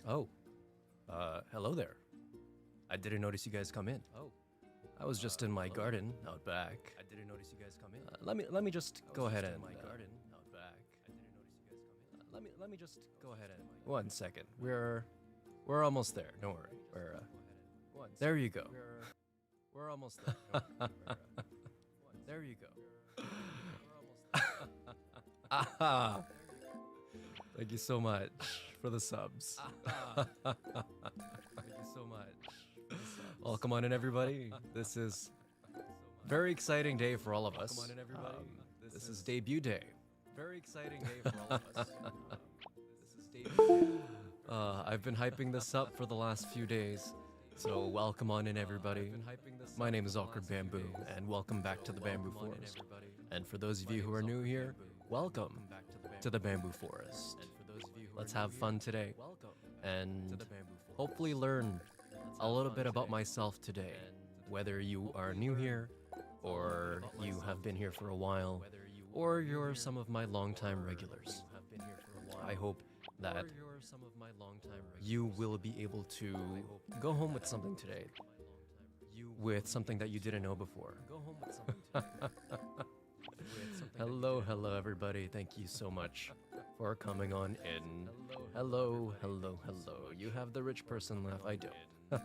Oh, hello there. I didn't notice you guys come in. Oh, I was just in my garden out back. I didn't notice you guys come in. Let me just go ahead and my garden out back. I didn't notice you guys come in. Let me just go ahead and 1 second. We're almost there. Don't worry. There you go. We're almost there. There you go. Ah. Thank you so much for the subs. Thank you so much. Welcome on in, everybody. This is a very exciting day for all of us. Welcome on in, everybody. This is debut day. Very exciting day for all of us. This is debut day. I've been hyping this up for the last few days, so welcome on in, everybody. My name is Awkward Bamboo, and welcome back to the Bamboo Forest. And for those of you who are new here, welcome to the Bamboo Forest. Let's have fun today, and hopefully learn a little bit about myself today. Whether you are new here, or you have been here for a while, or you're some of my longtime regulars. I hope that you will be able to go home with something today. With something that you didn't know before. Hello, hello everybody. Thank you so much for coming on in. Hello, hello, hello. You have the rich person laugh. I don't.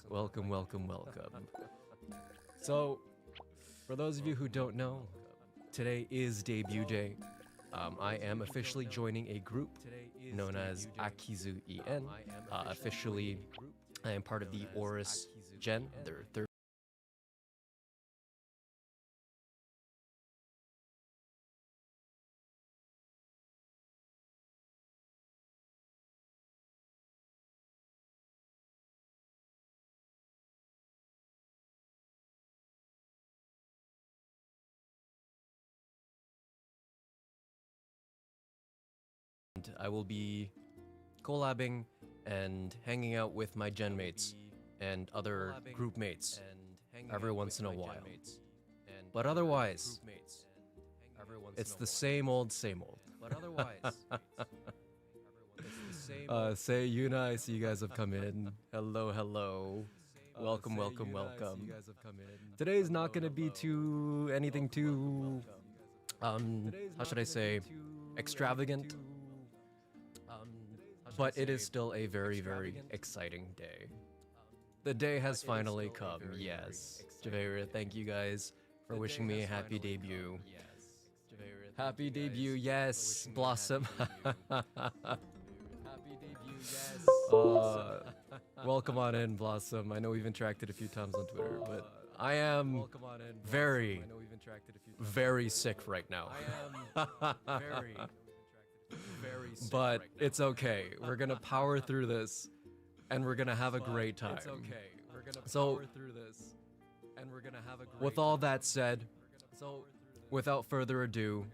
Welcome, welcome, welcome. So, for those of you who don't know, today is debut day. I am officially joining a group known as Akizu EN. Officially, I am part of the AURIS Gen, their third. I will be collabing and hanging out with my gen mates and other group mates every once in a while. But otherwise, it's the same old, same old. But otherwise, say Yuna, I see you guys have come in. Hello, hello. Welcome, welcome, welcome. Today's not gonna be anything too, how should I say, extravagant. But it is still a very, very exciting day. The day has finally come, yes. Javera, thank you guys for wishing me a happy debut. Happy debut, yes, Blossom. Welcome on in, Blossom. I know we've interacted a few times on Twitter, but I am very, very sick right now. But it's okay. We're gonna power through this, and we're gonna have a great time. So, with all that said, without further ado,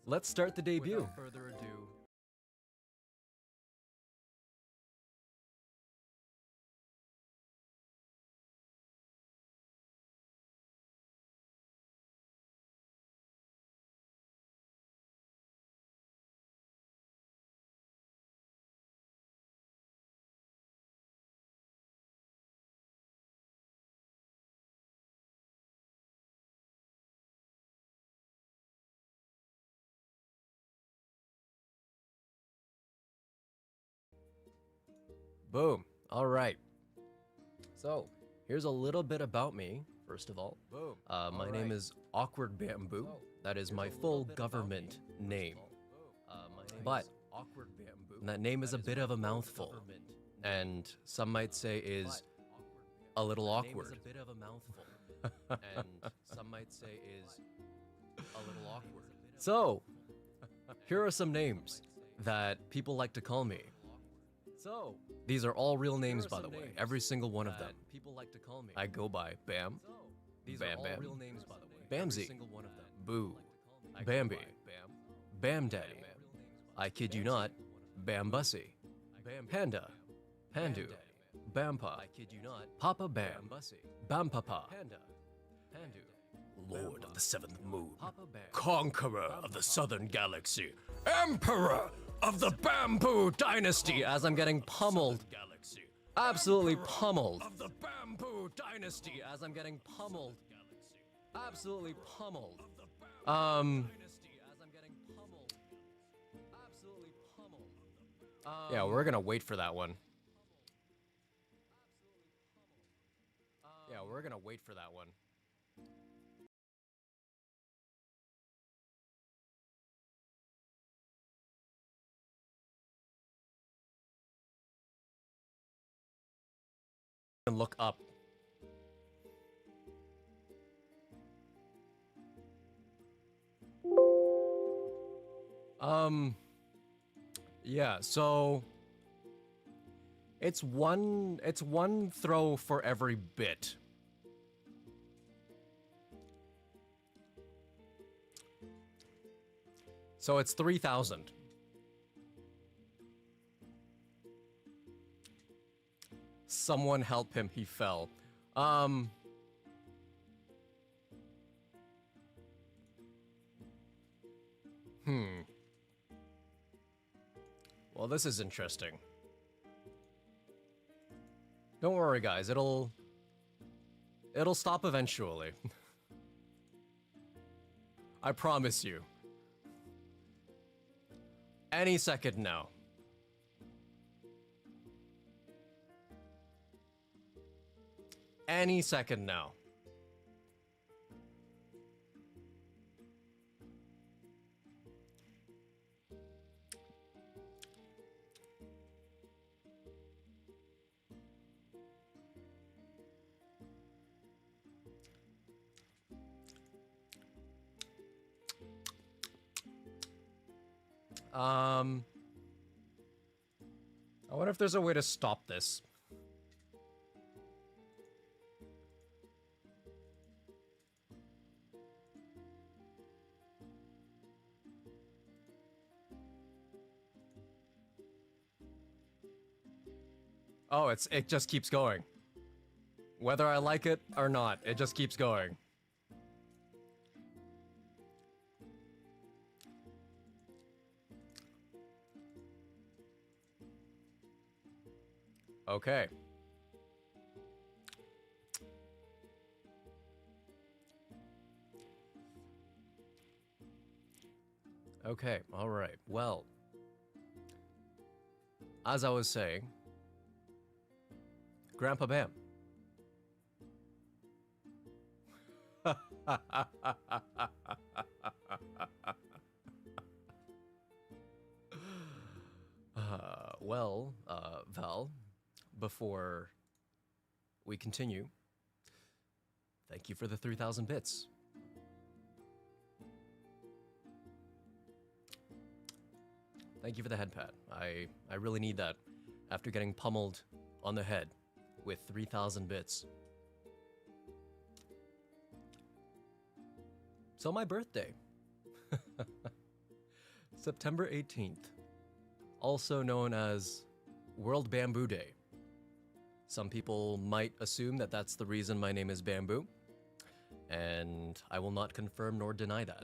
let's start the debut. Boom. All right. So, here's a little bit about me, first of all. My name is Awkward Bamboo. That is my full government name. But that name is a bit of a mouthful, and some might say is a little awkward. So, here are some names that people like to call me. These are all real names, by the way. Every single one of them. I go by Bam, Bam Bam, Bamsy, Boo, Bambi, Bam Daddy. I kid you not, Bam Bussy, Panda, Pandu, Bampa, Papa Bam, Bam Papa, Lord of the Seventh Moon, Conqueror of the Southern Galaxy, Emperor of the Bamboo Dynasty, as I'm getting pummeled. Absolutely pummeled. Of the Bamboo Dynasty, as I'm getting pummeled. Absolutely pummeled. Yeah, we're gonna wait for that one. Yeah, we're gonna wait for that one. And look up. Yeah, so it's one throw for every bit. So it's 3,000. Someone help him, he fell. Well, this is interesting. Don't worry, guys. It'll stop eventually. I promise you. Any second now. Any second now. I wonder if there's a way to stop this. Oh, it just keeps going. Whether I like it or not, it just keeps going. Okay. Okay, all right. Well, as I was saying, Grandpa Bam. Val, before we continue, thank you for the 3,000 bits. Thank you for the head pat. I really need that after getting pummeled on the head with 3,000 bits. So my birthday. September 18th. Also known as World Bamboo Day. Some people might assume that that's the reason my name is Bamboo, and I will not confirm nor deny that.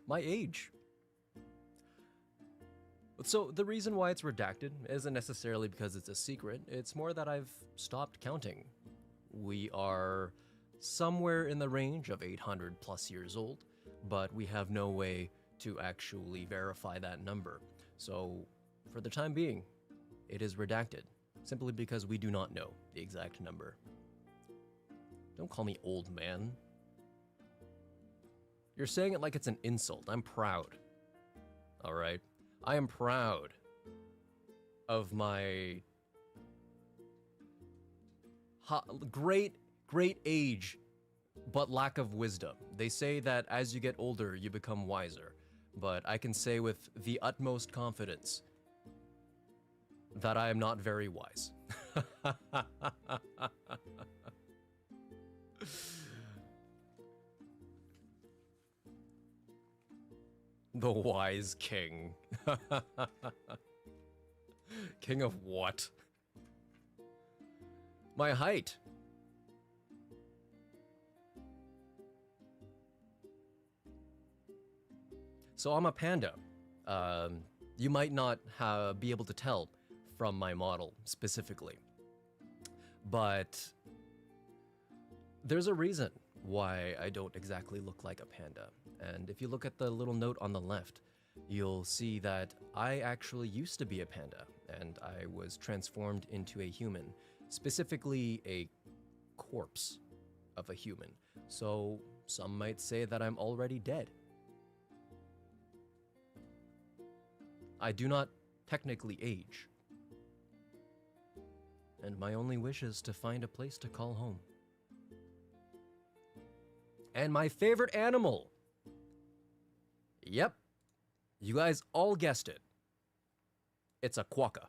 My age. So the reason why it's redacted isn't necessarily because it's a secret, it's more that I've stopped counting. We are somewhere in the range of 800 plus years old, but we have no way to actually verify that number. So for the time being, it is redacted, simply because we do not know the exact number. Don't call me old man. You're saying it like it's an insult. I'm proud. All right? I am proud of my great age, but lack of wisdom. They say that as you get older, you become wiser. But I can say with the utmost confidence that I am not very wise. The wise king. King of what? My height. So I'm a panda. You might not be able to tell from my model specifically, but there's a reason why I don't exactly look like a panda. And if you look at the little note on the left, you'll see that I actually used to be a panda, and I was transformed into a human, specifically a corpse of a human. So some might say that I'm already dead. I do not technically age, and my only wish is to find a place to call home. And my favorite animal. Yep, you guys all guessed it. It's a quokka.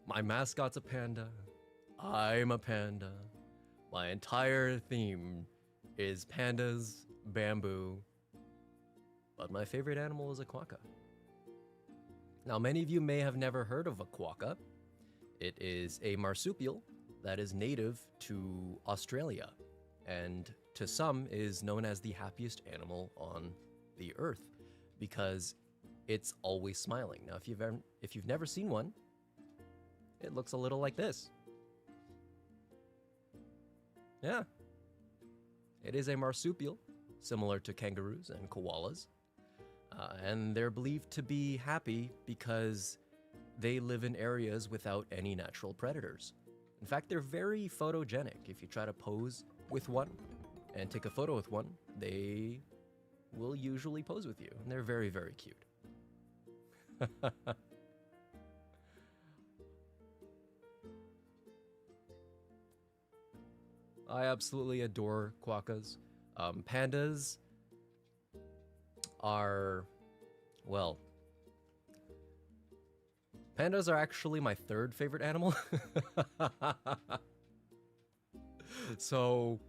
My mascot's a panda. I'm a panda. My entire theme is pandas, bamboo, but my favorite animal is a quokka. Now, many of you may have never heard of a quokka. It is a marsupial that is native to Australia, and to some is known as the happiest animal on the earth because it's always smiling. Now, if you've never seen one, it looks a little like this. Yeah. It is a marsupial, similar to kangaroos and koalas. And they're believed to be happy because they live in areas without any natural predators. In fact, they're very photogenic. If you try to pose with one and take a photo with one, they will usually pose with you. And they're very, very cute. I absolutely adore quokkas. Pandas are, well, pandas are actually my third favorite animal. So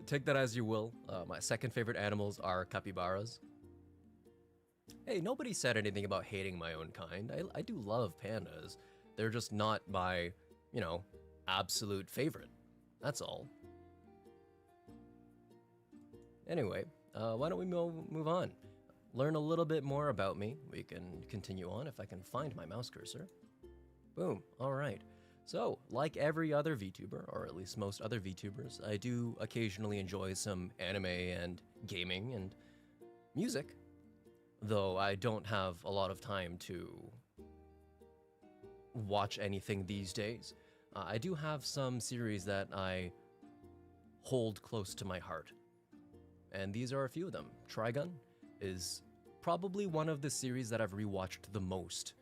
take that as you will. My second favorite animals are capybaras. Hey, nobody said anything about hating my own kind. I do love pandas. They're just not my, absolute favorite. That's all. Anyway, why don't we move on? Learn a little bit more about me. We can continue on if I can find my mouse cursor. Boom. All right. So, like every other VTuber, or at least most other VTubers, I do occasionally enjoy some anime and gaming and music, though I don't have a lot of time to watch anything these days. I do have some series that I hold close to my heart, and these are a few of them. Trigun is probably one of the series that I've rewatched the most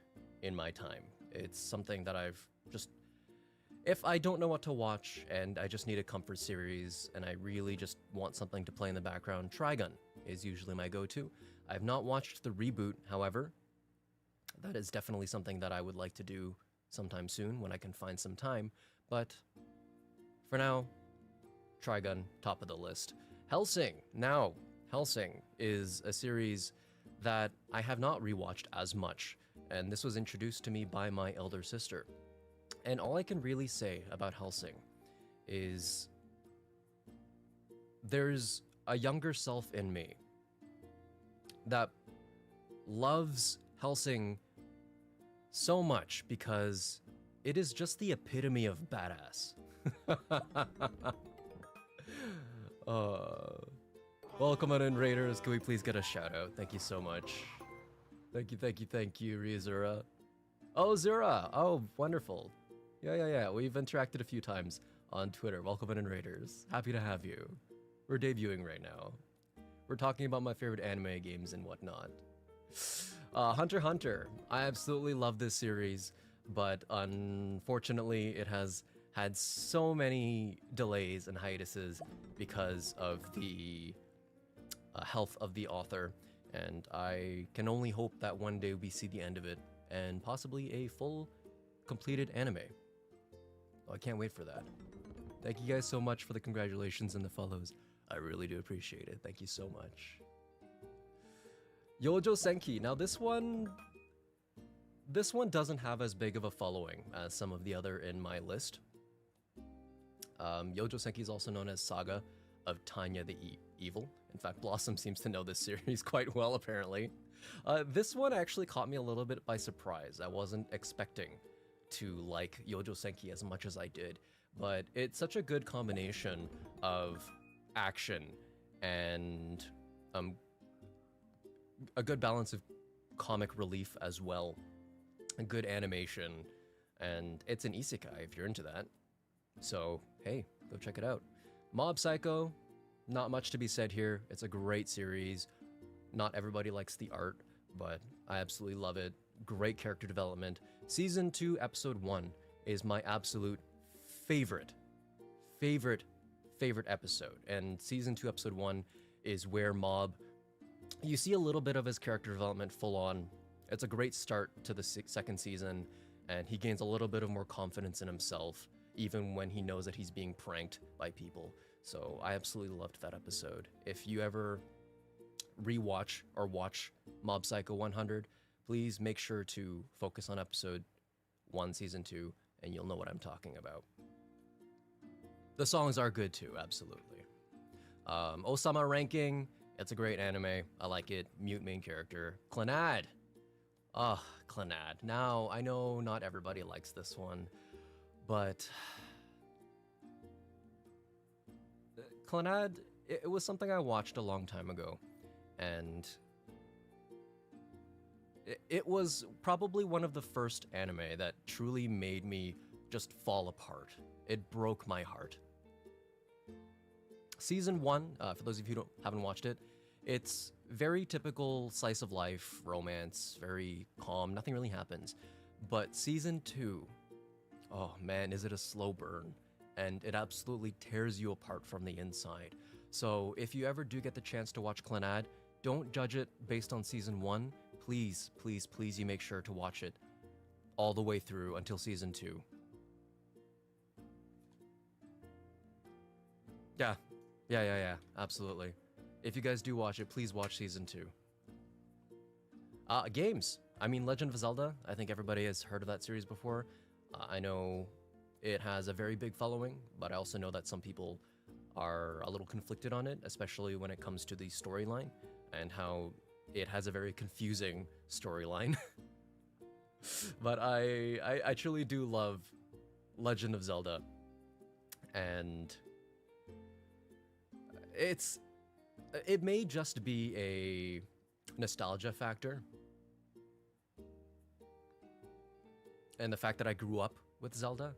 in my time. It's something that I've just, if I don't know what to watch and I just need a comfort series and I really just want something to play in the background, Trigun is usually my go-to. I've not watched the reboot, however. That is definitely something that I would like to do sometime soon when I can find some time, but for now, Trigun, top of the list. Hellsing. Now, Hellsing is a series that I have not rewatched as much, and this was introduced to me by my elder sister. And all I can really say about Hellsing is there's a younger self in me that loves Hellsing so much because it is just the epitome of badass. Welcome on in, Raiders. Can we please get a shout out? Thank you so much. Thank you, Rizura. Oh, Zura. Oh, wonderful. Yeah. We've interacted a few times on Twitter. Welcome in, Raiders. Happy to have you. We're debuting right now. We're talking about my favorite anime games and whatnot. Hunter x Hunter. I absolutely love this series, but unfortunately it has had so many delays and hiatuses because of the health of the author, and I can only hope that one day we see the end of it and possibly a full completed anime. Oh, I can't wait for that. Thank you guys so much for the congratulations and the follows. I really do appreciate it. Thank you so much. Yojo Senki. Now this one doesn't have as big of a following as some of the other in my list. Yojo Senki is also known as Saga of Tanya the Evil. In fact, Blossom seems to know this series quite well, apparently. This one actually caught me a little bit by surprise. I wasn't expecting to like Yojo Senki as much as I did, but it's such a good combination of action and a good balance of comic relief as well, a good animation, and it's an isekai if you're into that. So hey, go check it out. Mob Psycho, not much to be said here. It's a great series. Not everybody likes the art, but I absolutely love it. Great character development. Season 2, Episode 1 is my absolute favorite episode. And Season 2, Episode 1 is where Mob, you see a little bit of his character development full on. It's a great start to the second season, and he gains a little bit of more confidence in himself, even when he knows that he's being pranked by people. So I absolutely loved that episode. If you ever rewatch or watch Mob Psycho 100, please make sure to focus on episode 1, season 2, and you'll know what I'm talking about. The songs are good too, absolutely. Osama Ranking, it's a great anime. I like it. Mute main character. Clannad. Ah, Clannad. Now, I know not everybody likes this one, but Clannad, it was something I watched a long time ago, and it was probably one of the first anime that truly made me just fall apart. It broke my heart. Season 1, for those of you who haven't watched it, it's very typical slice of life, romance, very calm, nothing really happens. But Season 2, oh man, is it a slow burn, and it absolutely tears you apart from the inside. So if you ever do get the chance to watch Clannad, don't judge it based on Season 1. Please, please, please, you make sure to watch it all the way through until Season 2. Yeah, absolutely. If you guys do watch it, please watch Season 2. Games. I mean, Legend of Zelda, I think everybody has heard of that series before. I know it has a very big following, but I also know that some people are a little conflicted on it, especially when it comes to the storyline and how it has a very confusing storyline. But I truly do love Legend of Zelda, and it may just be a nostalgia factor, and the fact that I grew up with Zelda,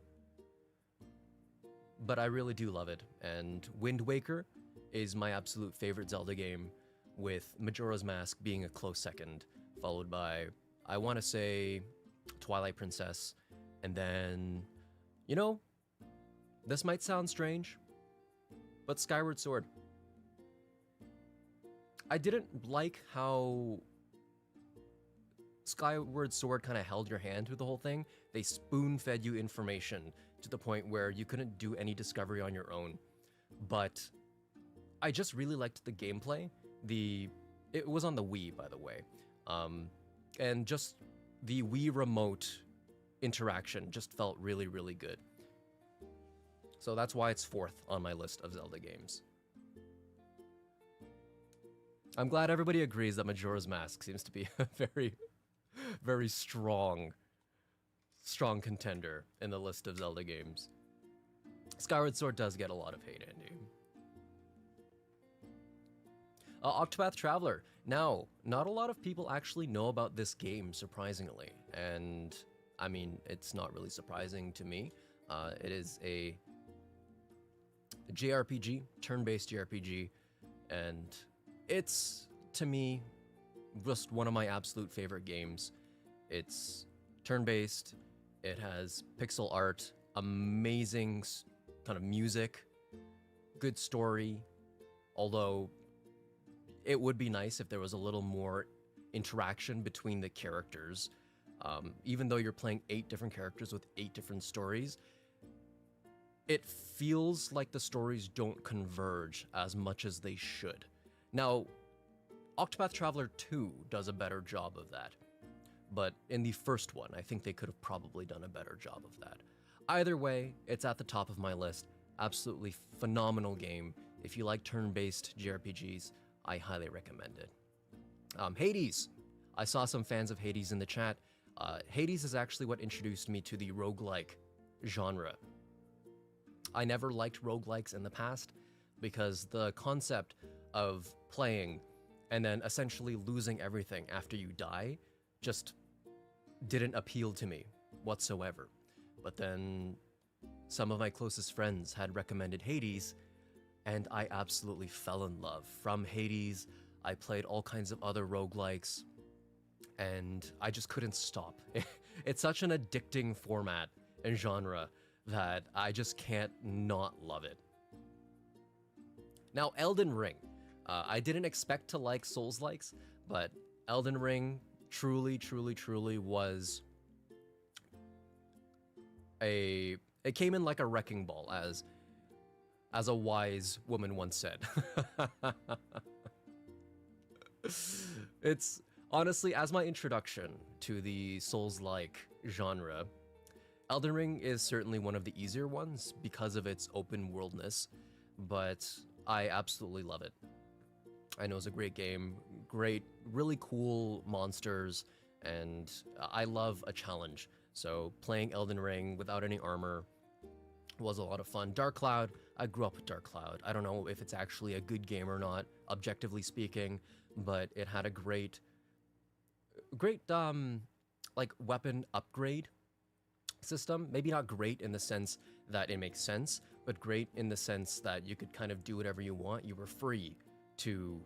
but I really do love it. And Wind Waker is my absolute favorite Zelda game, with Majora's Mask being a close second, followed by, I want to say, Twilight Princess, and then, you know, this might sound strange, but Skyward Sword. I didn't like how Skyward Sword kind of held your hand through the whole thing. They spoon-fed you information to the point where you couldn't do any discovery on your own. But I just really liked the gameplay. It was on the Wii, by the way. And just the Wii remote interaction just felt really, really good. So that's why it's 4th on my list of Zelda games. I'm glad everybody agrees that Majora's Mask seems to be a very, very strong contender in the list of Zelda games. Skyward Sword does get a lot of hate, Andy. Octopath Traveler. Now, not a lot of people actually know about this game, surprisingly. And, I mean, it's not really surprising to me. It is a JRPG, turn-based JRPG, and it's, to me, just one of my absolute favorite games. It's turn-based, it has pixel art, amazing kind of music, good story, although it would be nice if there was a little more interaction between the characters. Even though you're playing 8 different characters with 8 different stories, it feels like the stories don't converge as much as they should. Now, Octopath Traveler 2 does a better job of that. But in the first one, I think they could have probably done a better job of that. Either way, it's at the top of my list. Absolutely phenomenal game. If you like turn-based JRPGs, I highly recommend it. Hades. I saw some fans of Hades in the chat. Hades is actually what introduced me to the roguelike genre. I never liked roguelikes in the past because the concept of playing and then essentially losing everything after you die just didn't appeal to me whatsoever. But then some of my closest friends had recommended Hades, and I absolutely fell in love. From Hades, I played all kinds of other roguelikes, and I just couldn't stop. It's such an addicting format and genre that I just can't not love it. Now, Elden Ring. I didn't expect to like Souls-likes, but Elden Ring truly was it came in like a wrecking ball, as a wise woman once said. It's honestly, as my introduction to the Souls-like genre, Elden Ring is certainly one of the easier ones because of its open worldness, but I absolutely love it. I know it's a great game, great, really cool monsters, and I love a challenge. So playing Elden Ring without any armor was a lot of fun. Dark Cloud, I grew up with Dark Cloud. I don't know if it's actually a good game or not, objectively speaking, but it had a great like weapon upgrade system. Maybe not great in the sense that it makes sense, but great in the sense that you could kind of do whatever you want. You were free to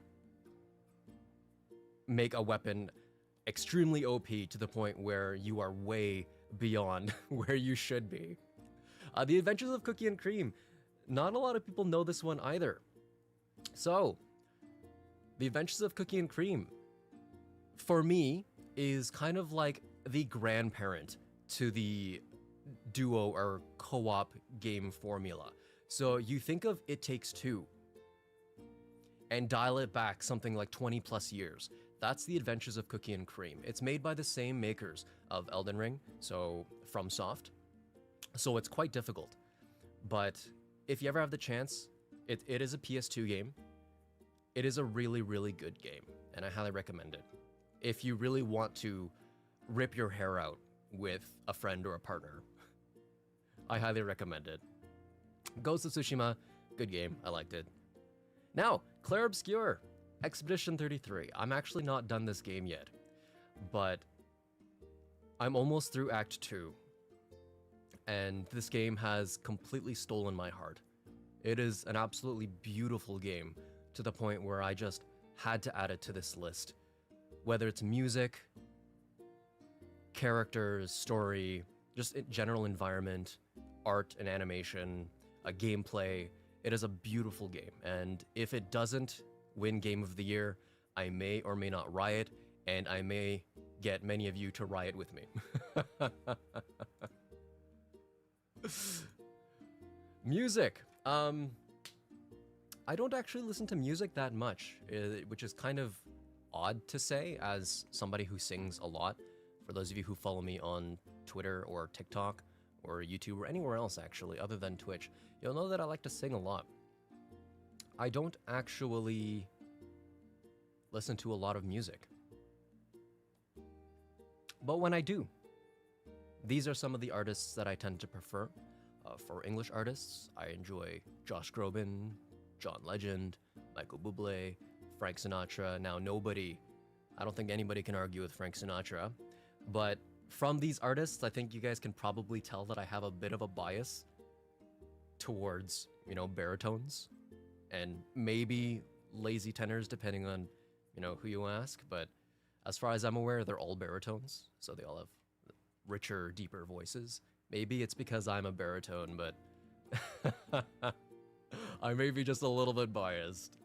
make a weapon extremely OP to the point where you are way beyond where you should be. The Adventures of Cookie and Cream. Not a lot of people know this one either. So, The Adventures of Cookie and Cream, for me, is kind of like the grandparent to the duo or co-op game formula. So you think of It Takes Two and dial it back something like 20 plus years. That's The Adventures of Cookie and Cream. It's made by the same makers of Elden Ring, so FromSoft. So it's quite difficult. But if you ever have the chance, it is a PS2 game. It is a really good game, and I highly recommend it. If you really want to rip your hair out with a friend or a partner, I highly recommend it. Ghost of Tsushima, good game, I liked it. Now, Claire Obscure, Expedition 33. I'm actually not done this game yet, but I'm almost through Act 2, and this game has completely stolen my heart. It is an absolutely beautiful game to the point where I just had to add it to this list. Whether it's music, characters, story, just general environment, art and animation, gameplay, it is a beautiful game. And if it doesn't win Game of the Year, I may or may not riot, and I may get many of you to riot with me. Music. I don't actually listen to music that much, which is kind of odd to say as somebody who sings a lot. For those of you who follow me on Twitter or TikTok or YouTube or anywhere else actually other than Twitch, you'll know that I like to sing a lot. I don't actually listen to a lot of music. But when I do, these are some of the artists that I tend to prefer. For English artists, I enjoy Josh Groban, John Legend, Michael Bublé, Frank Sinatra. Now, I don't think anybody can argue with Frank Sinatra, but from these artists, I think you guys can probably tell that I have a bit of a bias towards, baritones and maybe lazy tenors, depending on, who you ask. But as far as I'm aware, they're all baritones, so they all have richer, deeper voices. Maybe it's because I'm a baritone, but I may be just a little bit biased.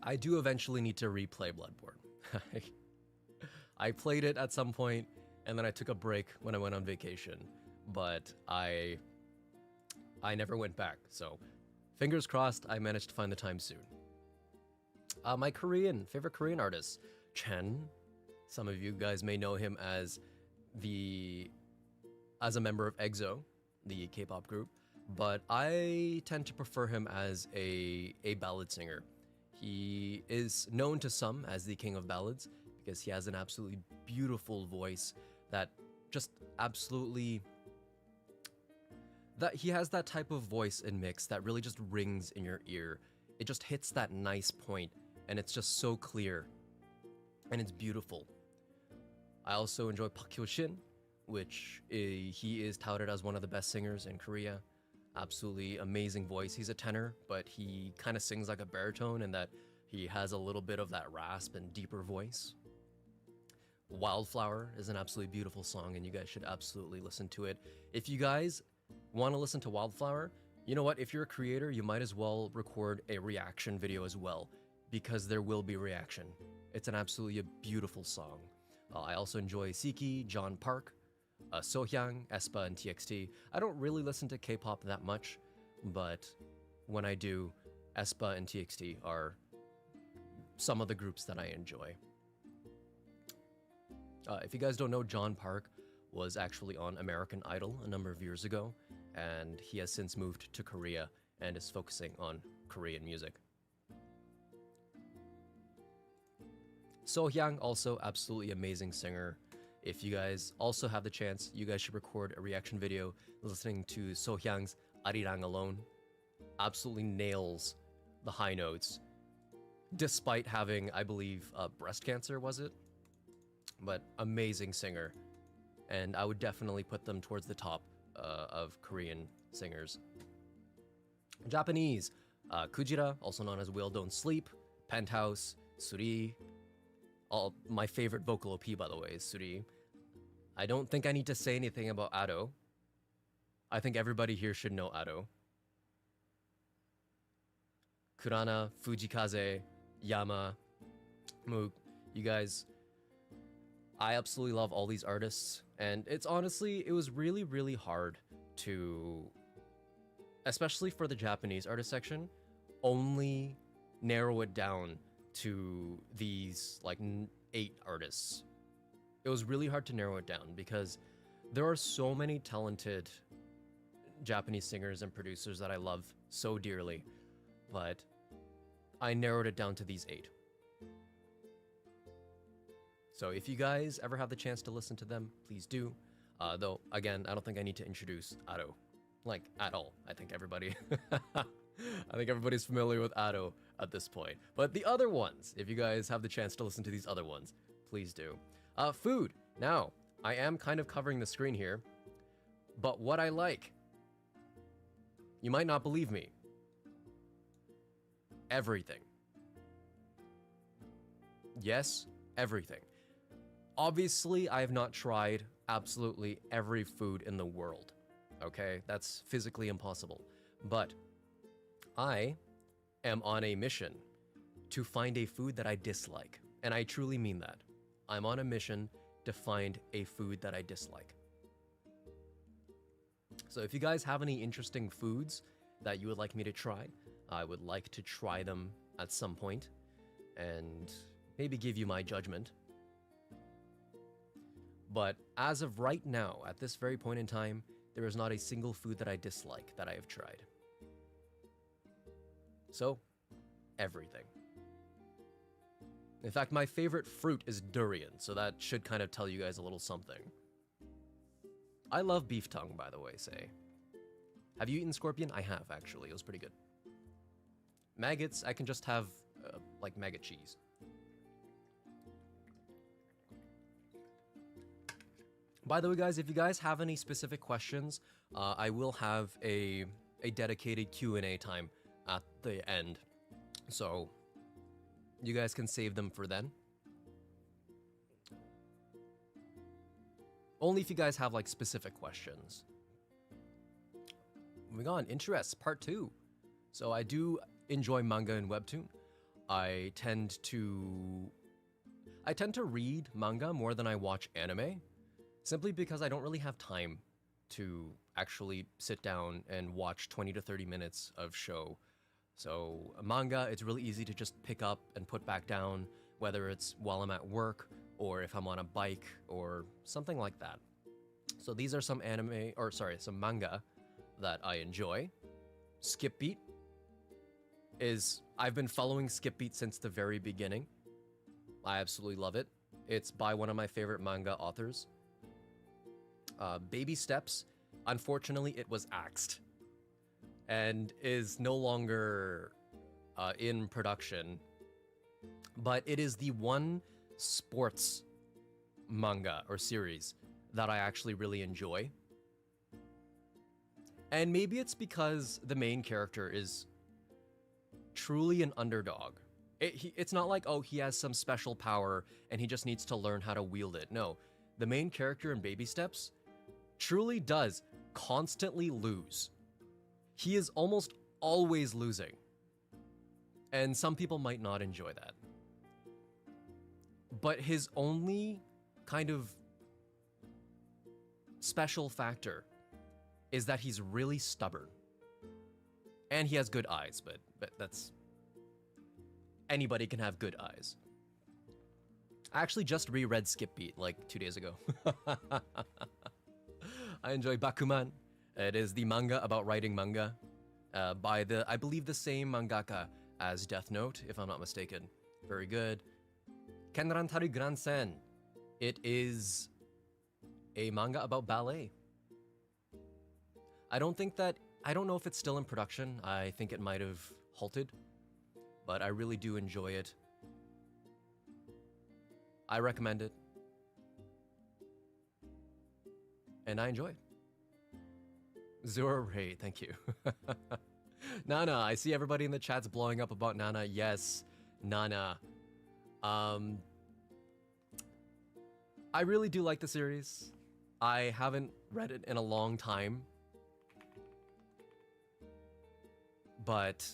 I do eventually need to replay Bloodborne. I played it at some point, and then I took a break when I went on vacation, but I never went back, so fingers crossed I managed to find the time soon. My favorite Korean artist, Chen. Some of you guys may know him as a member of EXO, the K-pop group, but I tend to prefer him as a ballad singer. He is known to some as the king of ballads because he has an absolutely beautiful voice that just absolutely... he has that type of voice and mix that really just rings in your ear. It just hits that nice point, and it's just so clear, and it's beautiful. I also enjoy Park Hyo-shin, which he is touted as one of the best singers in Korea. Absolutely amazing voice. He's a tenor, but he kind of sings like a baritone in that he has a little bit of that rasp and deeper voice. Wildflower is an absolutely beautiful song, and you guys should absolutely listen to it. If you guys want to listen to Wildflower, you know what? If you're a creator, you might as well record a reaction video as well, because there will be reaction. It's an absolutely beautiful song. I also enjoy Siki, John Park, Sohyang, aespa, and TXT. I don't really listen to K-pop that much, but when I do, aespa and TXT are some of the groups that I enjoy. If you guys don't know, John Park was actually on American Idol a number of years ago, and he has since moved to Korea and is focusing on Korean music. Sohyang, also absolutely amazing singer. If you guys also have the chance, you guys should record a reaction video listening to Sohyang's Arirang alone. Absolutely nails the high notes, despite having, I believe, breast cancer, was it? But amazing singer, and I would definitely put them towards the top of Korean singers. Japanese, Kujira, also known as Will Don't Sleep, Penthouse, Suri. My favorite vocal OP, by the way, is Suri. I don't think I need to say anything about Ado. I think everybody here should know Ado. Kurana, Fujikaze, Yama, Moog. You guys, I absolutely love all these artists, and it was really, really hard to, especially for the Japanese artist section, only narrow it down to these like 8 artists. It was really hard to narrow it down because there are so many talented Japanese singers and producers that I love so dearly, but I narrowed it down to these 8. So if you guys ever have the chance to listen to them, please do. Though, again, I don't think I need to introduce Ado, like, at all. I think everybody's familiar with Ado at this point. But the other ones, if you guys have the chance to listen to these other ones, please do. Food. Now, I am kind of covering the screen here, but what I like, you might not believe me. Everything. Yes, everything. Obviously, I have not tried absolutely every food in the world. Okay, that's physically impossible. But I am on a mission to find a food that I dislike. And I truly mean that. I'm on a mission to find a food that I dislike. So if you guys have any interesting foods that you would like me to try, I would like to try them at some point and maybe give you my judgment. But as of right now, at this very point in time, there is not a single food that I dislike that I have tried. So, everything. In fact, my favorite fruit is durian, so that should kind of tell you guys a little something. I love beef tongue, by the way, say. Have you eaten scorpion? I have, actually. It was pretty good. Maggots, I can just have, like, maggot cheese. By the way, guys, if you guys have any specific questions, I will have a dedicated Q&A time at the end. So, you guys can save them for then. Only if you guys have, like, specific questions. Moving on, interests, part 2. So I do enjoy manga and webtoon. I tend to read manga more than I watch anime, simply because I don't really have time to actually sit down and watch 20 to 30 minutes of show. So a manga, it's really easy to just pick up and put back down, whether it's while I'm at work or if I'm on a bike or something like that. So these are some some manga that I enjoy. Skip Beat I've been following Skip Beat since the very beginning. I absolutely love it. It's by one of my favorite manga authors. Baby Steps, unfortunately, it was axed and is no longer in production. But it is the one sports manga or series that I actually really enjoy. And maybe it's because the main character is truly an underdog. It's not like, oh, he has some special power and he just needs to learn how to wield it. No, the main character in Baby Steps truly does constantly lose. He is almost always losing. And some people might not enjoy that. But his only kind of special factor is that he's really stubborn. And he has good eyes, but that's... Anybody can have good eyes. I actually just reread Skip Beat like 2 days ago. I enjoy Bakuman. It is the manga about writing manga by I believe the same mangaka as Death Note, if I'm not mistaken. Very good. Kenran Taru Gran Sen. It is a manga about ballet. I don't know if it's still in production. I think it might have halted, but I really do enjoy it. I recommend it. And I enjoy it. Zora Ray, thank you. Nana, I see everybody in the chat's blowing up about Nana. Yes, Nana. I really do like the series. I haven't read it in a long time. But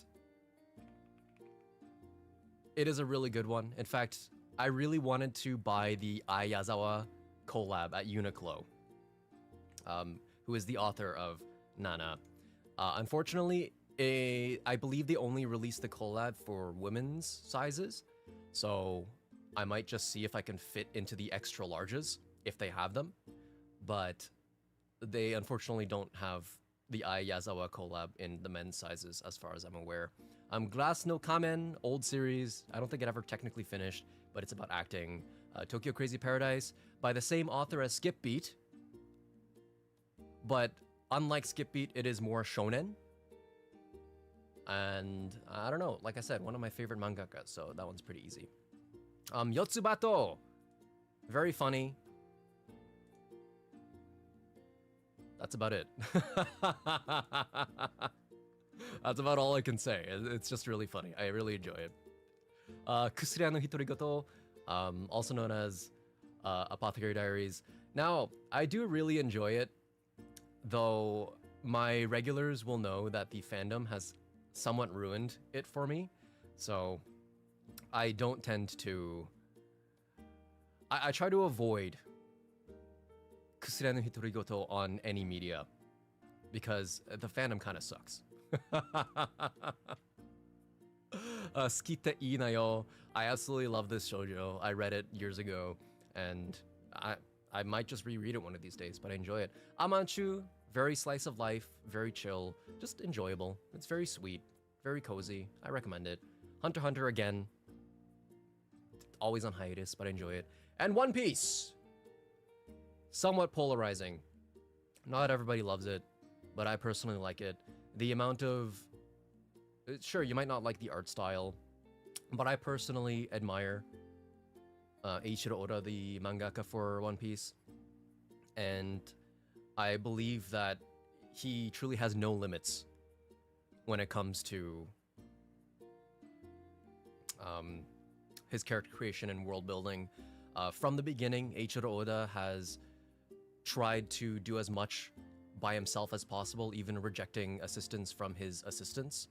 it is a really good one. In fact, I really wanted to buy the Ayazawa collab at Uniqlo, who is the author of Nana. Unfortunately, I believe they only released the collab for women's sizes, so I might just see if I can fit into the extra larges, if they have them. But they unfortunately don't have the Ayazawa collab in the men's sizes, as far as I'm aware. Glass no Kamen, old series. I don't think it ever technically finished, but it's about acting. Tokyo Crazy Paradise, by the same author as Skip Beat. But unlike Skip Beat, it is more shonen. And I don't know, like I said, one of my favorite mangakas, so that one's pretty easy. Yotsubato, very funny. That's about it. That's about all I can say. It's just really funny. I really enjoy it. Kusuriya no Hitorigoto, also known as Apothecary Diaries. Now, I do really enjoy it, though my regulars will know that the fandom has somewhat ruined it for me. So I don't tend to... I try to avoid Kusuriya no Hitorigoto on any media because the fandom kind of sucks. Skita ii na yo. I absolutely love this shoujo. I read it years ago, and I might just reread it one of these days, but I enjoy it. Amanchu, very slice of life, very chill, just enjoyable. It's very sweet, very cozy. I recommend it. Hunter x Hunter again, always on hiatus, but I enjoy it. And One Piece, somewhat polarizing. Not everybody loves it, but I personally like it. The amount of... Sure, you might not like the art style, but I personally admire Eiichiro Oda, the mangaka for One Piece. And I believe that he truly has no limits when it comes to his character creation and world building. From the beginning, Eiichiro Oda has tried to do as much by himself as possible, even rejecting assistance from his assistants.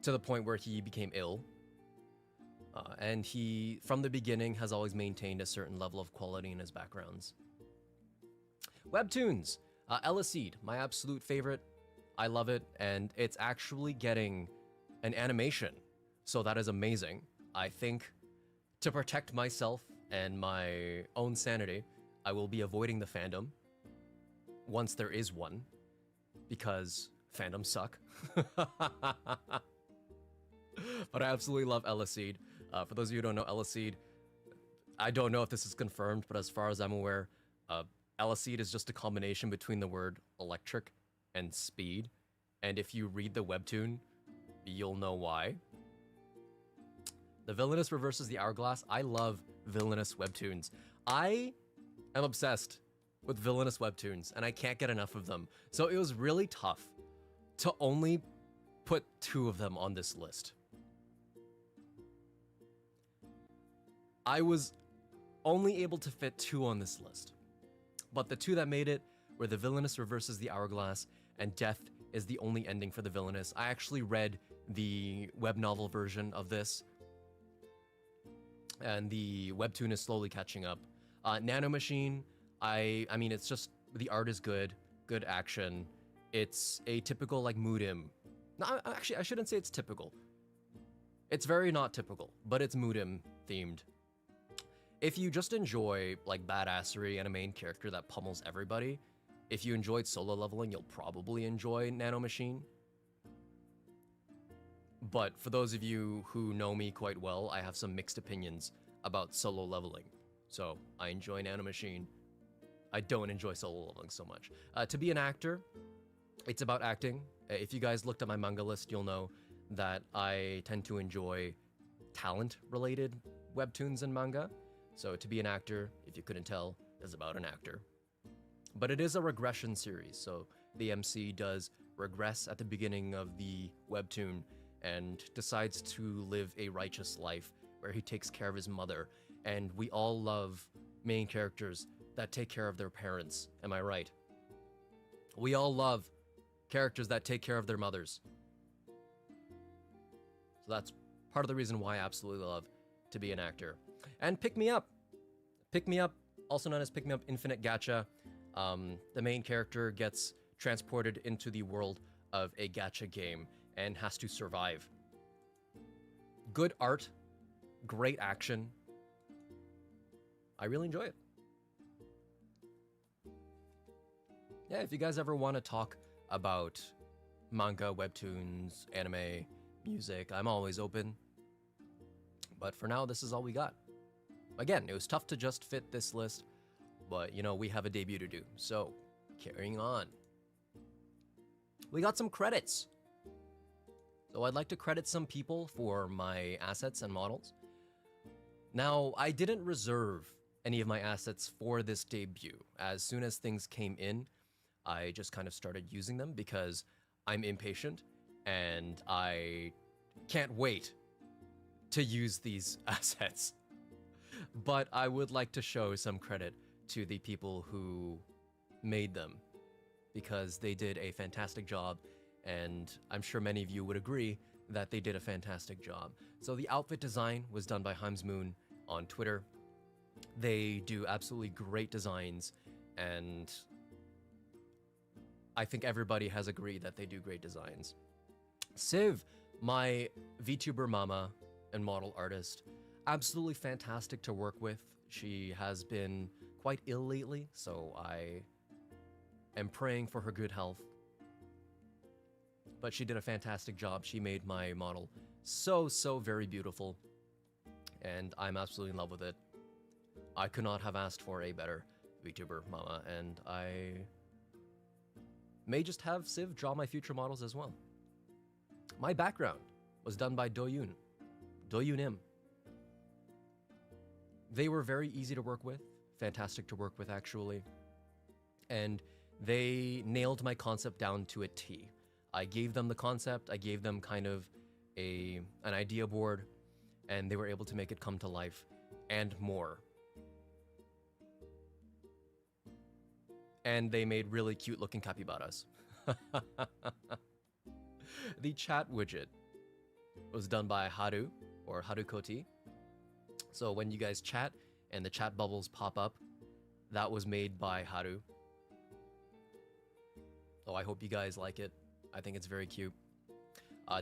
to the point where he became ill. And he, from the beginning, has always maintained a certain level of quality in his backgrounds. Webtoons. Eliseed, my absolute favorite. I love it, and it's actually getting an animation. So that is amazing. I think to protect myself and my own sanity, I will be avoiding the fandom once there is one, because fandoms suck. But I absolutely love Eliseed. For those of you who don't know Eliseed, I don't know if this is confirmed, but as far as I'm aware, Eliseed is just a combination between the word electric and speed. And if you read the webtoon, you'll know why. The villainous reverses the hourglass. I love villainous webtoons. I am obsessed with villainous webtoons, and I can't get enough of them. So it was really tough to only put 2 of them on this list. I was only able to fit 2 on this list. But the 2 that made it were the villainous reverses the hourglass, and death is the only ending for the villainous. I actually read the web novel version of this, and the webtoon is slowly catching up. Nanomachine, I mean, it's just, the art is good action. It's a typical, like, Moodim. No, actually, I shouldn't say it's typical. It's very not typical, but it's Moodim themed. If you just enjoy, like, badassery and a main character that pummels everybody, if you enjoyed solo leveling, you'll probably enjoy Nanomachine. But for those of you who know me quite well, I have some mixed opinions about solo leveling. So I enjoy Nanomachine. I don't enjoy solo leveling so much. To be an actor, it's about acting. If you guys looked at my manga list, you'll know that I tend to enjoy talent-related webtoons and manga. So to be an actor, if you couldn't tell, is about an actor. But it is a regression series, so the MC does regress at the beginning of the webtoon and decides to live a righteous life where he takes care of his mother. And we all love main characters that take care of their parents, am I right? We all love characters that take care of their mothers. So that's part of the reason why I absolutely love to be an actor. And Pick Me Up. Pick Me Up, also known as Pick Me Up Infinite Gacha. The main character gets transported into the world of a gacha game and has to survive. Good art, great action. I really enjoy it. Yeah, if you guys ever want to talk about manga, webtoons, anime, music, I'm always open. But for now, this is all we got. Again, it was tough to just fit this list, but, you know, we have a debut to do. So, carrying on. We got some credits. So I'd like to credit some people for my assets and models. Now, I didn't reserve any of my assets for this debut. As soon as things came in, I just kind of started using them because I'm impatient and I can't wait to use these assets. But I would like to show some credit to the people who made them because they did a fantastic job, and I'm sure many of you would agree that they did a fantastic job. So the outfit design was done by Himes Moon on Twitter. They do absolutely great designs, and I think everybody has agreed that they do great designs. Civ, my VTuber mama and model artist, absolutely fantastic to work with. She has been quite ill lately, so I am praying for her good health. But she did a fantastic job. She made my model so very beautiful, and I'm absolutely in love with it. I could not have asked for a better VTuber mama, and I may just have Civ draw my future models as well. My background was done by Doyun Im. They were very easy to work with, fantastic to work with actually, and they nailed my concept down to a T. I gave them the concept, I gave them kind of an idea board, and they were able to make it come to life, and more. And they made really cute looking capybaras. The chat widget was done by Haru, or Harukoti. So when you guys chat and the chat bubbles pop up, that was made by Haru. Oh, I hope you guys like it. I think it's very cute.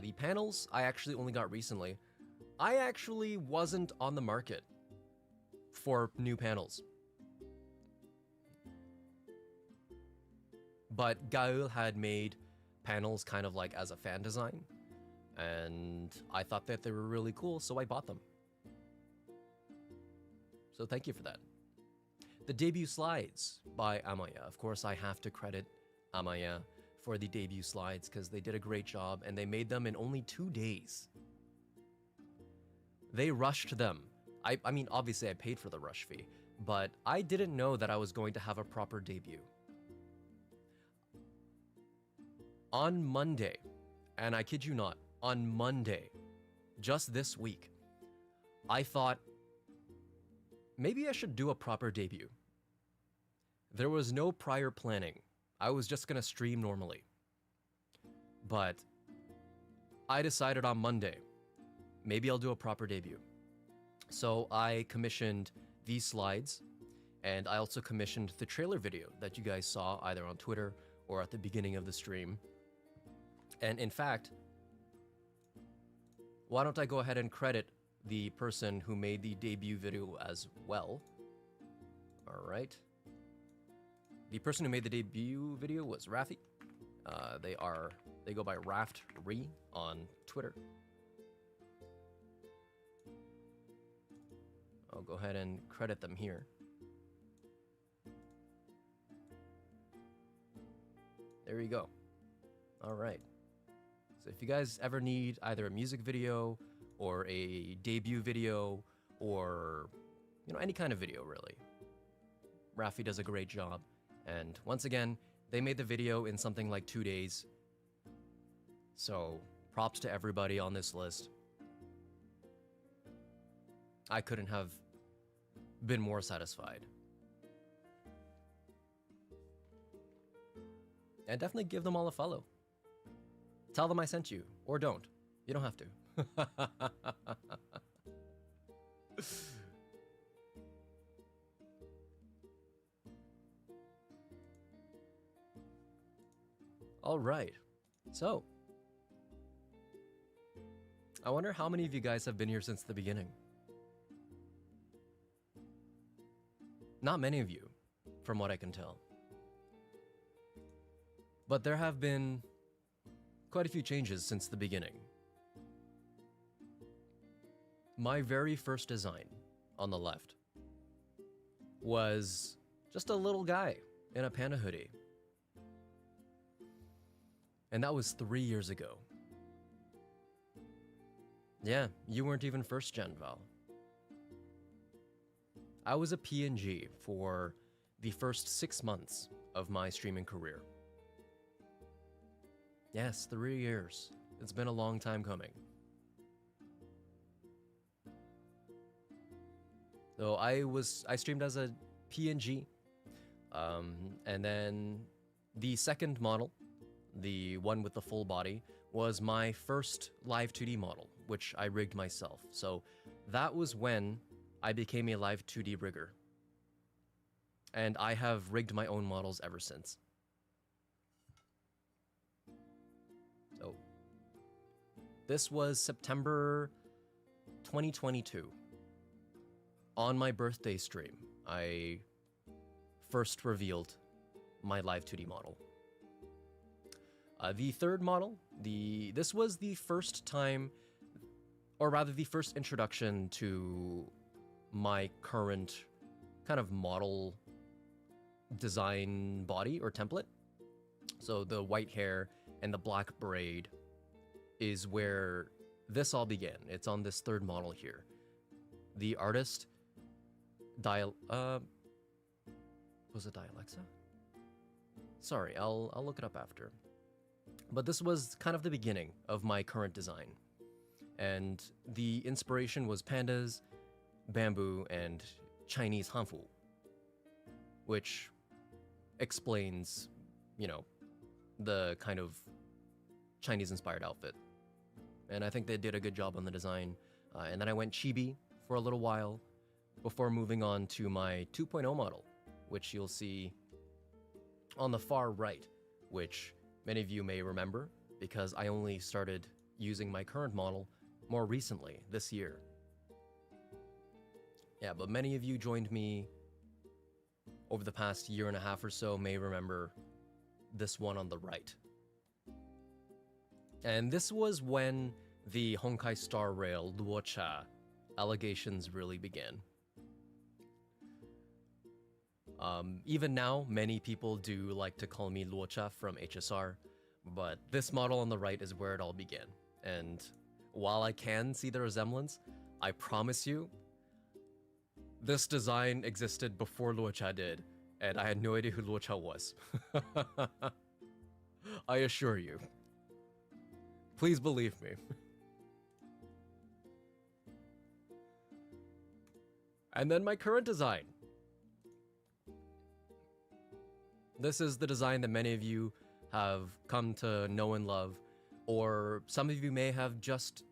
The panels I actually only got recently. I actually wasn't on the market for new panels. But Gaul had made panels kind of like as a fan design, and I thought that they were really cool, so I bought them. So thank you for that. The debut slides by Amaya. Of course, I have to credit Amaya for the debut slides because they did a great job and they made them in only 2 days. They rushed them. I mean, obviously I paid for the rush fee, but I didn't know that I was going to have a proper debut. On Monday, and I kid you not, on Monday, just this week, I thought, maybe I should do a proper debut. There was no prior planning. I was just gonna stream normally. But I decided on Monday, maybe I'll do a proper debut. So I commissioned these slides, and I also commissioned the trailer video that you guys saw either on Twitter or at the beginning of the stream. And in fact, why don't I go ahead and credit the person who made the debut video as well. All right. The person who made the debut video was Rafi. They go by Raft.Re on Twitter. I'll go ahead and credit them here. There you go. All right. So if you guys ever need either a music video or a debut video or, you know, any kind of video really, Rafi does a great job. And once again, they made the video in something like 2 days. So props to everybody on this list. I couldn't have been more satisfied. And definitely give them all a follow. Tell them I sent you, or don't. You don't have to. All right. So, I wonder how many of you guys have been here since the beginning. Not many of you, from what I can tell. But there have been quite a few changes since the beginning. My very first design on the left was just a little guy in a panda hoodie. And that was 3 years ago. Yeah, you weren't even first gen, Val. I was a PNG for the first 6 months of my streaming career. Yes, 3 years. It's been a long time coming. So I streamed as a PNG, and then the second model, the one with the full body, was my first live 2D model, which I rigged myself. So that was when I became a live 2D rigger. And I have rigged my own models ever since. So this was September 2022. On my birthday stream, I first revealed my live 2D model. The third model, this was the first time, or rather the first introduction to my current kind of model design body or template. So the white hair and the black braid is where this all began. It's on this third model here. The artist, was it Dialexa? Sorry, I'll look it up after. But this was kind of the beginning of my current design. And the inspiration was pandas, bamboo, and Chinese hanfu, which explains, you know, the kind of Chinese-inspired outfit and I think they did a good job on the design. And then I went chibi for a little while before moving on to my 2.0 model, which you'll see on the far right, which many of you may remember because I only started using my current model more recently this year. Yeah, but many of you joined me over the past year and a half or so may remember this one on the right. And this was when the Honkai Star Rail Luocha allegations really began. Even now, many people do like to call me Luocha from HSR, but this model on the right is where it all began. And while I can see the resemblance, I promise you, this design existed before Luocha did, and I had no idea who Luocha was. I assure you. Please believe me. And then my current design. This is the design that many of you have come to know and love, or some of you may have just,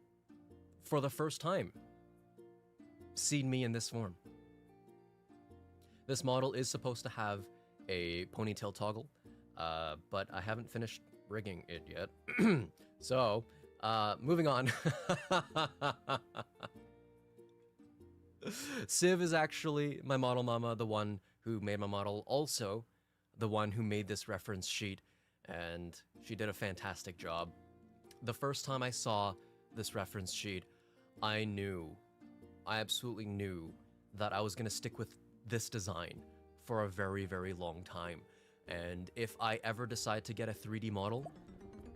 for the first time, seen me in this form. This model is supposed to have a ponytail toggle, but I haven't finished rigging it yet. So, moving on. Civ is actually my model mama, the one who made my model, also the one who made this reference sheet, and she did a fantastic job. The first time I saw this reference sheet, I absolutely knew that I was going to stick with this design for a very, very long time. And if I ever decide to get a 3D model,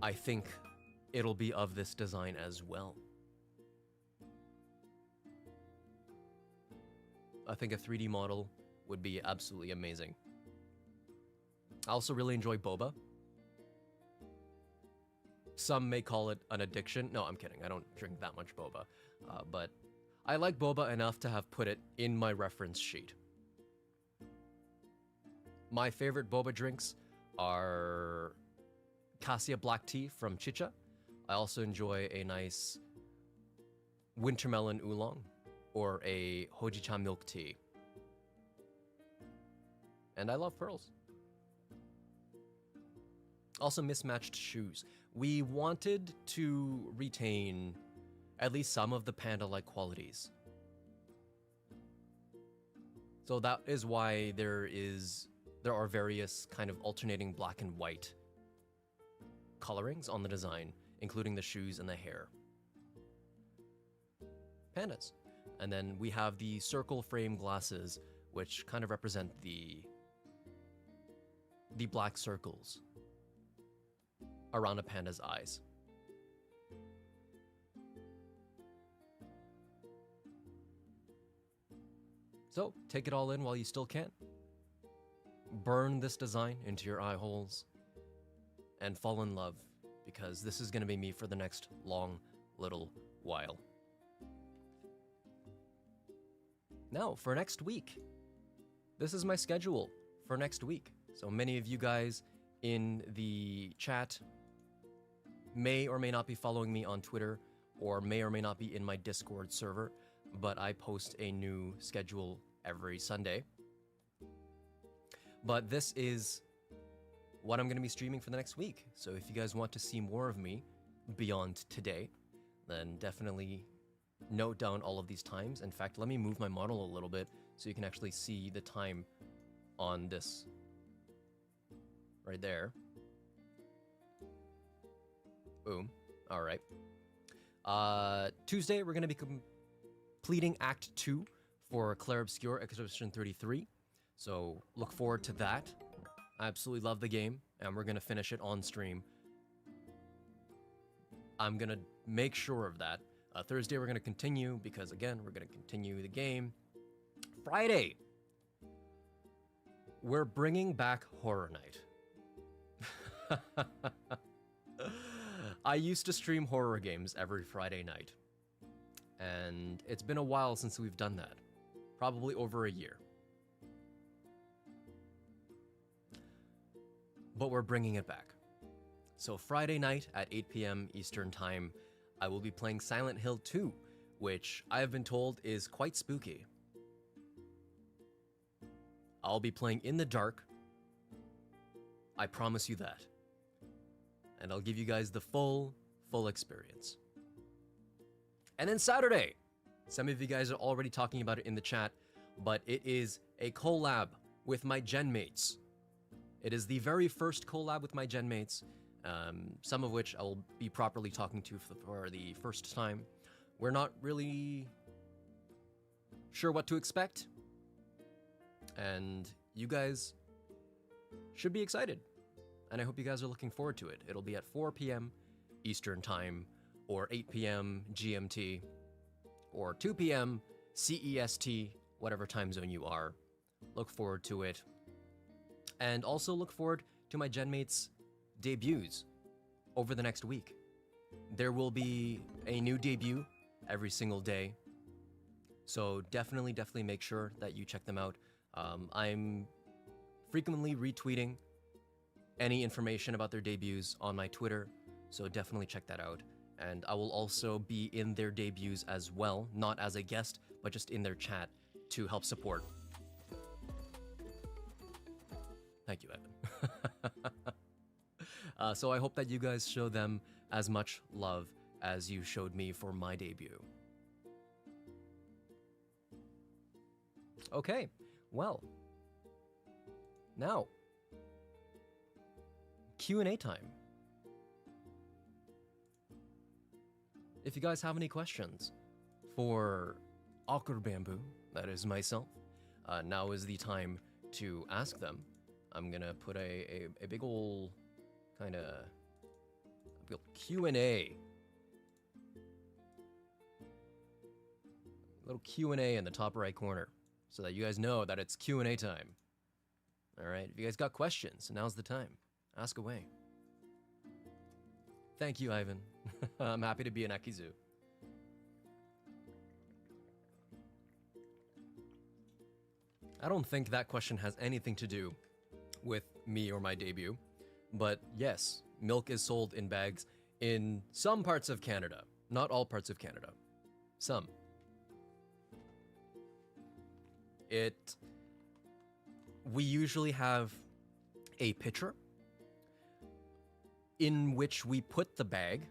I think it'll be of this design as well. I think a 3D model would be absolutely amazing. I also really enjoy boba. Some may call it an addiction. No, I'm kidding. I don't drink that much boba. But I like boba enough to have put it in my reference sheet. My favorite boba drinks are cassia black tea from Chicha. I also enjoy a nice wintermelon oolong or a hojicha milk tea. And I love pearls. Also, mismatched shoes. We wanted to retain at least some of the panda-like qualities. So that is why there are various kind of alternating black and white colorings on the design, including the shoes and the hair. Pandas. And then we have the circle frame glasses, which kind of represent the black circles around a panda's eyes. So, take it all in while you still can. Burn this design into your eye holes and fall in love, because this is going to be me for the next long little while. Now, for next week, this is my schedule for next week. So many of you guys in the chat may or may not be following me on Twitter, or may or may not be in my Discord server, but I post a new schedule every Sunday. But this is what I'm going to be streaming for the next week. So if you guys want to see more of me beyond today, then definitely note down all of these times. In fact, let me move my model a little bit so you can actually see the time on this right there. Boom. All right. Tuesday, we're going to be completing Act 2 for Clair Obscure Expedition 33. So look forward to that. I absolutely love the game, and we're going to finish it on stream. I'm going to make sure of that. Thursday, we're going to continue, because again, we're going to continue the game. Friday, we're bringing back Horror Night. I used to stream horror games every Friday night, and it's been a while since we've done that. Probably over a year. But we're bringing it back. So Friday night at 8 p.m. Eastern Time, I will be playing Silent Hill 2, which I have been told is quite spooky. I'll be playing in the dark. I promise you that. And I'll give you guys the full experience. And then Saturday, some of you guys are already talking about it in the chat, but it is a collab with my gen mates. It is the very first collab with my gen mates, some of which I'll be properly talking to for the first time. We're not really sure what to expect, and you guys should be excited. And I hope you guys are looking forward to it. It'll be at 4 p.m. Eastern Time, or 8 p.m. GMT, or 2 p.m. CEST, whatever time zone you are. Look forward to it. And also look forward to my gen mates' debuts over the next week. There will be a new debut every single day. So definitely make sure that you check them out. I'm frequently retweeting any information about their debuts on my Twitter, so definitely check that out. And I will also be in their debuts as well, not as a guest, but just in their chat to help support. Thank you, Evan. So I hope that you guys show them as much love as you showed me for my debut. Okay, well, now, Q&A time. If you guys have any questions for Awkward Bamboo, that is myself, now is the time to ask them. I'm gonna put a big ol' kinda Q&A. Little Q&A in the top right corner so that you guys know that it's Q&A time. All right, if you guys got questions, now's the time. Ask away. Thank you, Ivan. I'm happy to be an Akizu. I don't think that question has anything to do with me or my debut, but yes, milk is sold in bags in some parts of Canada. Not all parts of Canada. Some. We usually have a pitcher in which we put the bag,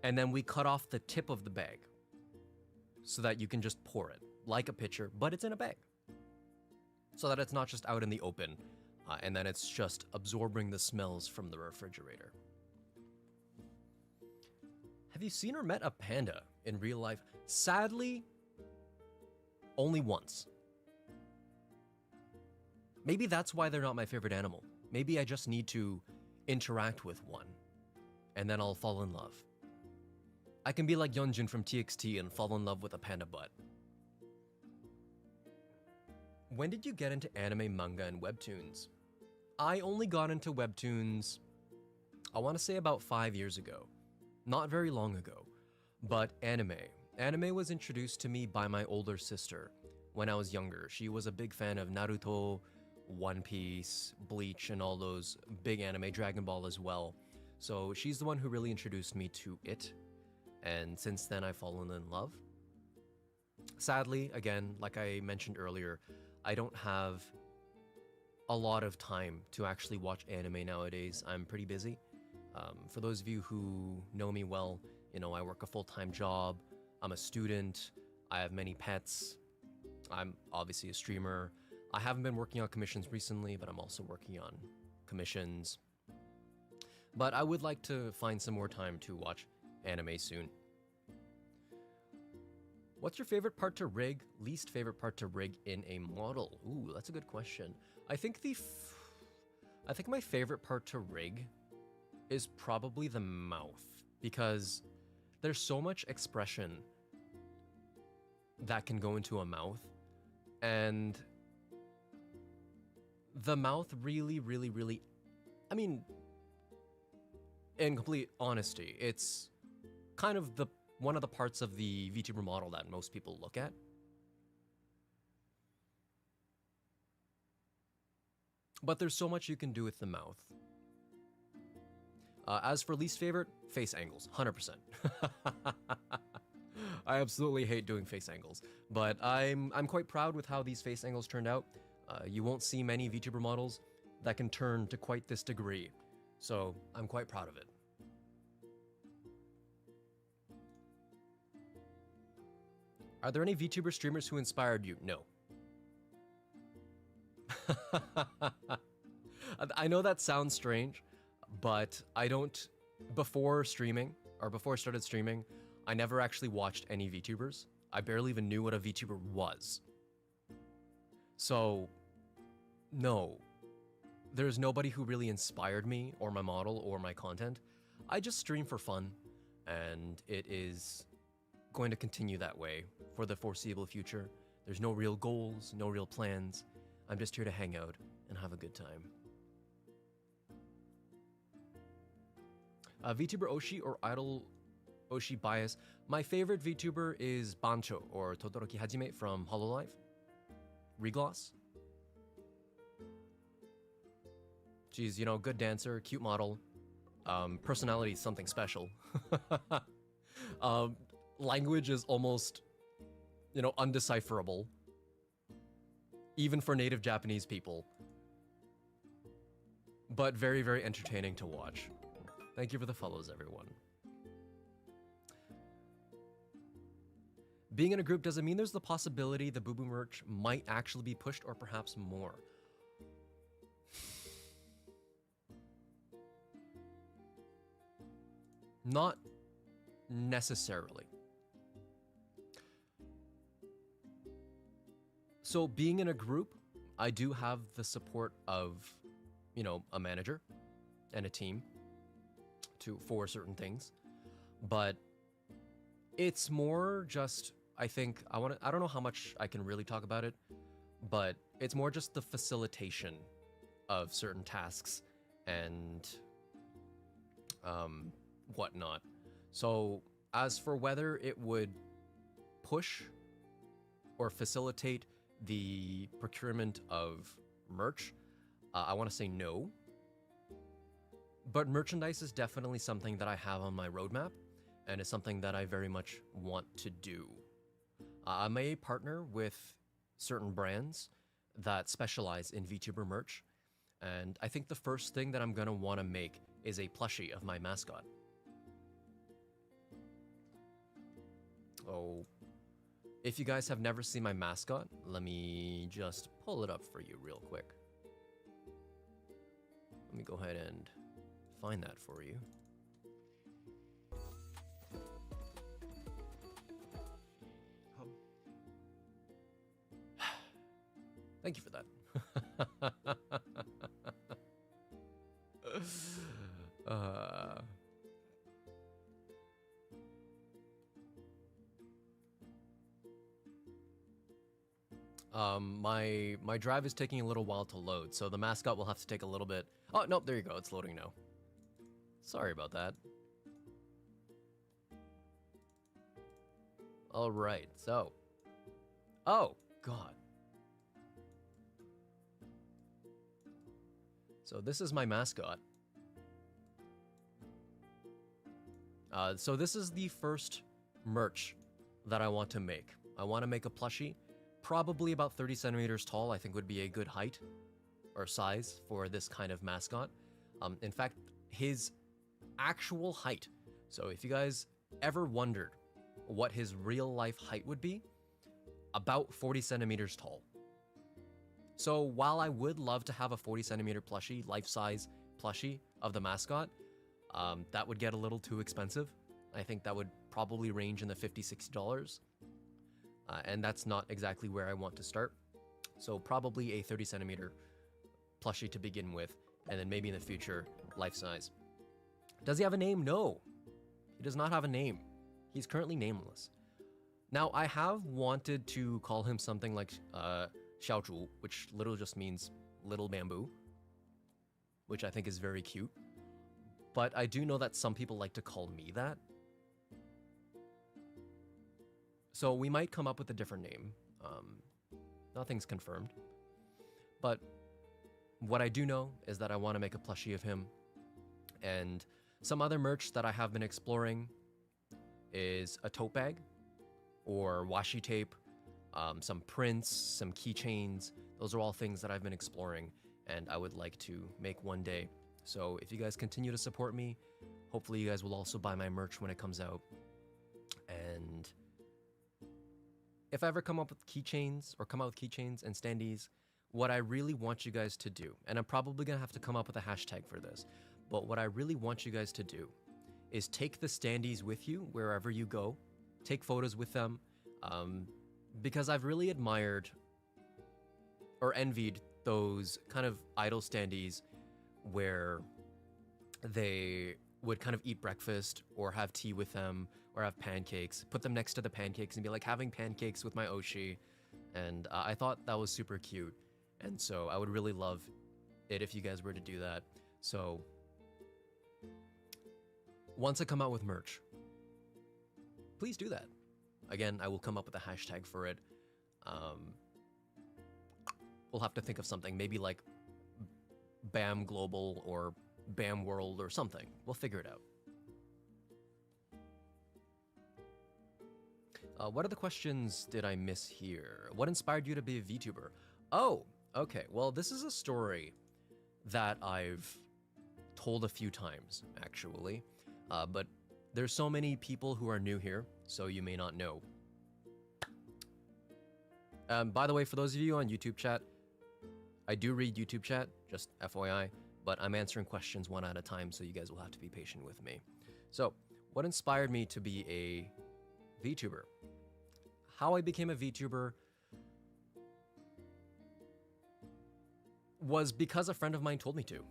and then we cut off the tip of the bag so that you can just pour it like a pitcher, but it's in a bag, so that it's not just out in the open, and then it's just absorbing the smells from the refrigerator. Have you seen or met a panda in real life? Sadly, only once. Maybe that's why they're not my favorite animal. Maybe I just need to interact with one, and then I'll fall in love. I can be like Yeonjun from TXT and fall in love with a panda butt. When did you get into anime, manga, and webtoons? I only got into webtoons, I want to say about 5 years ago. Not very long ago. But anime. Anime was introduced to me by my older sister when I was younger. She was a big fan of Naruto, One Piece, Bleach, and all those big anime, Dragon Ball as well. So she's the one who really introduced me to it. And since then, I've fallen in love. Sadly, again, like I mentioned earlier, I don't have a lot of time to actually watch anime nowadays. I'm pretty busy. For those of you who know me well, you know, I work a full-time job. I'm a student. I have many pets. I'm obviously a streamer. I haven't been working on commissions recently, but I'm also working on commissions. But I would like to find some more time to watch anime soon. What's your favorite part to rig, least favorite part to rig in a model? Ooh, that's a good question. I think my favorite part to rig is probably the mouth, because there's so much expression that can go into a mouth, and the mouth really, I mean, in complete honesty, it's kind of one of the parts of the VTuber model that most people look at. But there's so much you can do with the mouth. As for least favorite, face angles, 100%. I absolutely hate doing face angles, but I'm quite proud with how these face angles turned out. You won't see many VTuber models that can turn to quite this degree, so I'm quite proud of it. Are there any VTuber streamers who inspired you? No. I know that sounds strange, but I don't, before streaming, or before I started streaming, I never actually watched any VTubers. I barely even knew what a VTuber was. So, no. There's nobody who really inspired me, or my model, or my content. I just stream for fun, and it is going to continue that way for the foreseeable future. There's no real goals, no real plans. I'm just here to hang out and have a good time. VTuber Oshi or Idol Oshi bias. My favorite VTuber is Bancho or Todoroki Hajime from Hololive. Regloss. She's, you know, good dancer, cute model. Personality is something special. Language is almost, you know, undecipherable. Even for native Japanese people. But very, very entertaining to watch. Thank you for the follows, everyone. Being in a group doesn't mean there's the possibility the Boo Boo merch might actually be pushed or perhaps more. Not necessarily. So being in a group, I do have the support of, you know, a manager and a team for certain things, but it's more just, I think, I don't know how much I can really talk about it, but it's more just the facilitation of certain tasks and whatnot. So as for whether it would push or facilitate the procurement of merch, I want to say no. But merchandise is definitely something that I have on my roadmap, and it's something that I very much want to do. I may partner with certain brands that specialize in VTuber merch, and I think the first thing that I'm gonna want to make is a plushie of my mascot. Oh, if you guys have never seen my mascot, let me just pull it up for you real quick. Let me go ahead and find that for you. Thank you for that. My drive is taking a little while to load, so the mascot will have to take a little bit. Oh, nope, there you go. It's loading now. Sorry about that. All right, so. Oh, God. So this is my mascot. So this is the first merch that I want to make. I want to make a plushie, probably about 30 centimeters tall. I think would be a good height or size for this kind of mascot. In fact, his actual height. So if you guys ever wondered what his real life height would be, about 40 centimeters tall. So while I would love to have a 40 centimeter plushie, life-size plushie of the mascot, that would get a little too expensive. I think that would probably range in the $50, $60. And that's not exactly where I want to start. So probably a 30 centimeter plushie to begin with, and then maybe in the future, life-size. Does he have a name? No. He does not have a name. He's currently nameless. Now, I have wanted to call him something like Xiaozhu, which literally just means little bamboo, which I think is very cute. But I do know that some people like to call me that. So we might come up with a different name. Nothing's confirmed. But what I do know is that I want to make a plushie of him. And Some other merch that I have been exploring is a tote bag or washi tape, some prints, some keychains. Those are all things that I've been exploring and I would like to make one day. So if you guys continue to support me, hopefully you guys will also buy my merch when it comes out. And if I ever come up with keychains and standees, what I really want you guys to do, and I'm probably gonna have to come up with a hashtag for this, but what I really want you guys to do is take the standees with you wherever you go, take photos with them, because I've really admired or envied those kind of idol standees where they would kind of eat breakfast or have tea with them or have pancakes, put them next to the pancakes and be like having pancakes with my Oshi. And I thought that was super cute. And so I would really love it if you guys were to do that. So once I come out with merch, please do that. Again, I will come up with a hashtag for it. We'll have to think of something, maybe like BAM Global or BAM World or something. We'll figure it out. What other questions did I miss here? What inspired you to be a VTuber? Oh, okay. Well, this is a story that I've told a few times, actually. But there's so many people who are new here, so you may not know. By the way, for those of you on YouTube chat, I do read YouTube chat, just FYI, but I'm answering questions one at a time, so you guys will have to be patient with me. So, what inspired me to be a VTuber? How I became a VTuber was because a friend of mine told me to.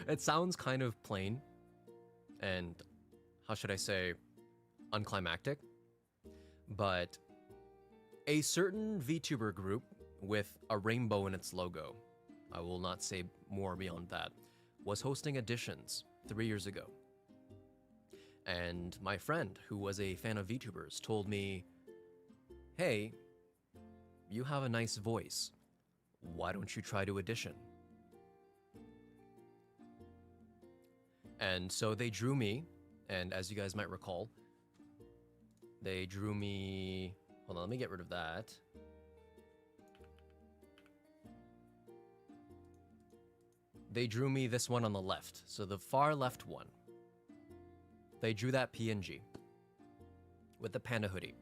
It sounds kind of plain and, how should I say, unclimactic, but a certain VTuber group with a rainbow in its logo, I will not say more beyond that, was hosting auditions 3 years ago. And my friend, who was a fan of VTubers, told me, hey, you have a nice voice. Why don't you try to audition? And so they drew me, and as you guys might recall, they drew me... Hold on, let me get rid of that. They drew me this one on the left, so the far left one. They drew that PNG with the panda hoodie.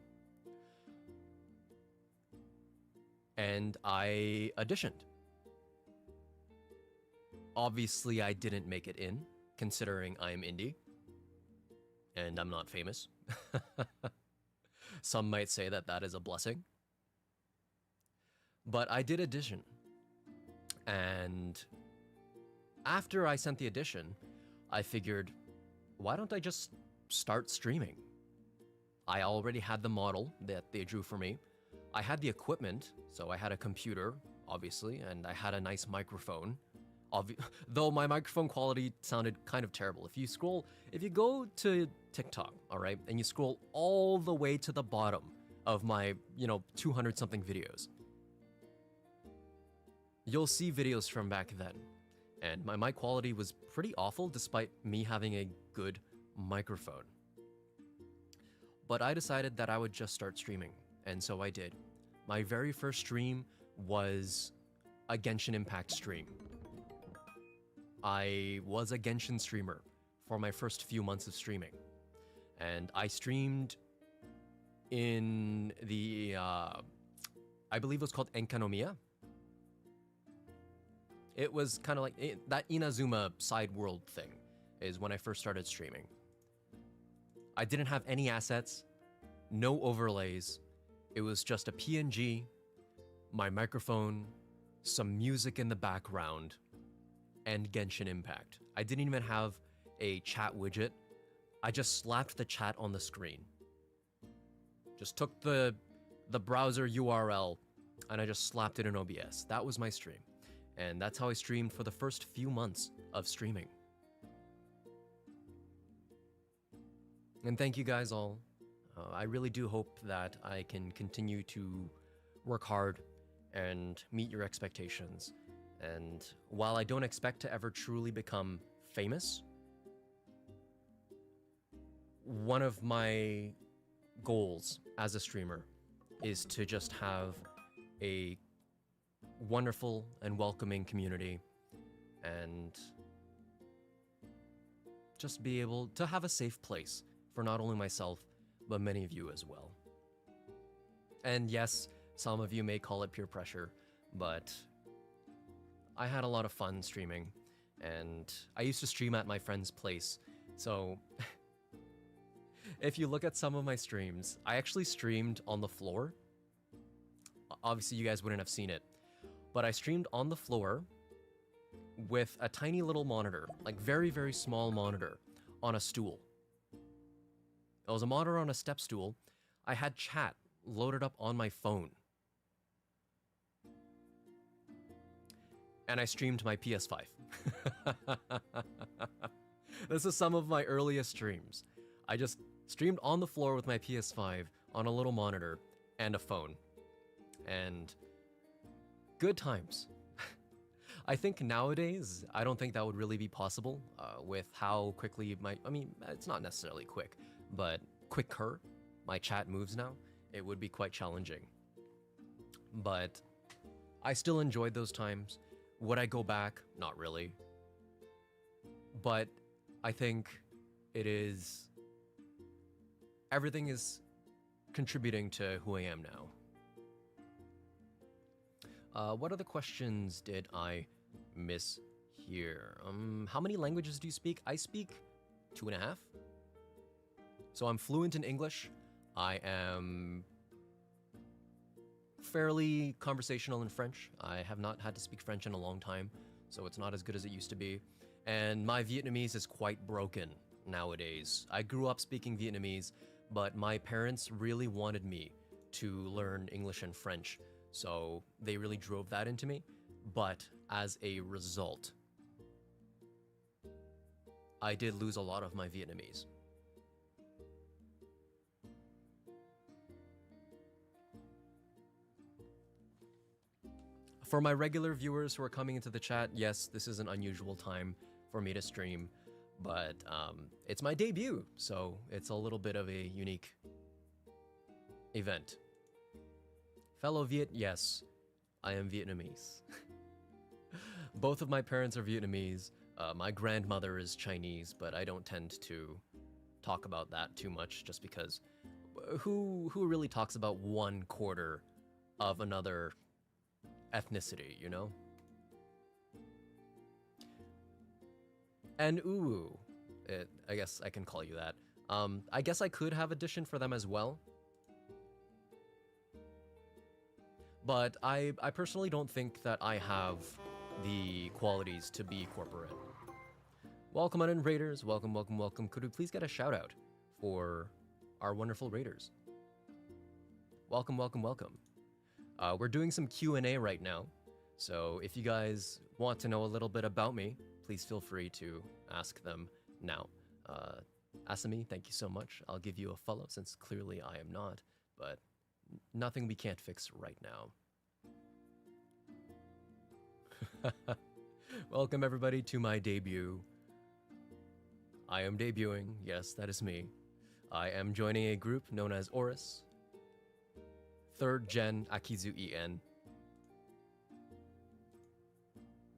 And I auditioned. Obviously, I didn't make it in, considering I'm indie. And I'm not famous. Some might say that that is a blessing. But I did audition. And after I sent the audition, I figured, why don't I just start streaming? I already had the model that they drew for me. I had the equipment, so I had a computer, obviously, and I had a nice microphone. Though my microphone quality sounded kind of terrible. If you go to TikTok, all right, and you scroll all the way to the bottom of my, 200 something videos, you'll see videos from back then. And my mic quality was pretty awful despite me having a good microphone. But I decided that I would just start streaming, and so I did. My very first stream was a Genshin Impact stream. I was a Genshin streamer for my first few months of streaming. And I streamed in the, I believe it was called Enkanomiya. It was kind of like that Inazuma side world thing is when I first started streaming. I didn't have any assets, no overlays. It was just a PNG, my microphone, some music in the background, and Genshin Impact. I didn't even have a chat widget. I just slapped the chat on the screen. Just took the browser URL and I just slapped it in OBS. That was my stream. And that's how I streamed for the first few months of streaming. And thank you guys all. I really do hope that I can continue to work hard and meet your expectations And while I don't expect to ever truly become famous, one of my goals as a streamer is to just have a wonderful and welcoming community and just be able to have a safe place for not only myself, but many of you as well. And yes, some of you may call it peer pressure, but I had a lot of fun streaming, and I used to stream at my friend's place. So if you look at some of my streams, I actually streamed on the floor. Obviously, you guys wouldn't have seen it, but I streamed on the floor with a tiny little monitor, like very, very small monitor on a stool. It was a monitor on a step stool. I had chat loaded up on my phone. And I streamed my PS5. This is some of my earliest streams. I just streamed on the floor with my PS5 on a little monitor and a phone. And good times. I think nowadays, I don't think that would really be possible with how quickly I mean, it's not necessarily quick, but quicker my chat moves now. It would be quite challenging. But I still enjoyed those times. Would I go back? Not really. But I think everything is contributing to who I am now. What other questions did I miss here? How many languages do you speak? I speak 2.5. So I'm fluent in English. I am fairly conversational in French. I have not had to speak French in a long time, so it's not as good as it used to be. And my Vietnamese is quite broken nowadays. I grew up speaking Vietnamese, but my parents really wanted me to learn English and French, so they really drove that into me. But as a result, I did lose a lot of my Vietnamese. For my regular viewers who are coming into the chat, yes, this is an unusual time for me to stream, but it's my debut, so it's a little bit of a unique event. Fellow Viet, yes, I am Vietnamese. Both of my parents are Vietnamese. My grandmother is Chinese, but I don't tend to talk about that too much just because who really talks about 1/4 of another ethnicity, you know? And ooh, I guess I can call you that. I guess I could have addition for them as well. But I personally don't think that I have the qualities to be corporate. Welcome on in, Raiders. Welcome, welcome, welcome. Could we please get a shout out for our wonderful Raiders? Welcome, welcome, welcome. We're doing some Q&A right now, so if you guys want to know a little bit about me, please feel free to ask them now. Asami, thank you so much. I'll give you a follow since clearly I am not, but nothing we can't fix right now. Welcome everybody to my debut. I am debuting, yes, that is me. I am joining a group known as AURIS. 3rd Gen Akizu EN.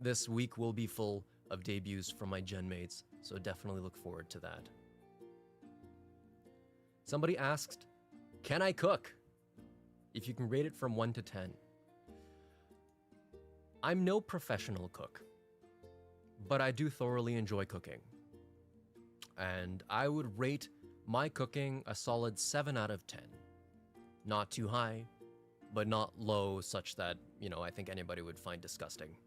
This week will be full of debuts from my gen mates, so definitely look forward to that. Somebody asked, can I cook? If you can rate it from 1 to 10. I'm no professional cook, but I do thoroughly enjoy cooking. And I would rate my cooking a solid 7 out of 10. Not too high, but not low such that, you know, I think anybody would find disgusting.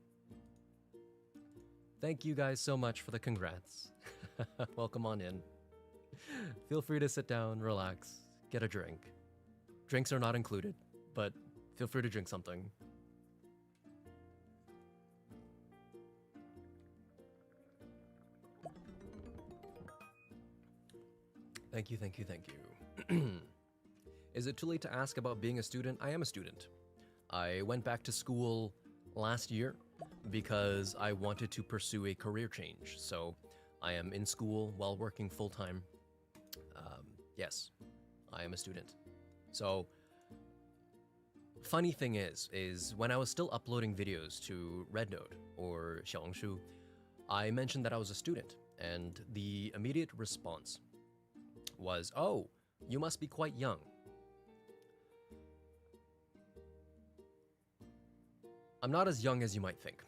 Thank you guys so much for the congrats. Welcome on in. Feel free to sit down, relax, get a drink. Drinks are not included, but feel free to drink something. Thank you, thank you, thank you. Is it too late to ask about being a student? I am a student. I went back to school last year, because I wanted to pursue a career change. So I am in school while working full-time. Yes, I am a student. So funny thing is when I was still uploading videos to Rednote or Xiaohongshu, I mentioned that I was a student, and the immediate response was, "Oh, you must be quite young." I'm not as young as you might think.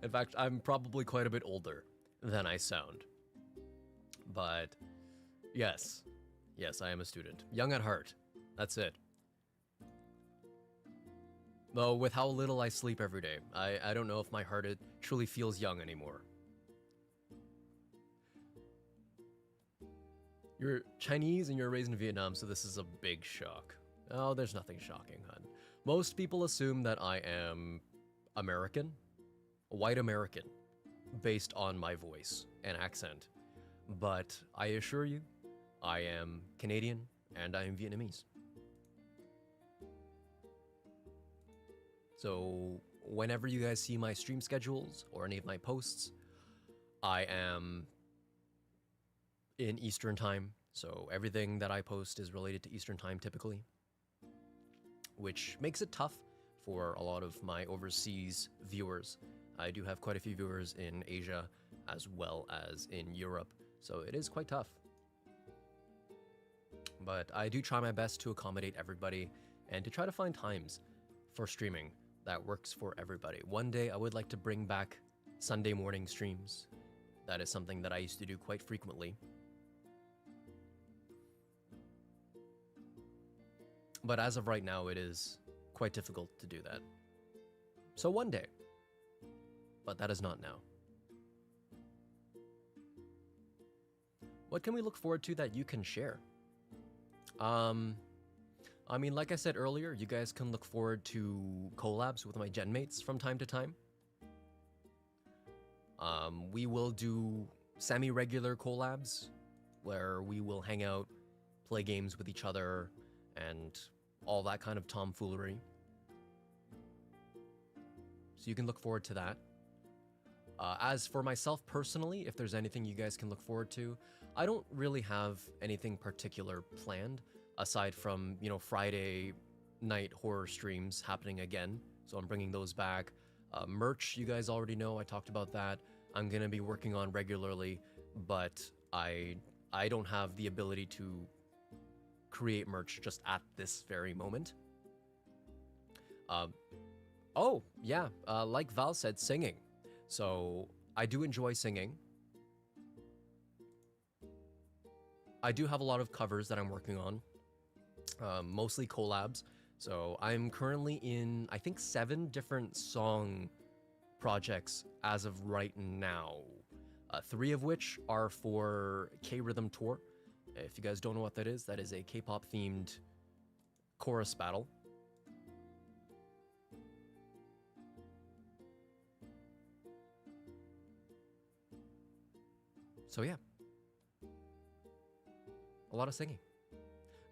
In fact, I'm probably quite a bit older than I sound. But yes, I am a student. Young at heart. That's it. Though with how little I sleep every day, I don't know if my heart truly feels young anymore. You're Chinese and you're raised in Vietnam, so this is a big shock. Oh, there's nothing shocking, hun. Most people assume that I am American, white American, based on my voice and accent. But I assure you, I am Canadian and I am Vietnamese. So whenever you guys see my stream schedules or any of my posts, I am in Eastern time. So everything that I post is related to Eastern time typically, which makes it tough for a lot of my overseas viewers. I do have quite a few viewers in Asia as well as in Europe, so it is quite tough. But I do try my best to accommodate everybody and to try to find times for streaming that works for everybody. One day I would like to bring back Sunday morning streams. That is something that I used to do quite frequently. But as of right now, it is quite difficult to do that. So one day, but that is not now. What can we look forward to that you can share? I mean, like I said earlier, you guys can look forward to collabs with my gen mates from time to time. We will do semi-regular collabs where we will hang out, play games with each other, and all that kind of tomfoolery. So you can look forward to that. As for myself personally, if there's anything you guys can look forward to, I don't really have anything particular planned aside from, you know, Friday night horror streams happening again. So I'm bringing those back. Merch, you guys already know, I talked about that. I'm gonna be working on regularly, but I don't have the ability to create merch just at this very moment. Oh, yeah, like Val said, singing. So I do enjoy singing. I do have a lot of covers that I'm working on, mostly collabs. So I'm currently in, I think, 7 different song projects as of right now. 3 of which are for K-Rhythm Tour. If you guys don't know what that is a K-pop themed chorus battle. So yeah, a lot of singing.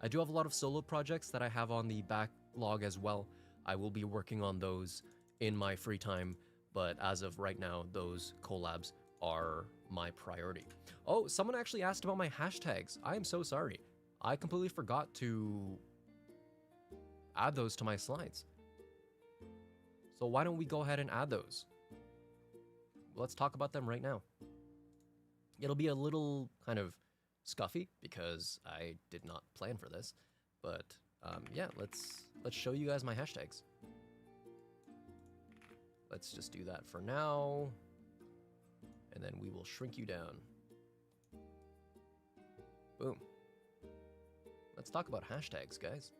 I do have a lot of solo projects that I have on the backlog as well. I will be working on those in my free time, but as of right now, those collabs are my priority. Oh, someone actually asked about my hashtags. I am so sorry. I completely forgot to add those to my slides. So why don't we go ahead and add those? Let's talk about them right now. It'll be a little kind of scuffy because I did not plan for this, but yeah, let's show you guys my hashtags. Let's just do that for now, and then we will shrink you down. Boom. Let's talk about hashtags, guys.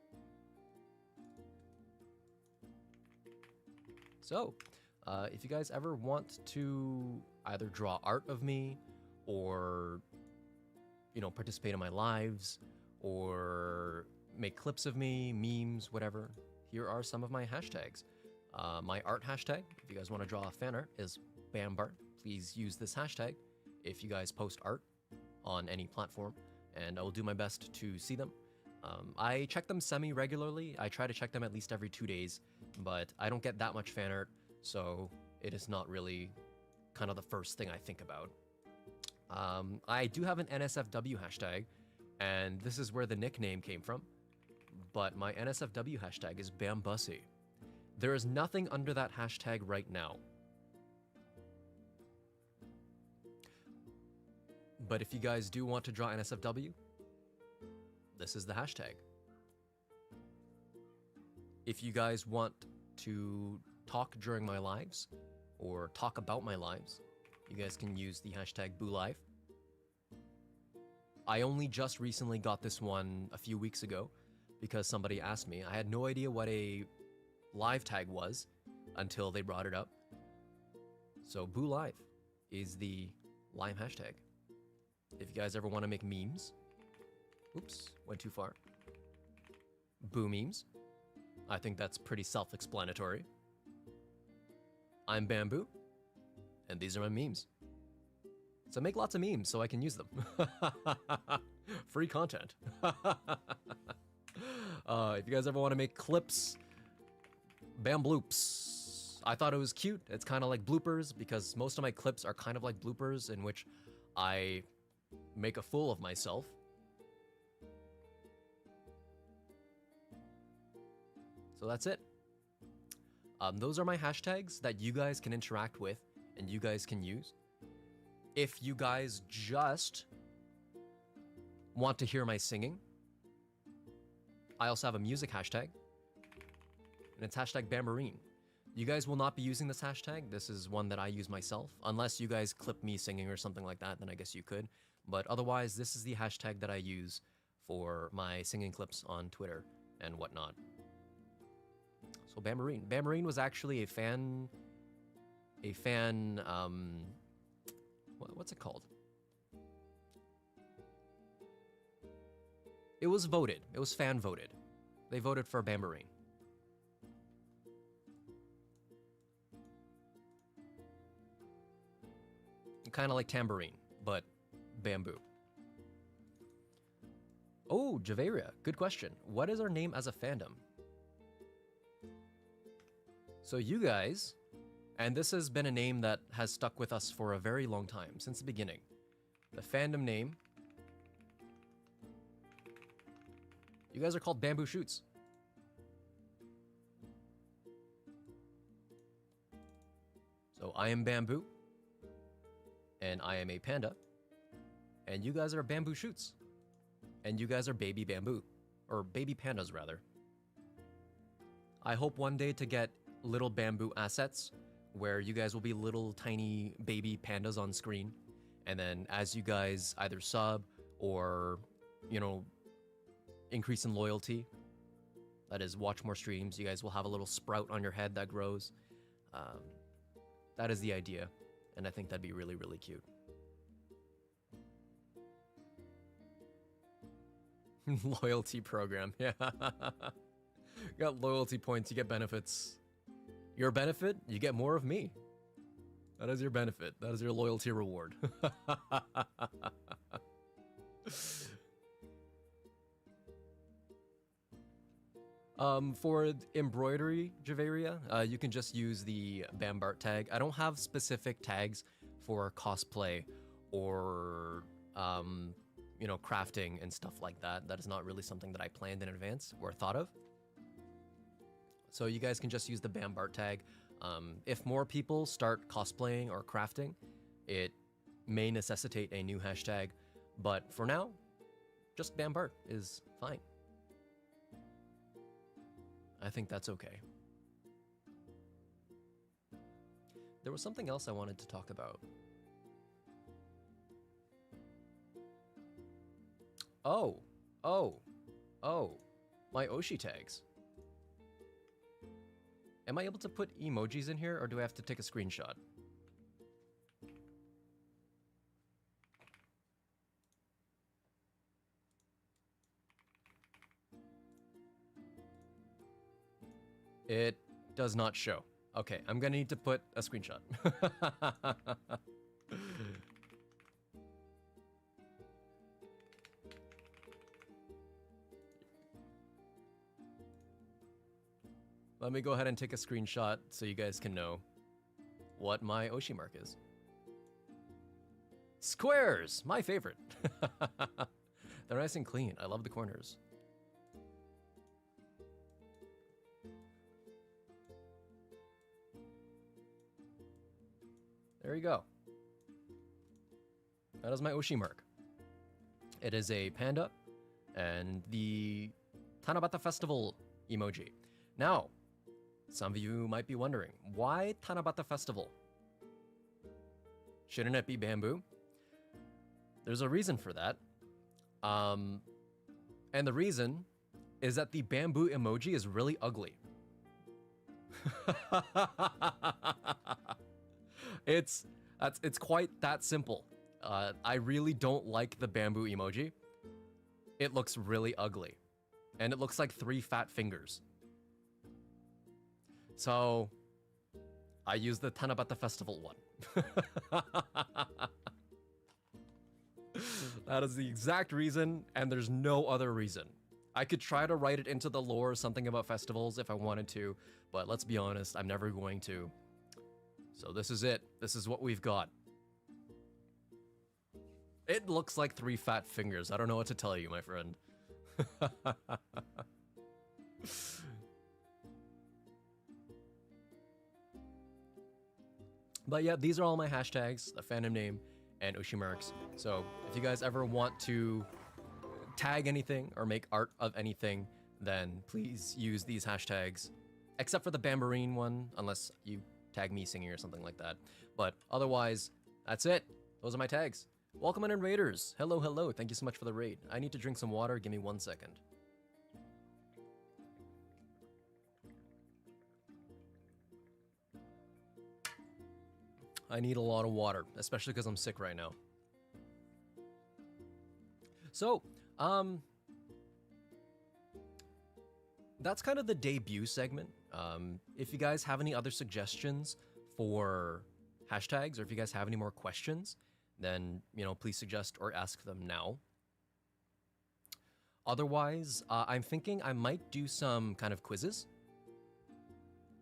So, if you guys ever want to either draw art of me, or, you know, participate in my lives, or make clips of me, memes, whatever, here are some of my hashtags. My art hashtag, if you guys want to draw a fan art, is BAMBART. Please use this hashtag if you guys post art on any platform, and I will do my best to see them. I check them semi-regularly. I try to check them at least every 2 days but I don't get that much fan art, so it is not really kind of the first thing I think about. I do have an NSFW hashtag, and this is where the nickname came from, but my NSFW hashtag is Bambussy. There is nothing under that hashtag right now. But if you guys do want to draw NSFW, this is the hashtag. If you guys want to talk during my lives, or talk about my lives, you guys can use the hashtag BooLive. I only just recently got this one a few weeks ago because somebody asked me. I had no idea what a live tag was until they brought it up. So BooLive is the Lime hashtag. If you guys ever want to make memes, oops, went too far. Boo memes. I think that's pretty self-explanatory. I'm Bamboo, and these are my memes. So make lots of memes so I can use them. Free content. If you guys ever want to make clips, Bambloops. I thought it was cute. It's kind of like bloopers because most of my clips are kind of like bloopers in which I make a fool of myself. So that's it. Those are my hashtags that you guys can interact with and you guys can use. If you guys just want to hear my singing, I also have a music hashtag, and it's hashtag Bammarine. You guys will not be using this hashtag. This is one that I use myself. Unless you guys clip me singing or something like that, then I guess you could. But otherwise, this is the hashtag that I use for my singing clips on Twitter and whatnot. So Bammarine. Bammarine was actually a fan, what's it called? It was voted. It was fan voted. They voted for Bammarine. Kind of like tambourine, but bamboo. Oh, Javeria, good question. What is our name as a fandom? So you guys, and this has been a name that has stuck with us for a very long time, since the beginning. The fandom name, you guys are called Bamboo Shoots. So I am Bamboo, and I am a panda, and you guys are Bamboo Shoots, and you guys are baby bamboo, or baby pandas rather. I hope one day to get little bamboo assets where you guys will be little tiny baby pandas on screen, and then as you guys either sub or, you know, increase in loyalty, that is watch more streams, you guys will have a little sprout on your head that grows. That is the idea, and I think that'd be really, really cute. Loyalty program, yeah. Got loyalty points, you get benefits. Your benefit, you get more of me. That is your benefit. That is your loyalty reward. For embroidery, Javeria, you can just use the Bambart tag. I don't have specific tags for cosplay or, you know, crafting and stuff like that. That is not really something that I planned in advance or thought of. So you guys can just use the Bambart tag. If more people start cosplaying or crafting, it may necessitate a new hashtag. But for now, just Bambart is fine. I think that's okay. There was something else I wanted to talk about. Oh, my Oshi tags. Am I able to put emojis in here, or do I have to take a screenshot? It does not show. Okay, I'm gonna need to put a screenshot. Let me go ahead and take a screenshot so you guys can know what my Oshi mark is. Squares, my favorite. They're nice and clean. I love the corners. There you go. That is my Oshi mark. It is a panda and the Tanabata Festival emoji. Now, some of you might be wondering, why Tanabata Festival? Shouldn't it be bamboo? There's a reason for that. And the reason is that the bamboo emoji is really ugly. It's quite that simple. I really don't like the bamboo emoji. It looks really ugly. And it looks like 3 fat fingers. So, I use the Tanabata Festival one. That is the exact reason, and there's no other reason. I could try to write it into the lore or something about festivals if I wanted to, but let's be honest, I'm never going to. So this is it. This is what we've got. It looks like 3 fat fingers. I don't know what to tell you, my friend. But yeah, these are all my hashtags, the fandom name, and Oshi marks. So if you guys ever want to tag anything or make art of anything, then please use these hashtags. Except for the Bambarine one, unless you tag me singing or something like that. But otherwise, that's it. Those are my tags. Welcome in, Raiders. Hello, hello. Thank you so much for the raid. I need to drink some water. Give me 1 second. I need a lot of water, especially because I'm sick right now. So, that's kind of the debut segment. If you guys have any other suggestions for hashtags, or if you guys have any more questions, then, you know, please suggest or ask them now. Otherwise, I'm thinking I might do some kind of quizzes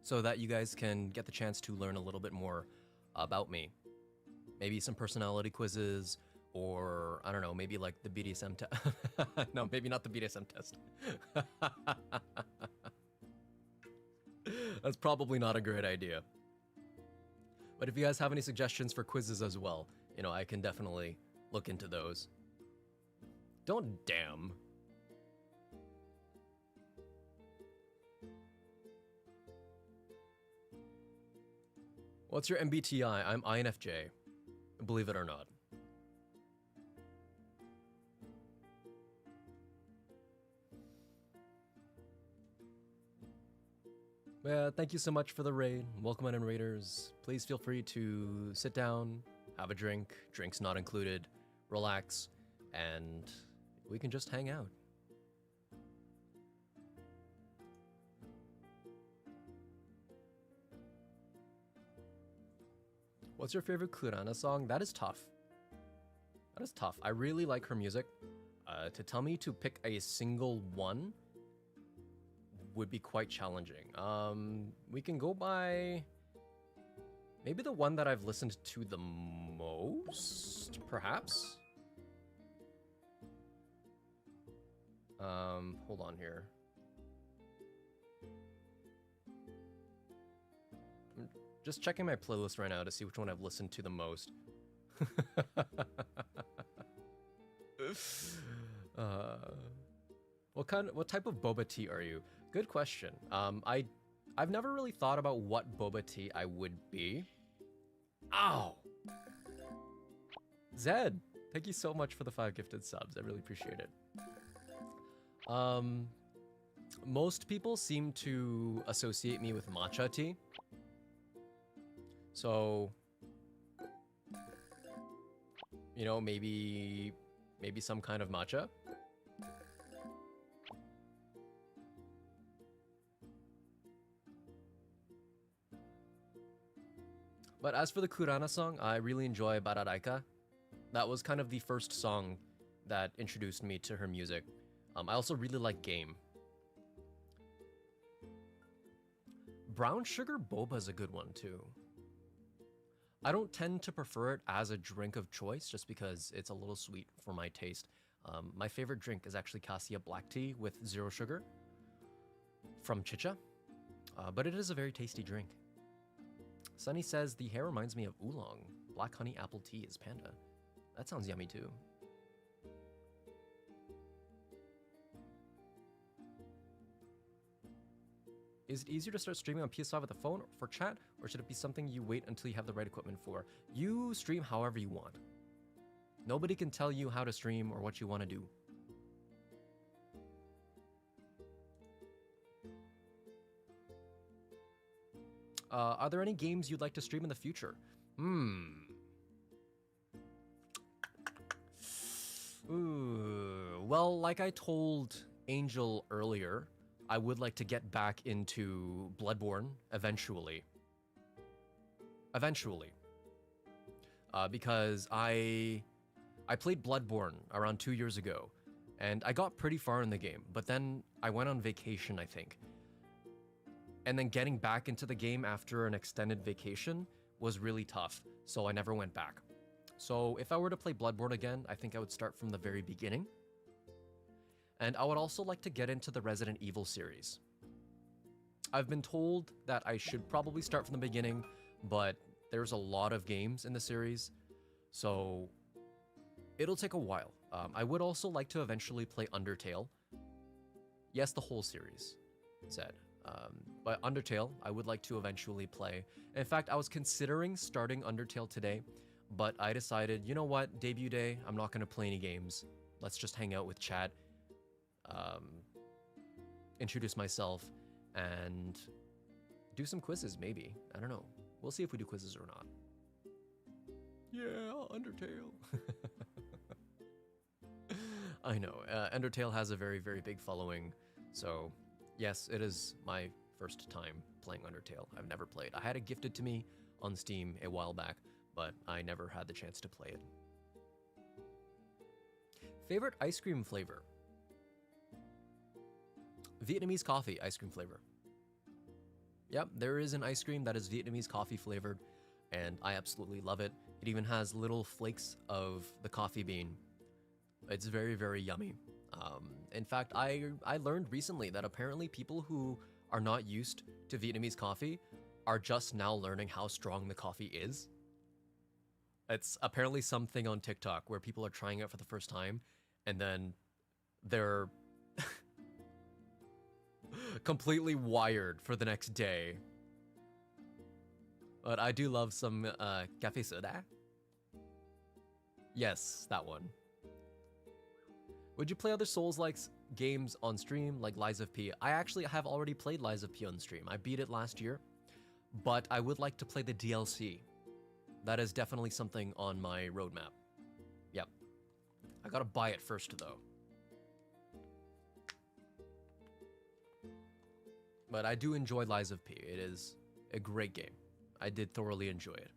so that you guys can get the chance to learn a little bit more about me. Maybe some personality quizzes, or I don't know, maybe like the BDSM test. No, maybe not the BDSM test. That's probably not a great idea. But if you guys have any suggestions for quizzes as well, you know, I can definitely look into those. Don't damn. What's your MBTI? I'm INFJ, believe it or not. Thank you so much for the raid. Welcome on in, Raiders. Please feel free to sit down, have a drink, drinks not included, relax, and we can just hang out. What's your favorite Kurana song? That is tough. That is tough. I really like her music. To tell me to pick a single one would be quite challenging. We can go by maybe the one that I've listened to the most, perhaps? Hold on here. I'm just checking my playlist right now to see which one I've listened to the most. What type of boba tea are you? Good question. I've never really thought about what boba tea I would be. Ow! Zed, thank you so much for the 5 gifted subs. I really appreciate it. Most people seem to associate me with matcha tea. So, you know, maybe some kind of matcha. But as for the Kurana song, I really enjoy Bararaika. That was kind of the first song that introduced me to her music. I also really like Game. Brown sugar boba is a good one too. I don't tend to prefer it as a drink of choice just because it's a little sweet for my taste. My favorite drink is actually cassia black tea with 0 sugar from Chicha, but it is a very tasty drink. Sunny says the hair reminds me of oolong. Black honey apple tea is panda. That sounds yummy too. Is it easier to start streaming on PS5 with a phone for chat, or should it be something you wait until you have the right equipment for? You stream however you want. Nobody can tell you how to stream or what you want to do. Are there any games you'd like to stream in the future? Ooh, well, like I told Angel earlier, I would like to get back into Bloodborne eventually. Because I played Bloodborne around 2 years ago, and I got pretty far in the game, but then I went on vacation, I think. And then getting back into the game after an extended vacation was really tough, so I never went back. So if I were to play Bloodborne again, I think I would start from the very beginning. And I would also like to get into the Resident Evil series. I've been told that I should probably start from the beginning, but there's a lot of games in the series, so it'll take a while. I would also like to eventually play Undertale. Yes, the whole series, said. But Undertale, I would like to eventually play. In fact, I was considering starting Undertale today, but I decided, you know what, debut day, I'm not going to play any games. Let's just hang out with chat, introduce myself, and do some quizzes, maybe. I don't know. We'll see if we do quizzes or not. Yeah, Undertale. I know, Undertale has a very, very big following, so yes, it is my first time playing Undertale. I've never played. I had it gifted to me on Steam a while back, but I never had the chance to play it. Favorite ice cream flavor? Vietnamese coffee ice cream flavor. Yep, there is an ice cream that is Vietnamese coffee flavored, and I absolutely love it. It even has little flakes of the coffee bean. It's very, very yummy. In fact, I learned recently that apparently people who are not used to Vietnamese coffee are just now learning how strong the coffee is. It's apparently something on TikTok where people are trying it for the first time, and then they're completely wired for the next day. But I do love some café soda. Yes, that one. Would you play other Souls-like games on stream, like Lies of P? I actually have already played Lies of P on stream. I beat it last year, but I would like to play the DLC. That is definitely something on my roadmap. Yep. I gotta buy it first, though. But I do enjoy Lies of P. It is a great game. I did thoroughly enjoy it.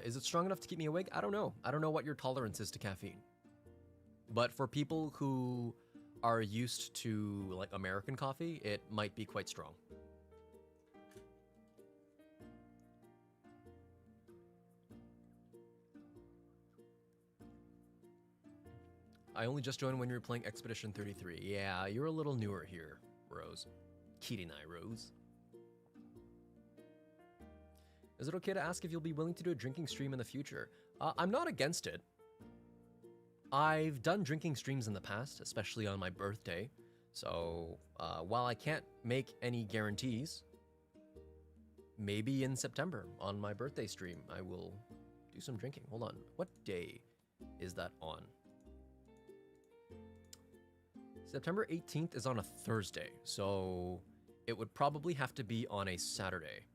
Is it strong enough to keep me awake? I don't know. I don't know what your tolerance is to caffeine. But for people who are used to like American coffee, it might be quite strong. I only just joined when you were playing Expedition 33. Yeah, you're a little newer here, Rose. Kirinai Rose. Is it okay to ask if you'll be willing to do a drinking stream in the future? I'm not against it. I've done drinking streams in the past, especially on my birthday. So while I can't make any guarantees, maybe in September on my birthday stream, I will do some drinking. Hold on. What day is that on? September 18th is on a Thursday, so it would probably have to be on a Saturday.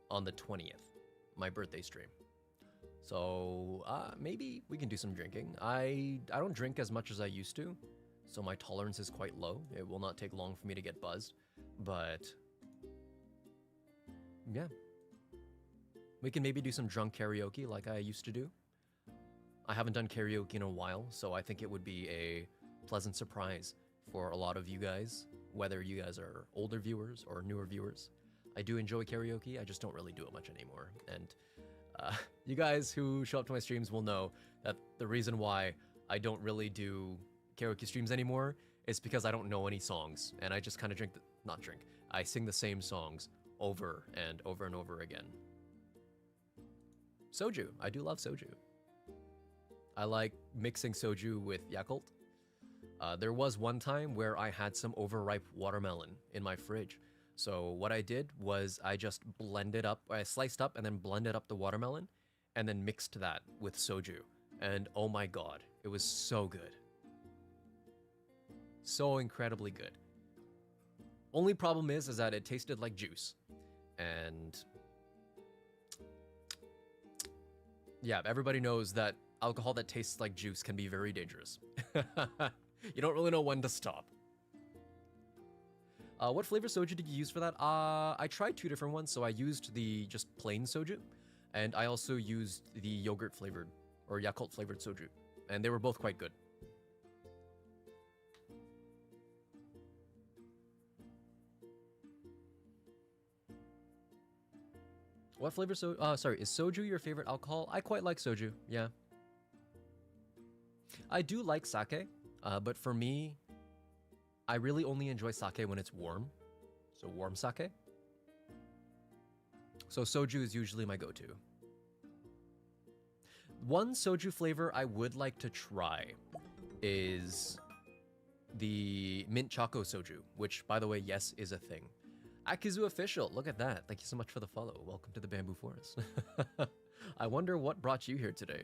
On the 20th, my birthday stream. So maybe we can do some drinking. I don't drink as much as I used to, so my tolerance is quite low. It will not take long for me to get buzzed, but yeah. We can maybe do some drunk karaoke like I used to do. I haven't done karaoke in a while, so I think it would be a pleasant surprise for a lot of you guys, whether you guys are older viewers or newer viewers. I do enjoy karaoke, I just don't really do it much anymore. And you guys who show up to my streams will know that the reason why I don't really do karaoke streams anymore is because I don't know any songs, and I just kind of I sing the same songs over and over and over again. Soju, I do love soju. I like mixing soju with Yakult. There was one time where I had some overripe watermelon in my fridge. So what I did was I just I sliced up and then blended up the watermelon and then mixed that with soju. And oh my god, it was so good. So incredibly good. Only problem is that it tasted like juice. And yeah, everybody knows that alcohol that tastes like juice can be very dangerous. You don't really know when to stop. What flavor soju did you use for that? I tried 2 different ones. So I used the just plain soju, and I also used the yogurt flavored or Yakult flavored soju, and they were both quite good. What flavor is soju your favorite alcohol? I quite like soju, yeah. I do like sake, but for me, I really only enjoy sake when it's warm. So warm sake. So soju is usually my go-to. One soju flavor I would like to try is the mint choco soju, which, by the way, yes, is a thing. Akizu official, look at that. Thank you so much for the follow. Welcome to the Bamboo Forest. I wonder what brought you here today.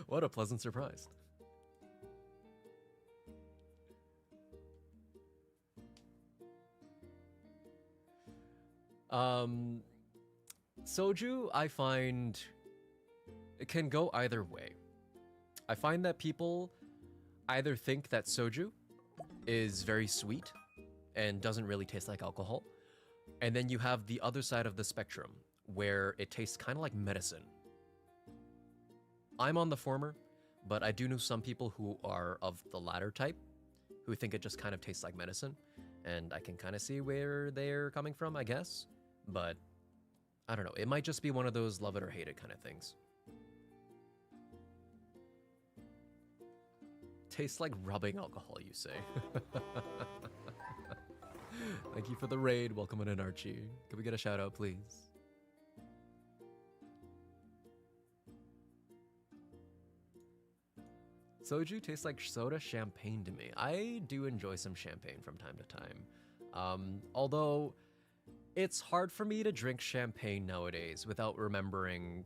What a pleasant surprise. Soju, I find it can go either way. I find that people either think that soju is very sweet and doesn't really taste like alcohol, and then you have the other side of the spectrum where it tastes kind of like medicine. I'm on the former, but I do know some people who are of the latter type who think it just kind of tastes like medicine, and I can kind of see where they're coming from, I guess, but I don't know. It might just be one of those love it or hate it kind of things. Tastes like rubbing alcohol, you say. Thank you for the raid. Welcome in, Archie. Can we get a shout out, please? Soju tastes like soda champagne to me. I do enjoy some champagne from time to time. Although it's hard for me to drink champagne nowadays without remembering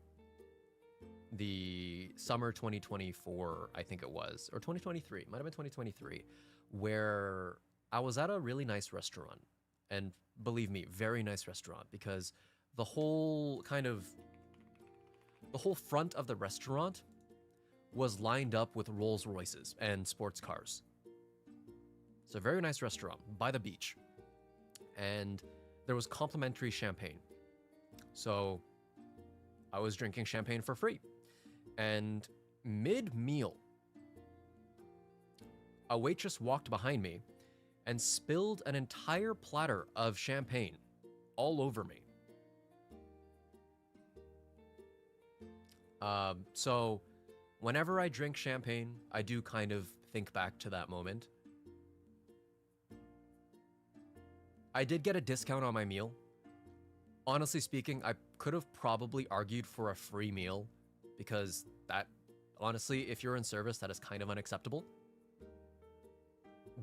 the summer 2024, I think it was, or 2023, might have been 2023, where I was at a really nice restaurant. And believe me, very nice restaurant, because the whole front of the restaurant was lined up with Rolls Royces and sports cars. It's a very nice restaurant by the beach. And there was complimentary champagne. So I was drinking champagne for free. And mid-meal, a waitress walked behind me and spilled an entire platter of champagne all over me. So whenever I drink champagne, I do kind of think back to that moment. I did get a discount on my meal. Honestly speaking, I could have probably argued for a free meal, because that, honestly, if you're in service, that is kind of unacceptable.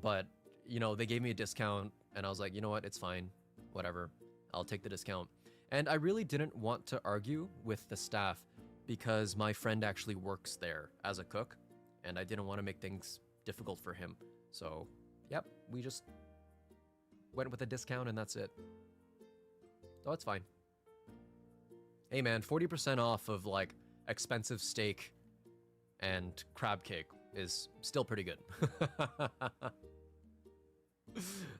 But, you know, they gave me a discount, and I was like, you know what, it's fine, whatever, I'll take the discount. And I really didn't want to argue with the staff, because my friend actually works there as a cook, and I didn't want to make things difficult for him. So, yep, we just went with a discount, and that's it. Oh, it's fine. Hey man, 40% off of, like, expensive steak and crab cake is still pretty good.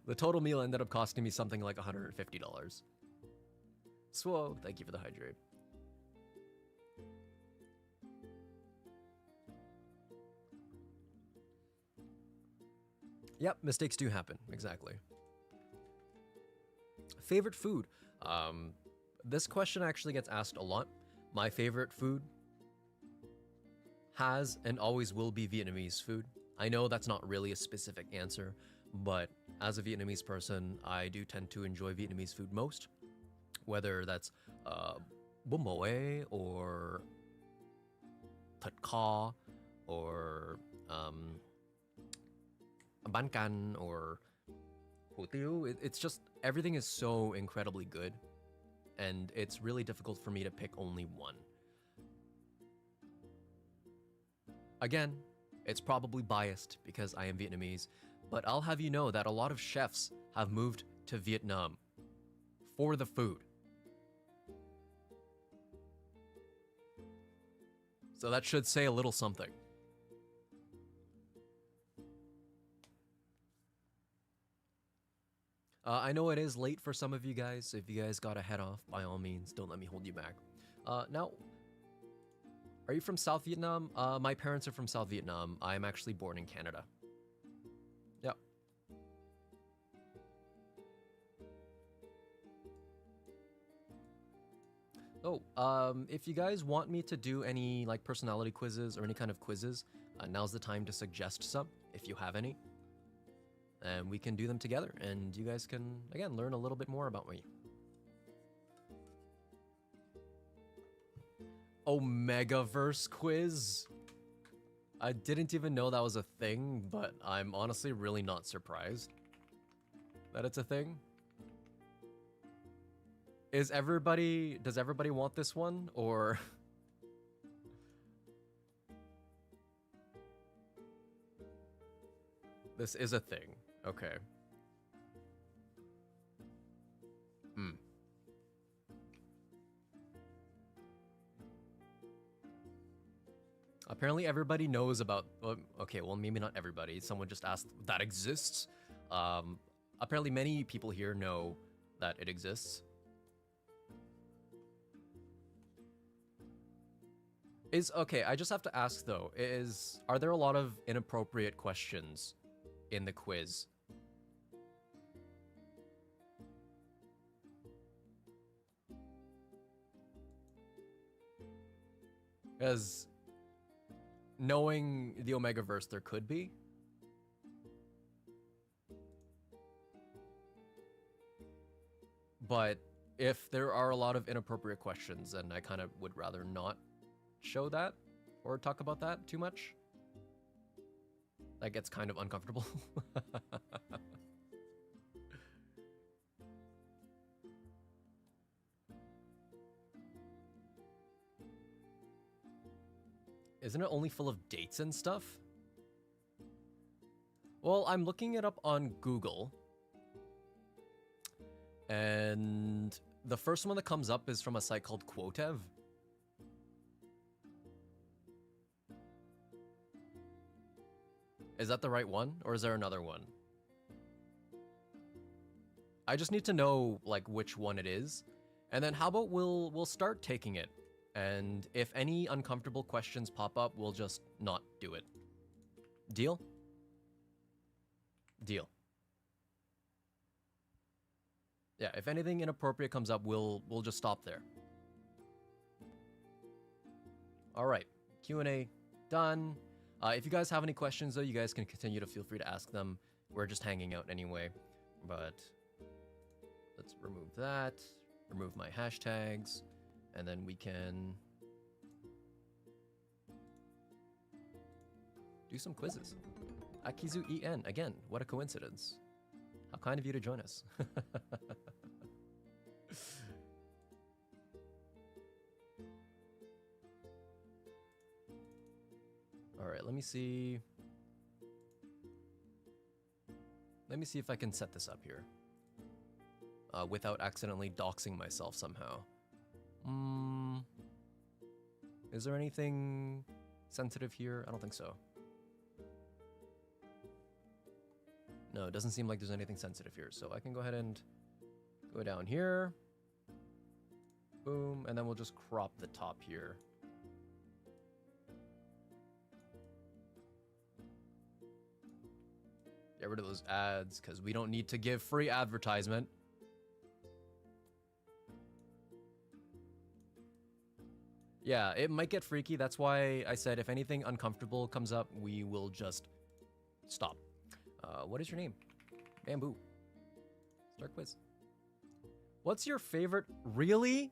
The total meal ended up costing me something like $150. Swog, thank you for the hydrate. Yep, mistakes do happen. Exactly. Favorite food? This question actually gets asked a lot. My favorite food has and always will be Vietnamese food. I know that's not really a specific answer, but as a Vietnamese person, I do tend to enjoy Vietnamese food most. Whether that's bún bò Huế or thịt kho or bánh canh or hủ tiếu. It's just everything is so incredibly good, and it's really difficult for me to pick only one. Again, it's probably biased because I am Vietnamese, but I'll have you know that a lot of chefs have moved to Vietnam for the food. So that should say a little something. I know it is late for some of you guys. If you guys gotta head off, by all means, don't let me hold you back. Now, are you from South Vietnam? My parents are from South Vietnam. I'm actually born in Canada. Yep. Oh, if you guys want me to do any like personality quizzes or any kind of quizzes, now's the time to suggest some, if you have any. And we can do them together, and you guys can, again, learn a little bit more about me. Omegaverse quiz? I didn't even know that was a thing, but I'm honestly really not surprised that it's a thing. Does everybody want this one, or? This is a thing. Okay. Apparently everybody knows about, okay, well, maybe not everybody. Someone just asked that exists. Apparently many people here know that it exists. Okay, I just have to ask though, are there a lot of inappropriate questions in the quiz? Because knowing the Omegaverse, there could be. But if there are a lot of inappropriate questions, then I kind of would rather not show that or talk about that too much. That gets kind of uncomfortable. Isn't it only full of dates and stuff? Well, I'm looking it up on Google. And the first one that comes up is from a site called Quotev. Is that the right one, or is there another one? I just need to know like which one it is. And then how about we'll start taking it. And if any uncomfortable questions pop up, we'll just not do it. Deal? Deal. Yeah, if anything inappropriate comes up, we'll just stop there. All right, Q&A done. If you guys have any questions, though, you guys can continue to feel free to ask them. We're just hanging out anyway. But let's remove that. Remove my hashtags. And then we can do some quizzes. Akizu EN, again, what a coincidence. How kind of you to join us. All right, let me see. Let me see if I can set this up here without accidentally doxing myself somehow. Is there anything sensitive here? I don't think so. No, it doesn't seem like there's anything sensitive here. So I can go ahead and go down here. Boom. And then we'll just crop the top here. Get rid of those ads, because we don't need to give free advertisement. Yeah, it might get freaky. That's why I said if anything uncomfortable comes up, we will just stop. What is your name? Bamboo. Start quiz. What's your favorite... Really?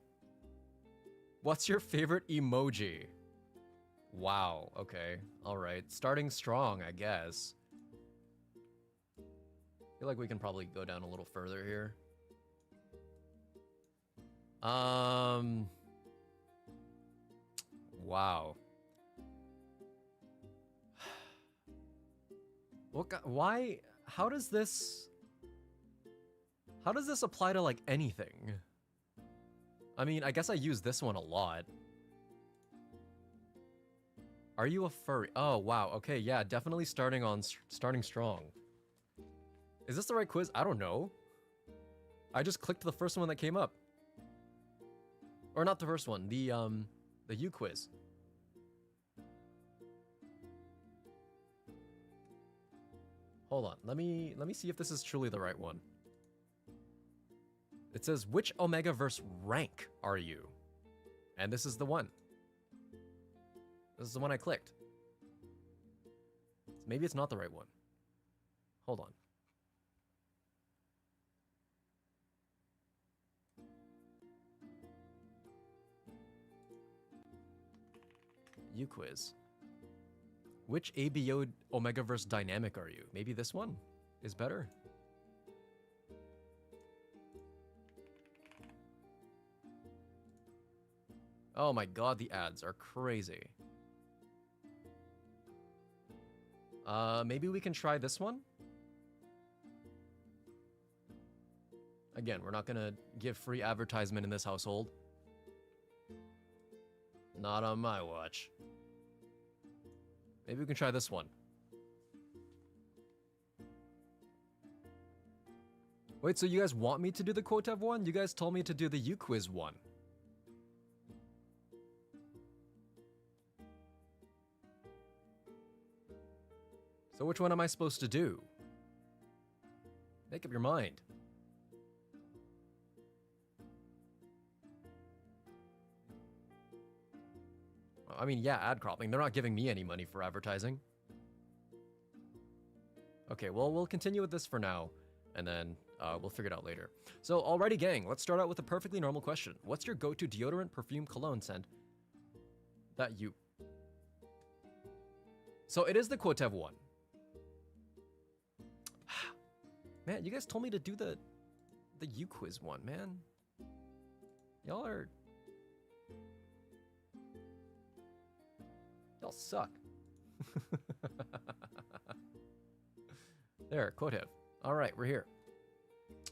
What's your favorite emoji? Wow, okay. Alright. Starting strong, I guess. I feel like we can probably go down a little further here. Wow. Why? How does this apply to, like, anything? I mean, I guess I use this one a lot. Are you a furry? Oh, wow. Okay, yeah, definitely starting strong. Is this the right quiz? I don't know. I just clicked the first one that came up. Or not the first one, the U quiz. Hold on, let me see if this is truly the right one. It says, which Omegaverse rank are you? And this is the one. This is the one I clicked. So maybe it's not the right one. Hold on. U quiz. Which ABO Omegaverse dynamic are you? Maybe this one is better. Oh my god, the ads are crazy. Maybe we can try this one? Again, we're not gonna give free advertisement in this household. Not on my watch. Maybe we can try this one. Wait, so you guys want me to do the Quotev one? You guys told me to do the U-Quiz one. So which one am I supposed to do? Make up your mind. I mean, yeah, ad cropping. They're not giving me any money for advertising. Okay, well, we'll continue with this for now, and then we'll figure it out later. So, alrighty, gang, let's start out with a perfectly normal question. What's your go-to deodorant, perfume, cologne scent that you... So, it is the Quotev one. Man, you guys told me to do the U-Quiz one, man. Y'all are... Y'all suck. There, Quotev. Alright, we're here.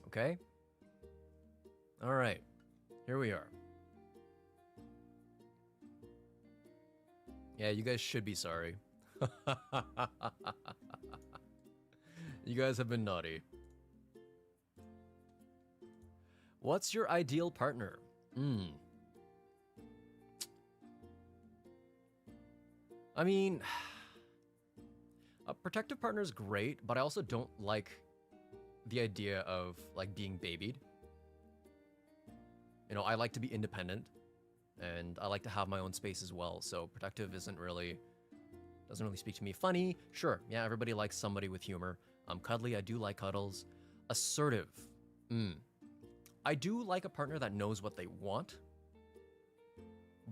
Okay. Alright. Here we are. Yeah, you guys should be sorry. You guys have been naughty. What's your ideal partner? I mean, a protective partner is great, but I also don't like the idea of, like, being babied. You know, I like to be independent, and I like to have my own space as well, so protective doesn't really speak to me. Funny, sure, yeah, everybody likes somebody with humor. Cuddly, I do like cuddles. Assertive, I do like a partner that knows what they want,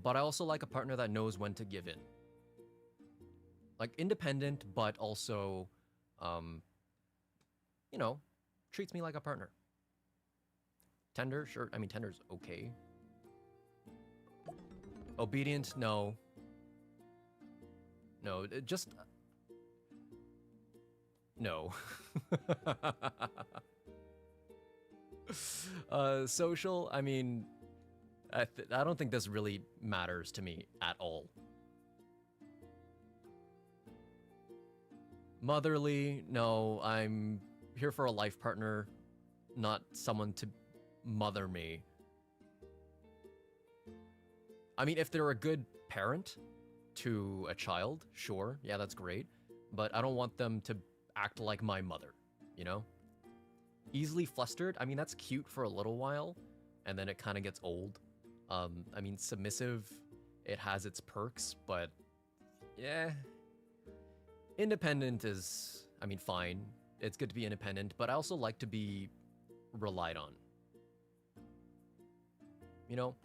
but I also like a partner that knows when to give in. Like, independent, but also, you know, treats me like a partner. Tender, sure. I mean, tender's okay. Obedient, no. No, just... no. Social, I mean, I don't think this really matters to me at all. Motherly, no, I'm here for a life partner, not someone to mother me. I mean, if they're a good parent to a child, sure, yeah, that's great. But I don't want them to act like my mother. you know? Easily flustered, I mean, that's cute for a little while, and then it kind of gets old. I mean, submissive, it has its perks, but yeah. Independent is, I mean, fine. It's good to be independent, but I also like to be relied on. You know?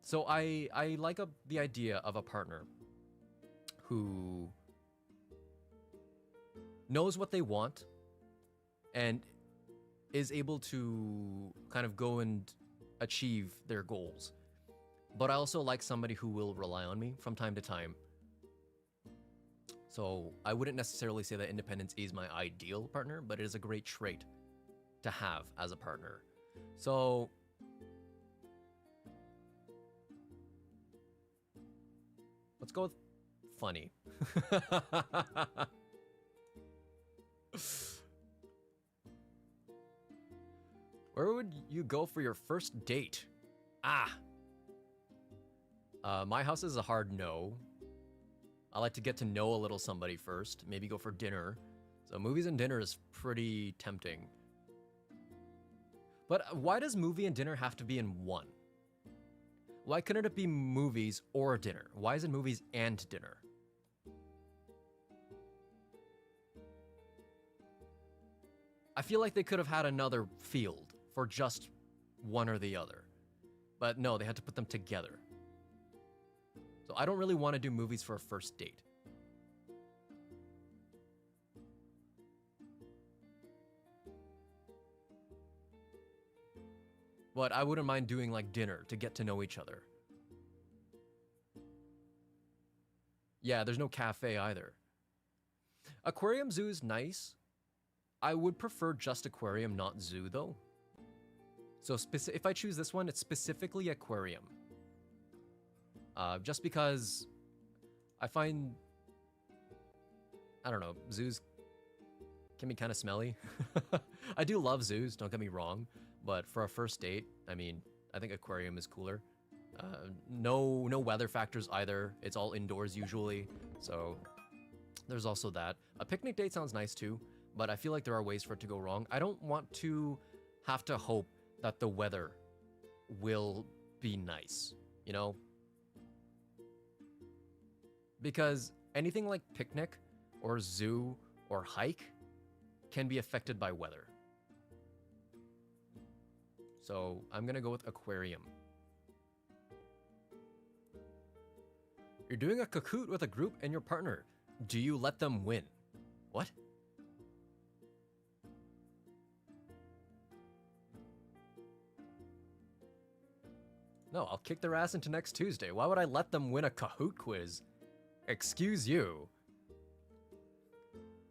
So I like the idea of a partner who knows what they want and is able to kind of go and achieve their goals. But I also like somebody who will rely on me from time to time. So I wouldn't necessarily say that independence is my ideal partner, but it is a great trait to have as a partner. So let's go with funny. Where would you go for your first date? My house is a hard no. I like to get to know a little somebody first, maybe go for dinner. So movies and dinner is pretty tempting. But why does movie and dinner have to be in one? Why couldn't it be movies or dinner? Why is it movies and dinner? I feel like they could have had another field for just one or the other. But no, they had to put them together. So I don't really want to do movies for a first date. But I wouldn't mind doing like dinner to get to know each other. Yeah, there's no cafe either. Aquarium zoo is nice. I would prefer just aquarium, not zoo though. So if I choose this one, it's specifically aquarium. Just because I find, I don't know, zoos can be kind of smelly. I do love zoos, don't get me wrong. But for a first date, I mean, I think aquarium is cooler. No weather factors either. It's all indoors usually. So there's also that. A picnic date sounds nice too, but I feel like there are ways for it to go wrong. I don't want to have to hope that the weather will be nice, you know? Because anything like picnic or zoo or hike can be affected by weather. So I'm gonna go with aquarium. You're doing a Kahoot with a group and your partner. Do you let them win? What? No, I'll kick their ass into next Tuesday. Why would I let them win a Kahoot quiz? Excuse you.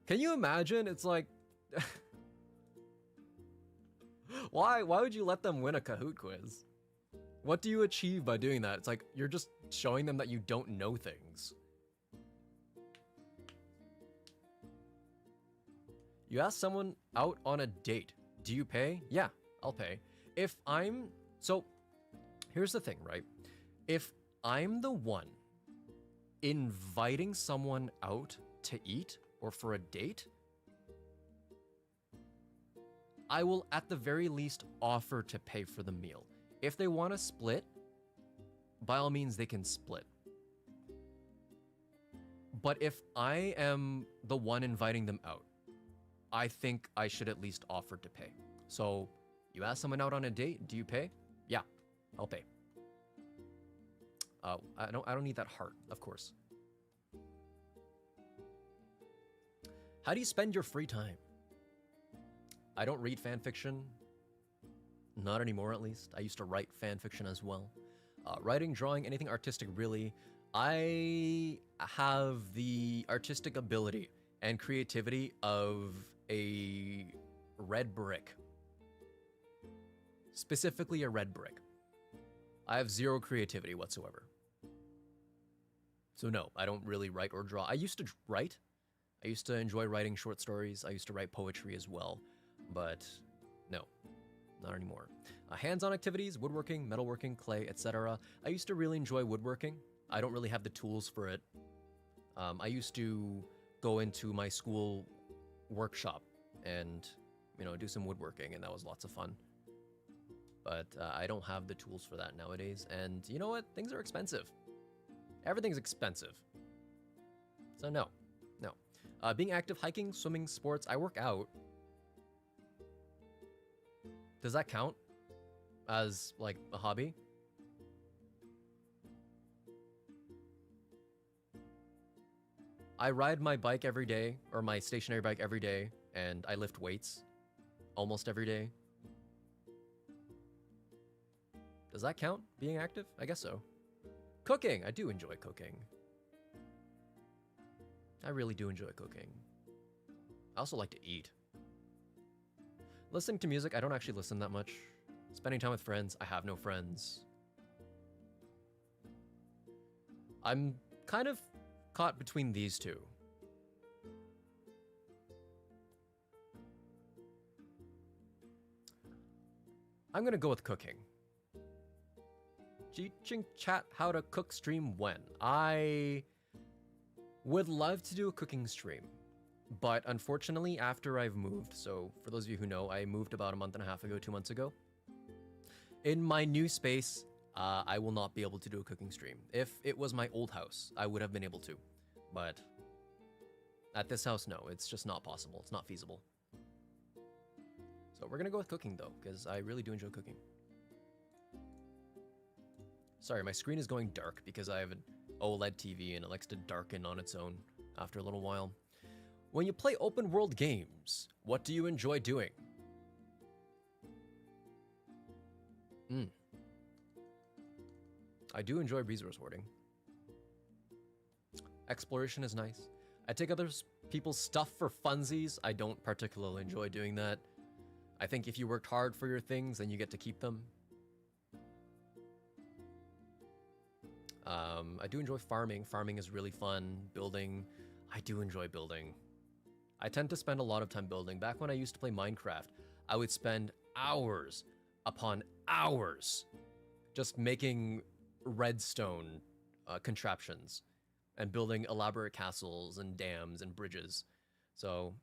Can you imagine? It's like... Why would you let them win a Kahoot quiz? What do you achieve by doing that? It's like, you're just showing them that you don't know things. You ask someone out on a date. Do you pay? Yeah, I'll pay. So, here's the thing, right? If I'm the one inviting someone out to eat or for a date, I will at the very least offer to pay for the meal. If they want to split, by all means they can split. But if I am the one inviting them out, I think I should at least offer to pay. So you ask someone out on a date, do you pay? Yeah, I'll pay. I don't need that heart, of course. How do you spend your free time? I don't read fan fiction. Not anymore, at least. I used to write fan fiction as well. Writing, drawing, anything artistic, really. I have the artistic ability and creativity of a red brick. Specifically a red brick. I have zero creativity whatsoever. So no, I don't really write or draw. I used to write. I used to enjoy writing short stories. I used to write poetry as well. But no, not anymore. Hands-on activities, woodworking, metalworking, clay, etc. I used to really enjoy woodworking. I don't really have the tools for it. I used to go into my school workshop and, you know, do some woodworking, and that was lots of fun. But I don't have the tools for that nowadays, and you know what? Things are expensive. Everything's expensive. So no. Being active, hiking, swimming, sports, I work out. Does that count as, like, a hobby? I ride my bike every day, or my stationary bike every day, and I lift weights almost every day. Does that count, being active? I guess so. Cooking! I do enjoy cooking. I really do enjoy cooking. I also like to eat. Listening to music, I don't actually listen that much. Spending time with friends, I have no friends. I'm kind of caught between these two. I'm gonna go with cooking. Teaching chat how to cook stream when? I would love to do a cooking stream, but unfortunately after I've moved, so for those of you who know, I moved about a month and a half ago, 2 months ago. In my new space, I will not be able to do a cooking stream. If it was my old house, I would have been able to, but at this house, no, it's just not possible. It's not feasible. So we're gonna go with cooking though, because I really do enjoy cooking. Sorry, my screen is going dark because I have an OLED TV and it likes to darken on its own after a little while. When you play open world games, what do you enjoy doing? I do enjoy resource hoarding. Exploration is nice. I take other people's stuff for funsies. I don't particularly enjoy doing that. I think if you worked hard for your things, then you get to keep them. I do enjoy farming. Farming is really fun. Building, I do enjoy building. I tend to spend a lot of time building. Back when I used to play Minecraft, I would spend hours upon hours just making redstone contraptions and building elaborate castles and dams and bridges. So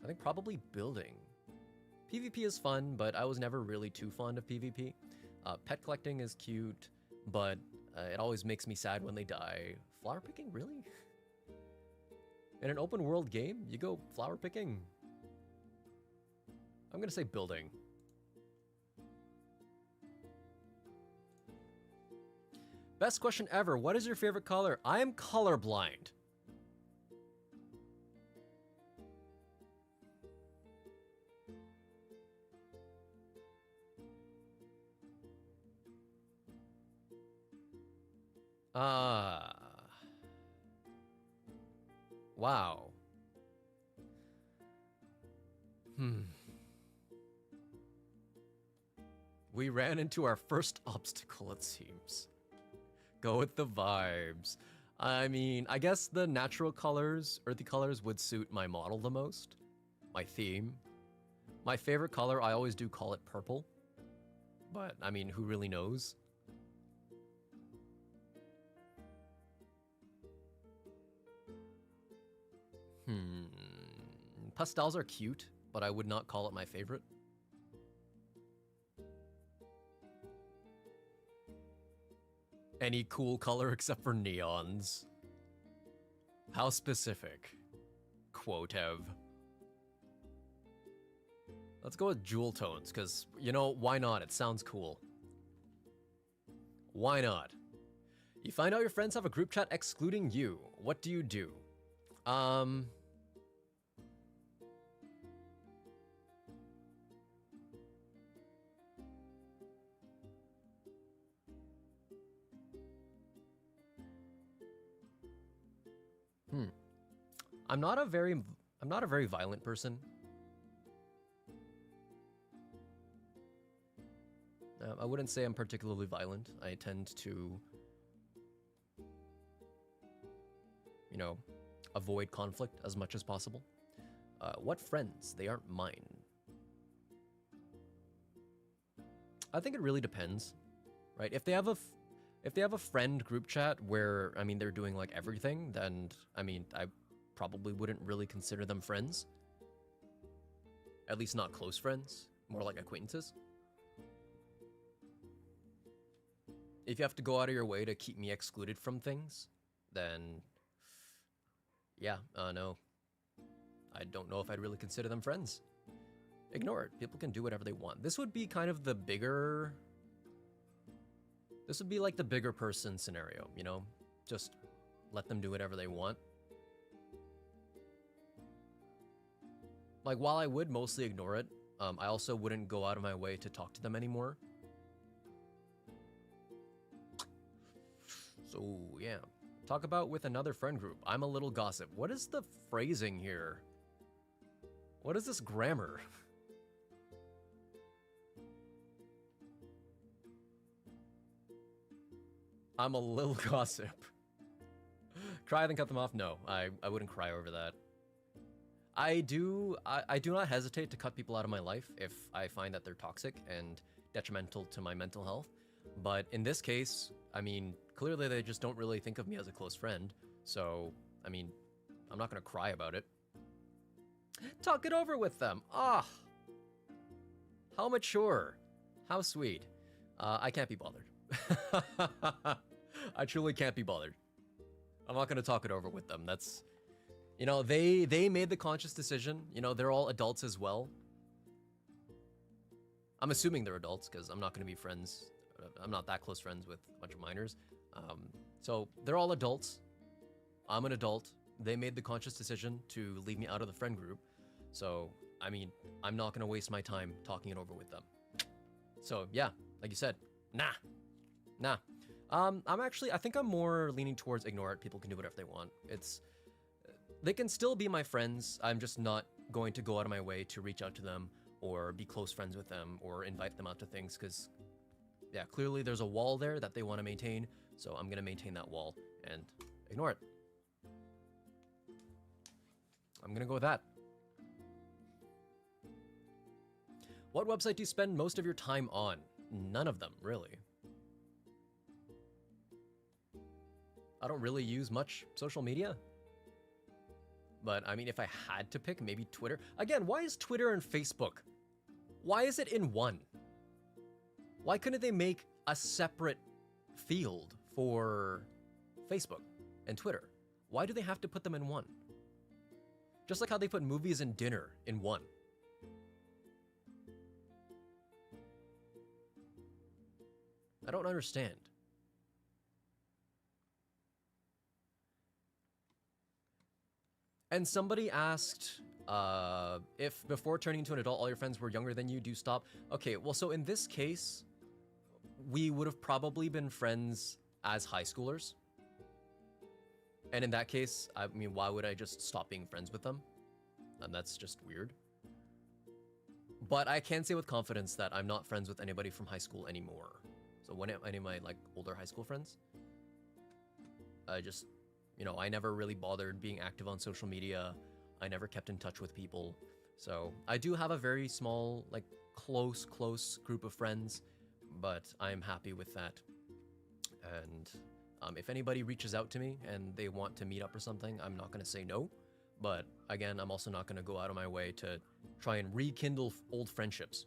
I think probably building. PvP is fun, but I was never really too fond of PvP. Pet collecting is cute, but it always makes me sad when they die. Flower picking, really? In an open world game, you go flower picking? I'm gonna say building. Best question ever. What is your favorite color? I am colorblind. Wow. We ran into our first obstacle, it seems. Go with the vibes. I mean, I guess the natural colors, earthy colors, would suit my model the most. My theme. My favorite color, I always do call it purple. But, I mean, who really knows? Pastels are cute, but I would not call it my favorite. Any cool color except for neons. How specific? Quotev. Let's go with jewel tones, because, you know, why not? It sounds cool. Why not? You find out your friends have a group chat excluding you. What do you do? I'm not a very violent person. I wouldn't say I'm particularly violent. I tend to, you know, avoid conflict as much as possible. What friends? They aren't mine. I think it really depends, right? If they have If they have a friend group chat where, I mean, they're doing like everything, then, I mean, I probably wouldn't really consider them friends. At least not close friends, more like acquaintances. If you have to go out of your way to keep me excluded from things, then yeah, no. I don't know if I'd really consider them friends. Ignore it. People can do whatever they want. This would be kind of the bigger... This would be like the bigger person scenario, you know? Just let them do whatever they want. Like, while I would mostly ignore it, I also wouldn't go out of my way to talk to them anymore. So, yeah. Talk about with another friend group. I'm a little gossip. What is the phrasing here? What is this grammar? I'm a little gossip. Cry then cut them off? No, I wouldn't cry over that. I do not hesitate to cut people out of my life if I find that they're toxic and detrimental to my mental health. But in this case, I mean, clearly they just don't really think of me as a close friend. So, I mean, I'm not gonna cry about it. Talk it over with them. Ah, how mature, how sweet. I can't be bothered. I truly can't be bothered. I'm not gonna talk it over with them. That's, you know, they made the conscious decision. You know, they're all adults as well. I'm assuming they're adults because I'm not gonna be friends. I'm not that close friends with a bunch of minors. So they're all adults. I'm an adult. They made the conscious decision to leave me out of the friend group. So, I mean, I'm not gonna waste my time talking it over with them. So yeah, like you said, nah. I think I'm more leaning towards ignore it. People can do whatever they want. They can still be my friends. I'm just not going to go out of my way to reach out to them or be close friends with them or invite them out to things because, yeah, clearly there's a wall there that they want to maintain. So I'm going to maintain that wall and ignore it. I'm going to go with that. What website do you spend most of your time on? None of them, really. I don't really use much social media. But, I mean, if I had to pick, maybe Twitter. Again, why is Twitter and Facebook? Why is it in one? Why couldn't they make a separate field for Facebook and Twitter? Why do they have to put them in one? Just like how they put movies and dinner in one. I don't understand. And somebody asked if before turning into an adult, all your friends were younger than you, do stop? Okay, well, so in this case, we would have probably been friends as high schoolers. And in that case, I mean, why would I just stop being friends with them? And that's just weird. But I can say with confidence that I'm not friends with anybody from high school anymore. So any of my like older high school friends, I just, you know, I never really bothered being active on social media. I never kept in touch with people. So I do have a very small, like close group of friends, but I'm happy with that. And if anybody reaches out to me and they want to meet up or something, I'm not going to say no. But again, I'm also not going to go out of my way to try and rekindle old friendships.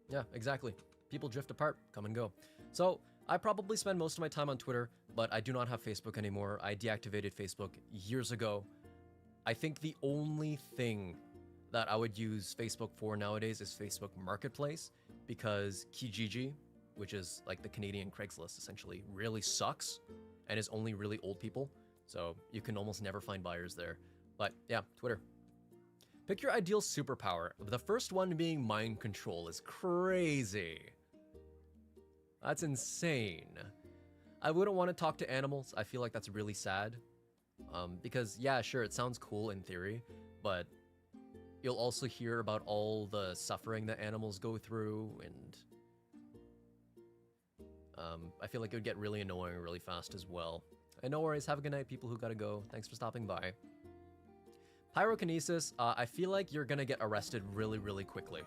Yeah, exactly. People drift apart, come and go. So I probably spend most of my time on Twitter, but I do not have Facebook anymore. I deactivated Facebook years ago. I think the only thing that I would use Facebook for nowadays is Facebook Marketplace, because Kijiji, which is like the Canadian Craigslist essentially, really sucks and is only really old people. So you can almost never find buyers there. But yeah, Twitter. Pick your ideal superpower. The first one being mind control is crazy. That's insane. I wouldn't want to talk to animals. I feel like that's really sad. Because yeah, sure, it sounds cool in theory, but you'll also hear about all the suffering that animals go through, and I feel like it would get really annoying really fast as well. And no worries, have a good night, people who gotta go. Thanks for stopping by. Pyrokinesis, I feel like you're gonna get arrested really quickly.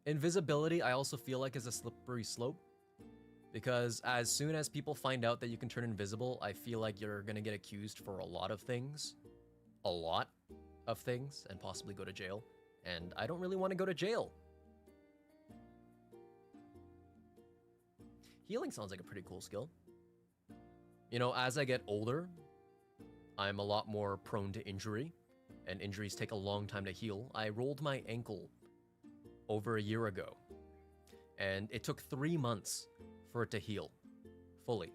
Invisibility, I also feel like is a slippery slope. Because as soon as people find out that you can turn invisible, I feel like you're gonna get accused for a lot of things. A lot of things, and possibly go to jail. And I don't really want to go to jail. Healing sounds like a pretty cool skill. You know, as I get older, I'm a lot more prone to injury, and injuries take a long time to heal. I rolled my ankle over a year ago, and it took 3 months for it to heal fully.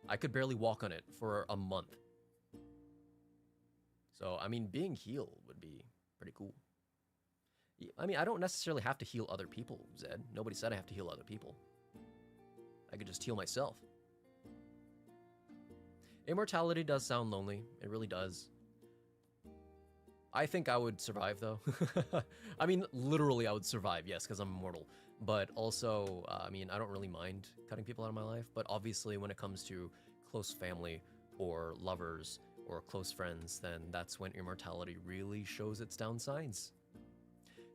I could barely walk on it for a month. So, I mean, being healed would be pretty cool. I mean, I don't necessarily have to heal other people, Zed. Nobody said I have to heal other people. I could just heal myself. Immortality does sound lonely. It really does. I think I would survive, though. I mean, literally, I would survive, yes, because I'm immortal. But also, I mean, I don't really mind cutting people out of my life. But obviously, when it comes to close family or lovers or close friends, then that's when immortality really shows its downsides.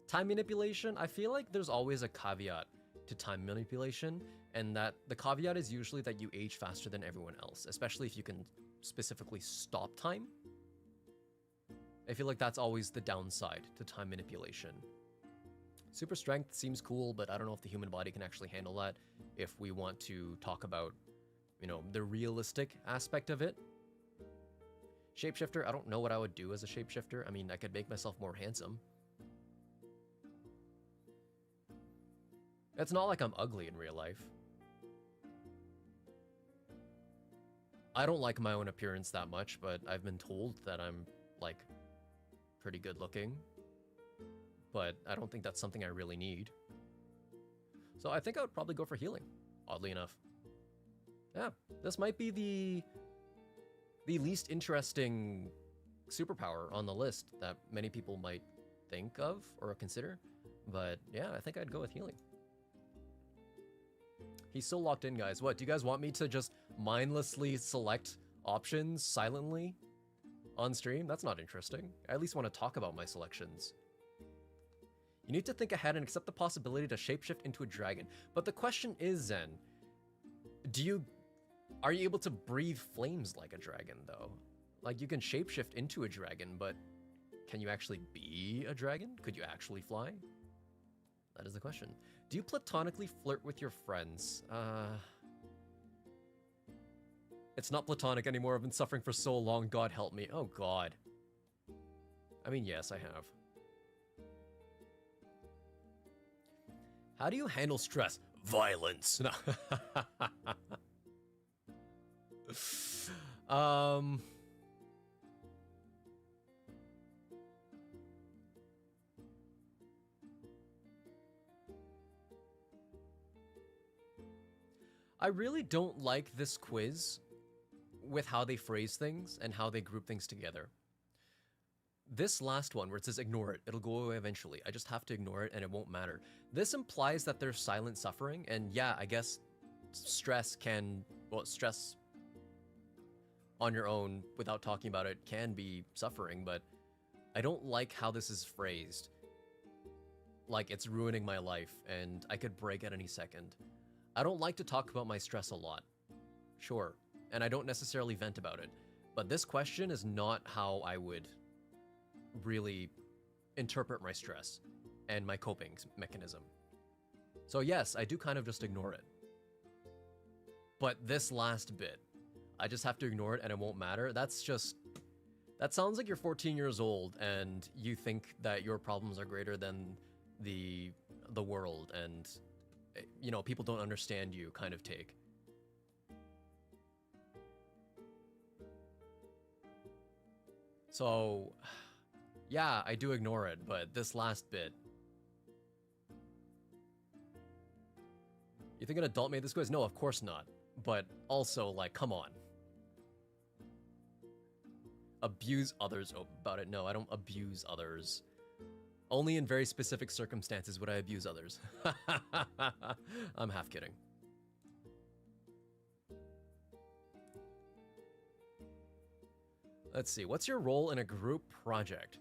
Time manipulation, I feel like there's always a caveat to time manipulation, and that the caveat is usually that you age faster than everyone else, especially if you can specifically stop time. I feel like that's always the downside to time manipulation. Super strength seems cool, but I don't know if the human body can actually handle that if we want to talk about, you know, the realistic aspect of it. Shapeshifter, I don't know what I would do as a shapeshifter. I mean, I could make myself more handsome. It's not like I'm ugly in real life. I don't like my own appearance that much, but I've been told that I'm, like, pretty good looking. But I don't think that's something I really need. So I think I would probably go for healing, oddly enough. Yeah, this might be the least interesting superpower on the list that many people might think of or consider. But yeah, I think I'd go with healing. He's so locked in, guys. What, do you guys want me to just mindlessly select options silently on stream? That's not interesting. I at least want to talk about my selections. You need to think ahead and accept the possibility to shapeshift into a dragon. But the question is, Zen, are you able to breathe flames like a dragon, though? Like, you can shapeshift into a dragon, but can you actually be a dragon? Could you actually fly? That is the question. Do you platonically flirt with your friends? It's not platonic anymore. I've been suffering for so long. God help me. Oh, God. I mean, yes, I have. How do you handle stress? Violence. No. I really don't like this quiz with how they phrase things and how they group things together. This last one where it says ignore it, it'll go away eventually. I just have to ignore it and it won't matter. This implies that there's silent suffering, and yeah, I guess stress on your own without talking about it can be suffering, but I don't like how this is phrased. Like it's ruining my life and I could break at any second. I don't like to talk about my stress a lot. Sure, and I don't necessarily vent about it, but this question is not how I would really interpret my stress and my coping mechanism. So yes, I do kind of just ignore it. But this last bit, I just have to ignore it and it won't matter. That sounds like you're 14 years old and you think that your problems are greater than the world and, you know, people don't understand you kind of take. So, yeah, I do ignore it, but this last bit. You think an adult made this quiz? No, of course not. But also, like, come on. Abuse others about it. No, I don't abuse others. Only in very specific circumstances would I abuse others. I'm half kidding. Let's see. What's your role in a group project?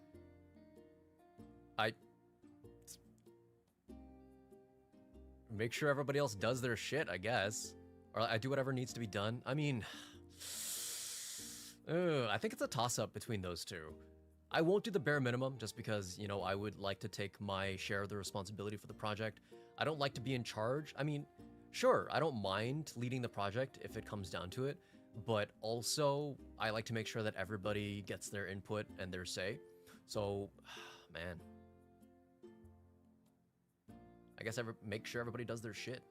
make sure everybody else does their shit, I guess. Or I do whatever needs to be done. I mean, I think it's a toss-up between those two. I won't do the bare minimum just because, you know, I would like to take my share of the responsibility for the project. I don't like to be in charge. I mean, sure, I don't mind leading the project if it comes down to it, but also I like to make sure that everybody gets their input and their say. So, man, I guess make sure everybody does their shit.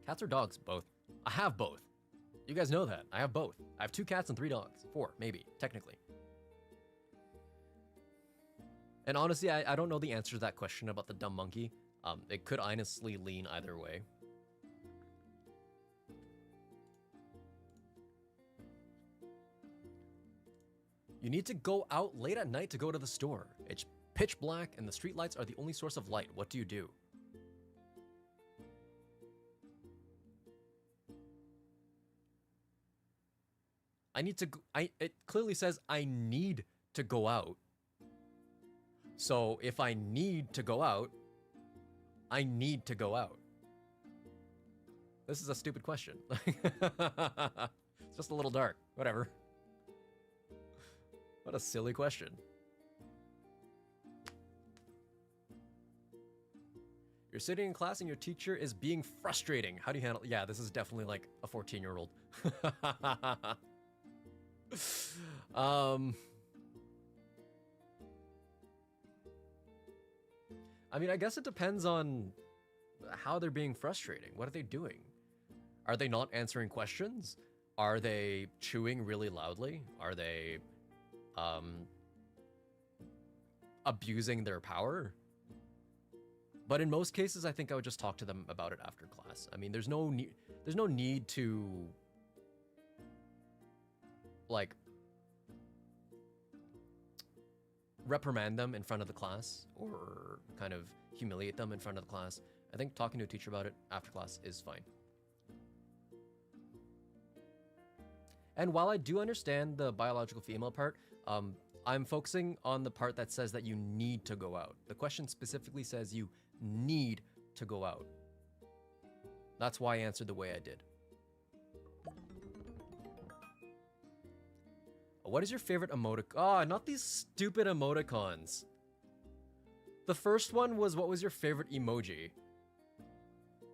Cats or dogs? Both. I have both. You guys know that. I have both. I have 2 cats and 3 dogs. 4, maybe, technically. And honestly, I don't know the answer to that question about the dumb monkey. It could honestly lean either way. You need to go out late at night to go to the store. It's pitch black and the streetlights are the only source of light. What do you do? I need to, it clearly says I need to go out. So if I need to go out, I need to go out. This is a stupid question. It's just a little dark, whatever. What a silly question. You're sitting in class and your teacher is being frustrating. How do you handle, yeah, this is definitely like a 14-year-old. I mean, I guess it depends on how they're being frustrating. What are they doing? Are they not answering questions? Are they chewing really loudly? Are they abusing their power? But in most cases, I think I would just talk to them about it after class. I mean, there's no need to like reprimand them in front of the class or kind of humiliate them in front of the class. I think talking to a teacher about it after class is fine. And while I do understand the biological female part, I'm focusing on the part that says that you need to go out. The question specifically says you need to go out. That's why I answered the way I did. What is your favorite emoticon? Oh, not these stupid emoticons. The first one was, what was your favorite emoji?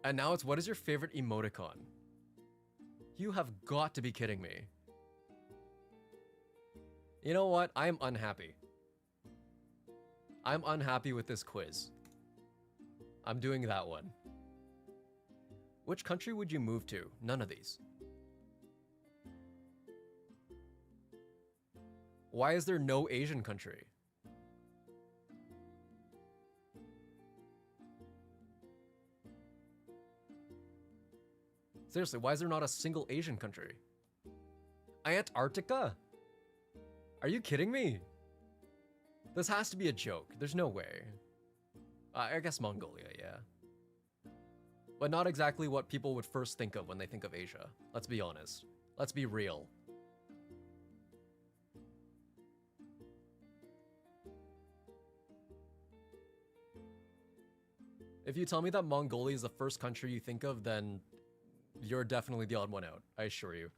And now it's, what is your favorite emoticon? You have got to be kidding me. You know what? I'm unhappy. I'm unhappy with this quiz. I'm doing that one. Which country would you move to? None of these. Why is there no Asian country? Seriously, why is there not a single Asian country? Antarctica? Are you kidding me? This has to be a joke. There's no way. I guess Mongolia, yeah. But not exactly what people would first think of when they think of Asia. Let's be honest. Let's be real. If you tell me that Mongolia is the first country you think of, then you're definitely the odd one out, I assure you.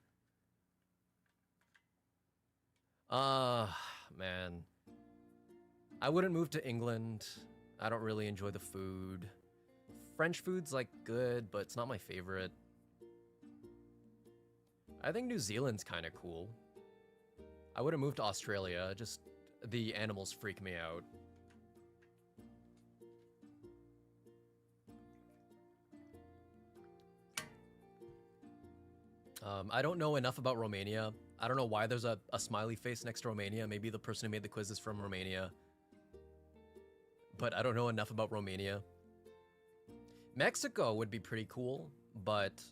Man. I wouldn't move to England. I don't really enjoy the food. French food's like good, but it's not my favorite. I think New Zealand's kind of cool. I wouldn't move to Australia, just the animals freak me out. I don't know enough about Romania. I don't know why there's a smiley face next to Romania. Maybe the person who made the quiz is from Romania. But I don't know enough about Romania. Mexico would be pretty cool, but...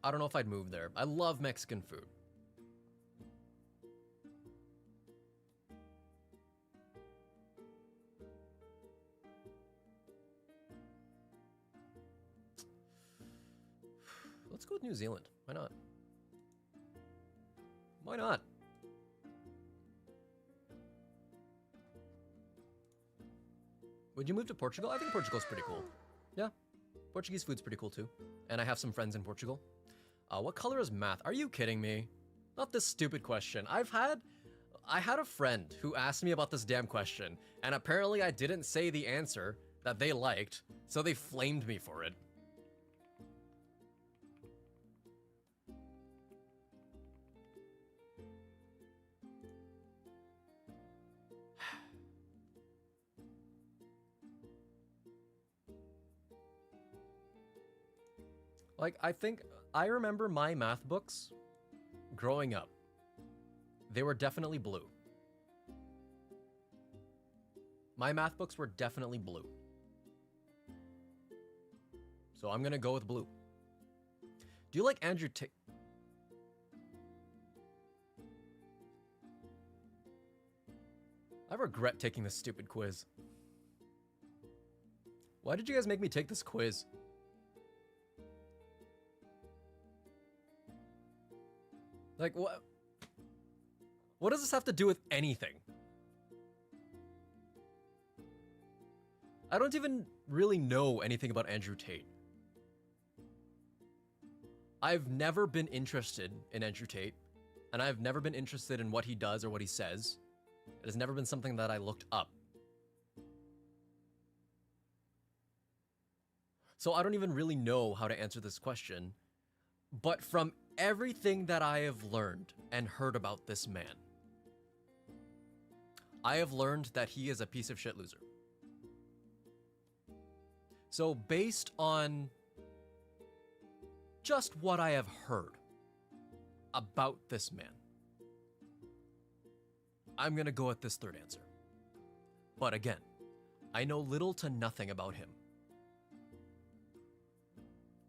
I don't know if I'd move there. I love Mexican food. Let's go with New Zealand. Why not? Why not? Would you move to Portugal? I think Portugal's pretty cool. Yeah, Portuguese food's pretty cool too. And I have some friends in Portugal. What color is math? Are you kidding me? Not this stupid question. I had a friend who asked me about this damn question, and apparently I didn't say the answer that they liked, so they flamed me for it. Like, I remember my math books growing up. They were definitely blue. My math books were definitely blue. So I'm gonna go with blue. Do you like Andrew Tate? I regret taking this stupid quiz. Why did you guys make me take this quiz? Like, what? What does this have to do with anything? I don't even really know anything about Andrew Tate. I've never been interested in Andrew Tate, and I've never been interested in what he does or what he says. It has never been something that I looked up. So I don't even really know how to answer this question, but from everything that I have learned and heard about this man, I have learned that he is a piece of shit loser. So based on just what I have heard about this man, I'm gonna go with this third answer. But again, I know little to nothing about him.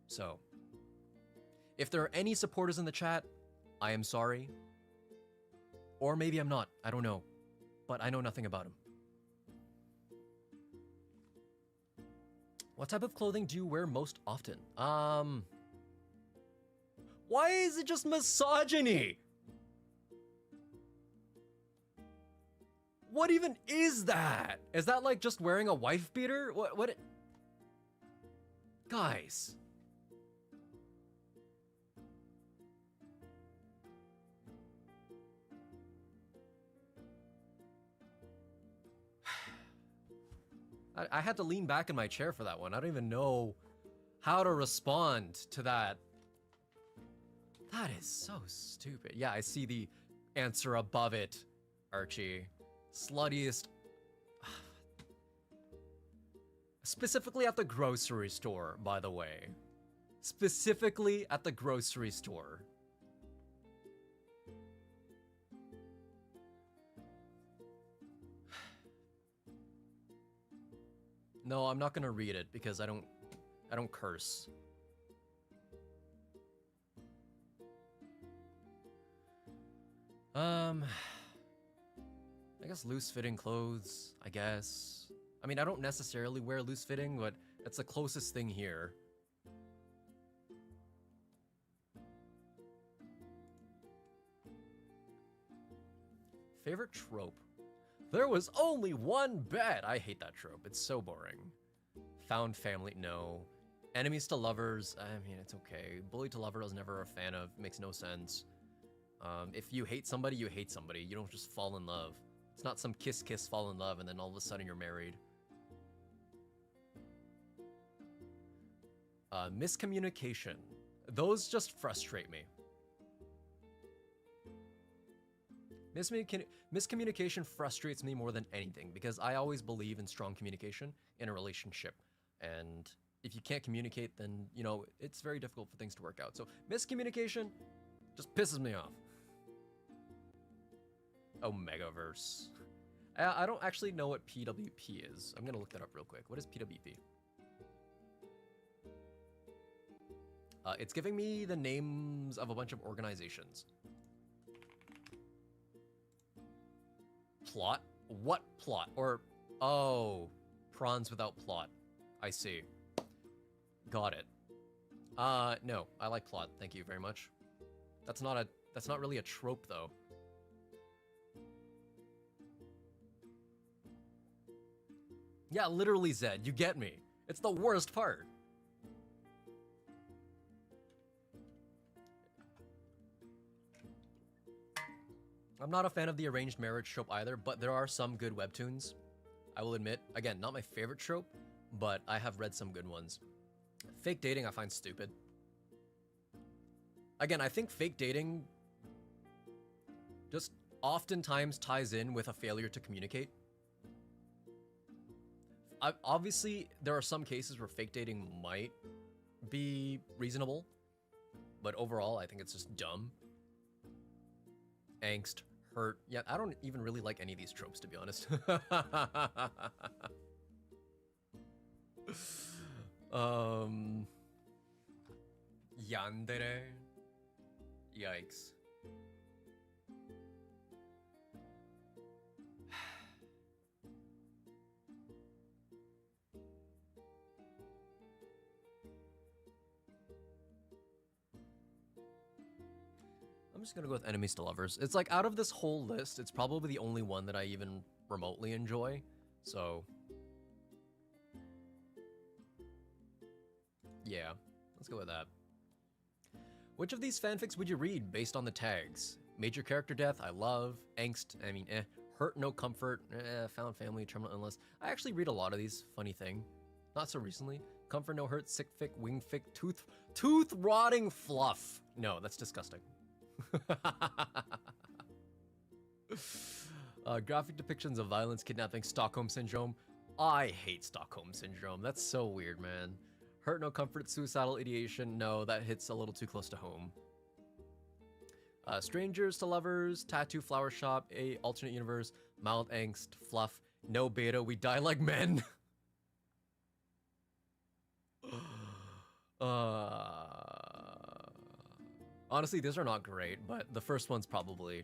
So, if there are any supporters in the chat, I am sorry. Or maybe I'm not, I don't know. But I know nothing about him. What type of clothing do you wear most often? Why is it just misogyny? What even is that? Is that like just wearing a wife beater? What? Guys. I had to lean back in my chair for that one. I don't even know how to respond to that. That is so stupid. Yeah, I see the answer above it, Archie. Sluttiest. Specifically at the grocery store, by the way. Specifically at the grocery store. No, I'm not gonna read it because I don't curse. I guess loose-fitting clothes, I guess. I mean, I don't necessarily wear loose-fitting, but that's the closest thing here. Favorite trope? There was only one bed! I hate that trope. It's so boring. Found family? No. Enemies to lovers? I mean, it's okay. Bully to lover I was never a fan of. Makes no sense. If you hate somebody, you hate somebody. You don't just fall in love. It's not some kiss, fall in love, and then all of a sudden you're married. Miscommunication. Those just frustrate me. Miscommunication frustrates me more than anything because I always believe in strong communication in a relationship. And if you can't communicate, then, you know, it's very difficult for things to work out. So miscommunication just pisses me off. Omegaverse. I don't actually know what PWP is. I'm gonna look that up real quick. What is PWP? It's giving me the names of a bunch of organizations. Plot? What plot? Or, oh, prawns without plot. I see. Got it. No, I like plot. Thank you very much. That's not That's not really a trope, though. Yeah, literally, Zed, you get me. It's the worst part. I'm not a fan of the arranged marriage trope either, but there are some good webtoons. I will admit, again, not my favorite trope, but I have read some good ones. Fake dating I find stupid. Again, I think fake dating just oftentimes ties in with a failure to communicate. Obviously, there are some cases where fake dating might be reasonable, but overall, I think it's just dumb. Angst, hurt. Yeah, I don't even really like any of these tropes, to be honest. Yandere. Yikes. I'm just gonna go with enemies to lovers. It's like, out of this whole list, it's probably the only one that I even remotely enjoy, so... yeah, let's go with that. Which of these fanfics would you read based on the tags? Major character death, I love. Angst, I mean, eh. Hurt, no comfort, eh. Found family, terminal illness. I actually read a lot of these, funny thing. Not so recently. Comfort, no hurt, sick fic, wing fic, tooth rotting fluff. No, that's disgusting. Graphic depictions of violence, kidnapping, Stockholm Syndrome. I hate Stockholm Syndrome. That's so weird, man. Hurt, no comfort, suicidal ideation. No, that hits a little too close to home. Strangers to lovers, tattoo flower shop, a alternate universe, mild angst, fluff, no beta, we die like men. Honestly, these are not great, but the first one's probably...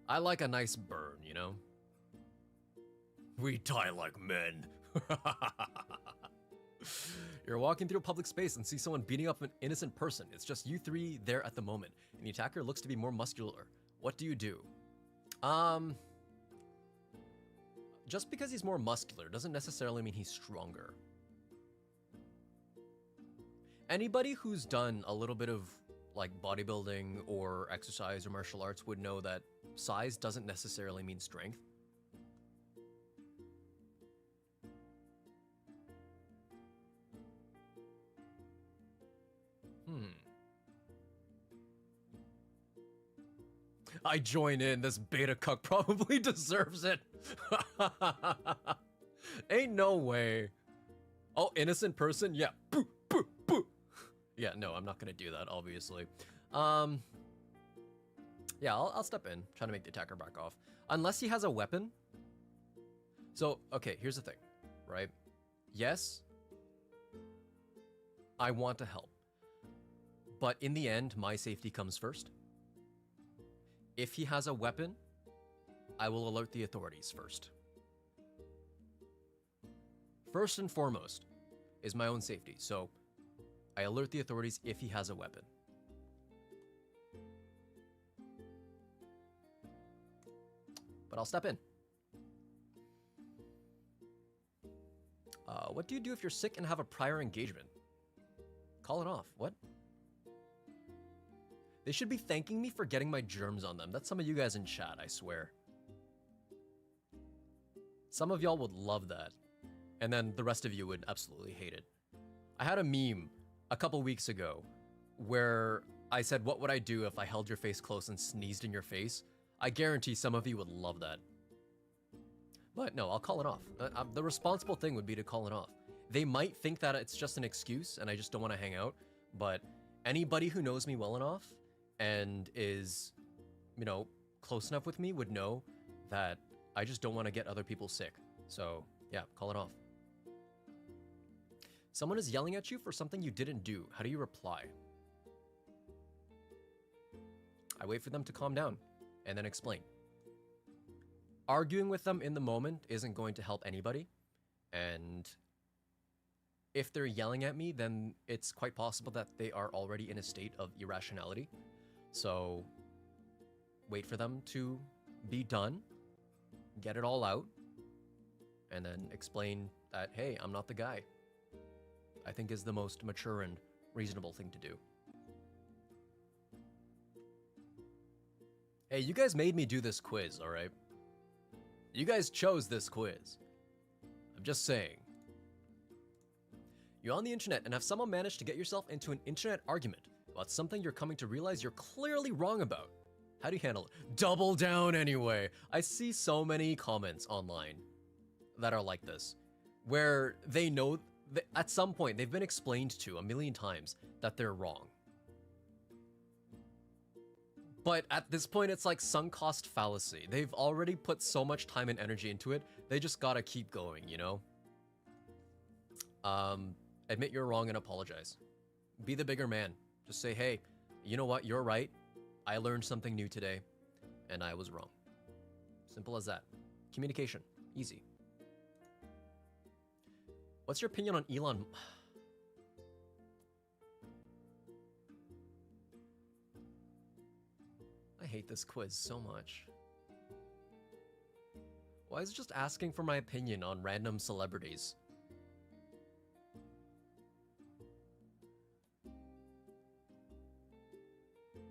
I like a nice burn, you know? We die like men. You're walking through a public space and see someone beating up an innocent person. It's just you three there at the moment, and the attacker looks to be more muscular. What do you do? Just because he's more muscular doesn't necessarily mean he's stronger. Anybody who's done a little bit of like bodybuilding or exercise or martial arts would know that size doesn't necessarily mean strength. I join in. This beta cuck probably deserves it. Ain't no way. Oh, innocent person? Yeah. Boo, boo, boo. Yeah, no, I'm not gonna do that, obviously. Yeah, I'll step in, try to make the attacker back off. Unless he has a weapon. So, okay, here's the thing, right? Yes, I want to help. But in the end, my safety comes first. If he has a weapon, I will alert the authorities first. First and foremost is my own safety, so I alert the authorities if he has a weapon. But I'll step in. What do you do if you're sick and have a prior engagement? Call it off. What? They should be thanking me for getting my germs on them. That's some of you guys in chat, I swear. Some of y'all would love that. And then the rest of you would absolutely hate it. I had a meme a couple weeks ago where I said, what would I do if I held your face close and sneezed in your face? I guarantee some of you would love that. But no, I'll call it off. The responsible thing would be to call it off. They might think that it's just an excuse and I just don't want to hang out, but anybody who knows me well enough and is, you know, close enough with me would know that I just don't want to get other people sick. So, yeah, call it off. Someone is yelling at you for something you didn't do. How do you reply? I wait for them to calm down and then explain. Arguing with them in the moment isn't going to help anybody. And if they're yelling at me, then it's quite possible that they are already in a state of irrationality. So wait for them to be done, get it all out, and then explain that, hey, I'm not the guy. I think is the most mature and reasonable thing to do. Hey, you guys made me do this quiz, all right? You guys chose this quiz. I'm just saying. You're on the internet and have someone managed to get yourself into an internet argument about something you're coming to realize you're clearly wrong about. How do you handle it? Double down anyway. I see so many comments online that are like this, where they know that at some point they've been explained to a million times that they're wrong. But at this point, it's like sunk cost fallacy. They've already put so much time and energy into it, they just gotta keep going, you know? Admit you're wrong and apologize. Be the bigger man. Just say, hey, you know what, you're right. I learned something new today, and I was wrong. Simple as that. Communication, easy. What's your opinion on Elon? I hate this quiz so much. Why is it just asking for my opinion on random celebrities?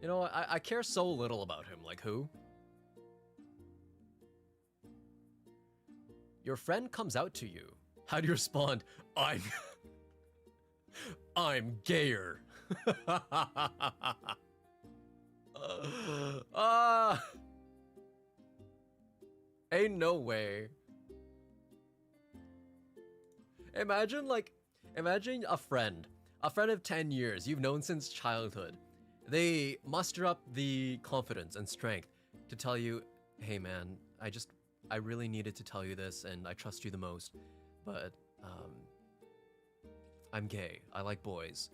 You know, I care so little about him, like who? Your friend comes out to you. How do you respond? I'm gayer. Ain't no way. Imagine a friend of 10 years you've known since childhood. They muster up the confidence and strength to tell you, hey man, I really needed to tell you this and I trust you the most, but I'm gay. I like boys.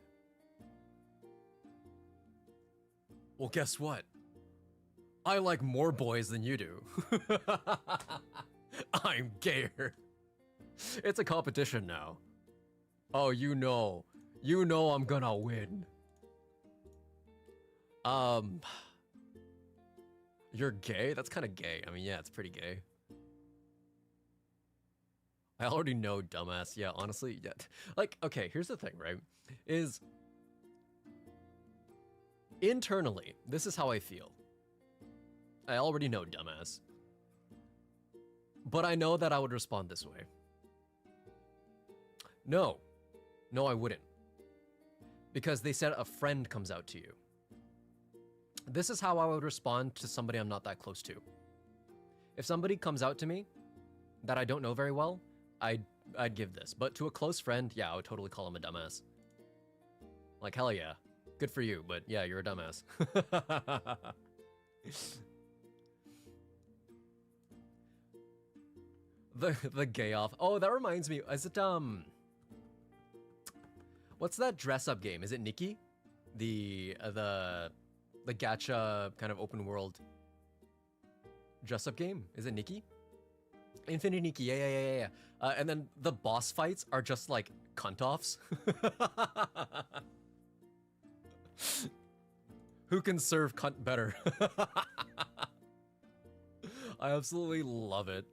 Well, guess what? I like more boys than you do. I'm gayer. It's a competition now. Oh, you know I'm gonna win. You're gay? That's kind of gay. I mean, yeah, it's pretty gay. I already know, dumbass. Yeah, honestly, yeah. Like, okay, here's the thing, right? Is internally, this is how I feel. I already know, dumbass. But I know that I would respond this way. No, I wouldn't. Because they said a friend comes out to you. This is how I would respond to somebody I'm not that close to. If somebody comes out to me that I don't know very well, I'd give this. But to a close friend, yeah, I would totally call him a dumbass. Like, hell yeah. Good for you, but yeah, you're a dumbass. The gay off. Oh, that reminds me. Is it, what's that dress-up game? Is it Nikki? The gacha kind of open world dress-up game? Is it Nikki? Infinity Nikki, yeah. And then the boss fights are just like cunt-offs. Who can serve cunt better? I absolutely love it.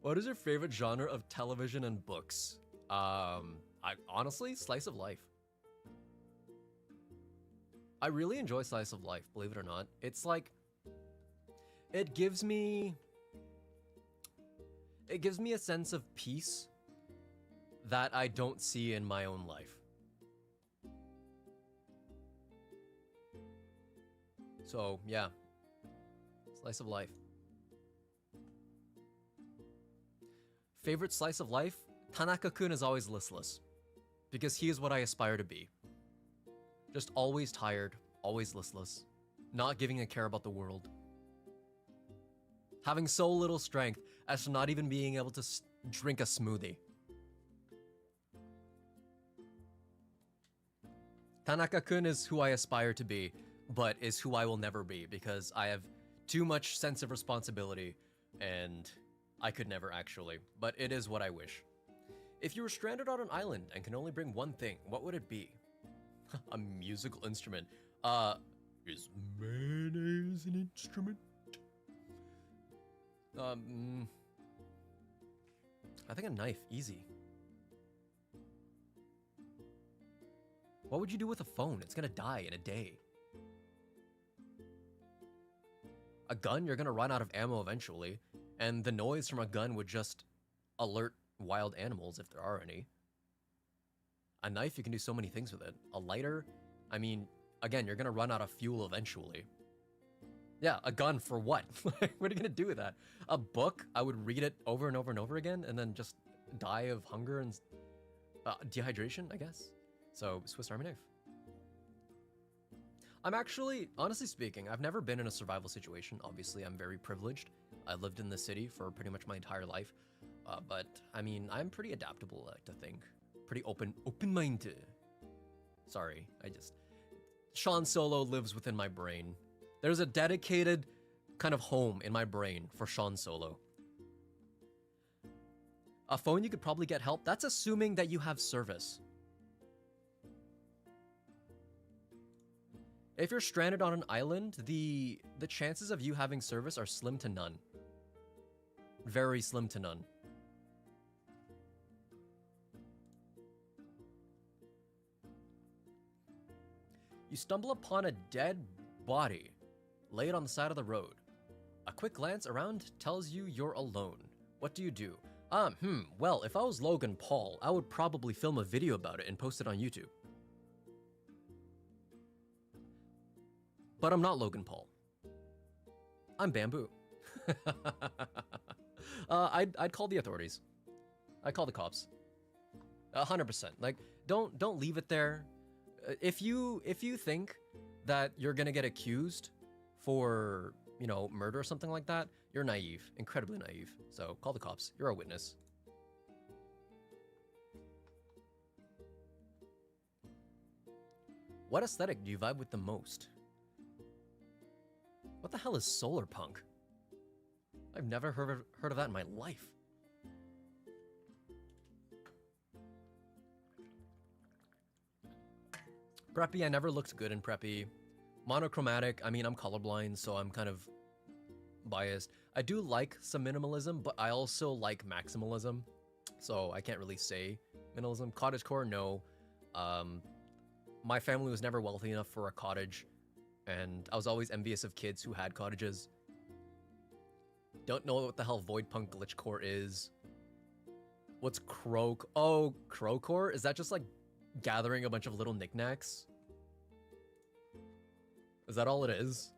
What is your favorite genre of television and books? Honestly, slice of life. I really enjoy slice of life, believe it or not. It's like, it gives me a sense of peace that I don't see in my own life. So, yeah. Slice of life. Favorite slice of life? Tanaka-kun is always listless. Because he is what I aspire to be. Just always tired, always listless. Not giving a care about the world. Having so little strength as to not even being able to drink a smoothie. Tanaka-kun is who I aspire to be, but is who I will never be because I have too much sense of responsibility and I could never actually, but it is what I wish. If you were stranded on an island and can only bring one thing, what would it be? A musical instrument. Is mayonnaise an instrument? I think a knife, easy. What would you do with a phone? It's gonna die in a day. A gun, you're gonna run out of ammo eventually, and the noise from a gun would just alert wild animals if there are any. A knife, you can do so many things with it. A lighter, I mean, again, you're gonna run out of fuel eventually. Yeah, a gun for what? What are you gonna do with that? A book, I would read it over and over and over again and then just die of hunger and dehydration, I guess. So, Swiss Army knife. I'm actually, honestly speaking, I've never been in a survival situation. Obviously, I'm very privileged. I lived in the city for pretty much my entire life. But, I mean, I'm pretty adaptable, I like to think. Pretty open-minded. Sorry, Sean Solo lives within my brain. There's a dedicated kind of home in my brain for Sean Solo. A phone, you could probably get help. That's assuming that you have service. If you're stranded on an island, the chances of you having service are slim to none. Very slim to none. You stumble upon a dead body laid on the side of the road. A quick glance around tells you you're alone. What do you do? Well, if I was Logan Paul, I would probably film a video about it and post it on YouTube. But I'm not Logan Paul. I'm Bamboo. I'd call the authorities. I'd call the cops. 100%. Like, don't leave it there. If you think that you're gonna get accused for, you know, murder or something like that, you're naive, incredibly naive. So call the cops. You're a witness. What aesthetic do you vibe with the most? What the hell is solar punk? I've never heard of that in my life. Preppy, I never looked good in preppy. Monochromatic, I mean, I'm colorblind, so I'm kind of biased. I do like some minimalism, but I also like maximalism, so I can't really say minimalism. Cottagecore, no. My family was never wealthy enough for a cottage, and I was always envious of kids who had cottages. Don't know what the hell void punk glitchcore is. What's crow? Oh, crowcore? Is that just like gathering a bunch of little knickknacks? Is that all it is?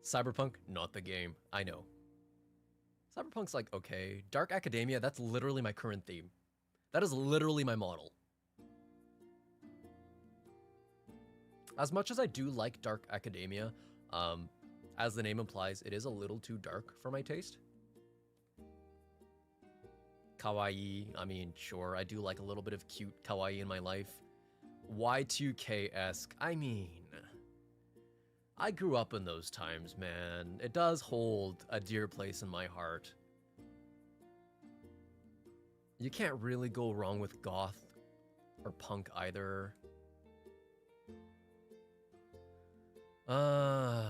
Cyberpunk, not the game. I know. Cyberpunk's like, okay. Dark Academia, that's literally my current theme. That is literally my model. As much as I do like Dark Academia, as the name implies, it is a little too dark for my taste. Kawaii, I mean, sure, I do like a little bit of cute kawaii in my life. Y2K-esque, I mean, I grew up in those times, man. It does hold a dear place in my heart. You can't really go wrong with goth or punk either. Wow.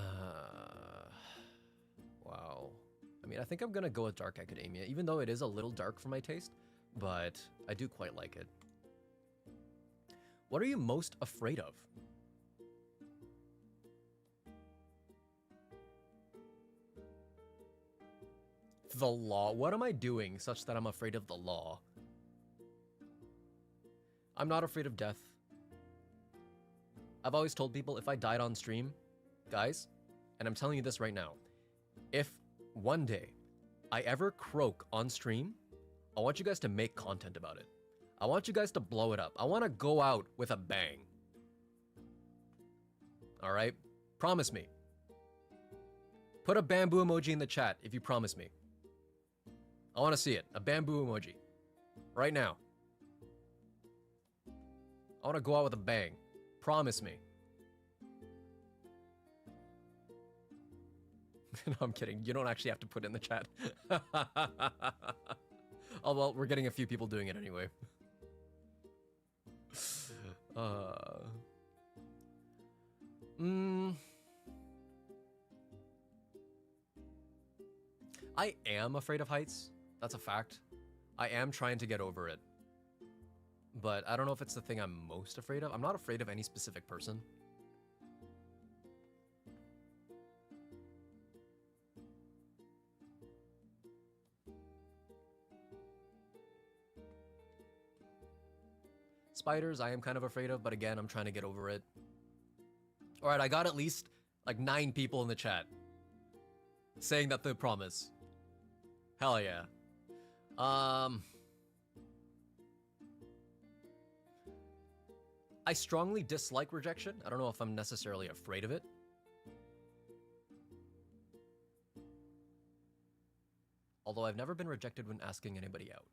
I mean, I think I'm gonna go with Dark Academia, even though it is a little dark for my taste, but I do quite like it. What are you most afraid of? The law. What am I doing such that I'm afraid of the law? I'm not afraid of death. I've always told people if I died on stream, guys, and I'm telling you this right now, if one day I ever croak on stream, I want you guys to make content about it. I want you guys to blow it up. I want to go out with a bang. All right? Promise me. Put a bamboo emoji in the chat if you promise me. I want to see it. A bamboo emoji. Right now. I want to go out with a bang. Promise me. No, I'm kidding. You don't actually have to put it in the chat. Oh, well, we're getting a few people doing it anyway. I am afraid of heights. That's a fact. I am trying to get over it. But I don't know if it's the thing I'm most afraid of. I'm not afraid of any specific person. Spiders, I am kind of afraid of, but again, I'm trying to get over it. All right, I got at least like 9 people in the chat saying that they promise. Hell yeah. I strongly dislike rejection. I don't know if I'm necessarily afraid of it. Although I've never been rejected when asking anybody out.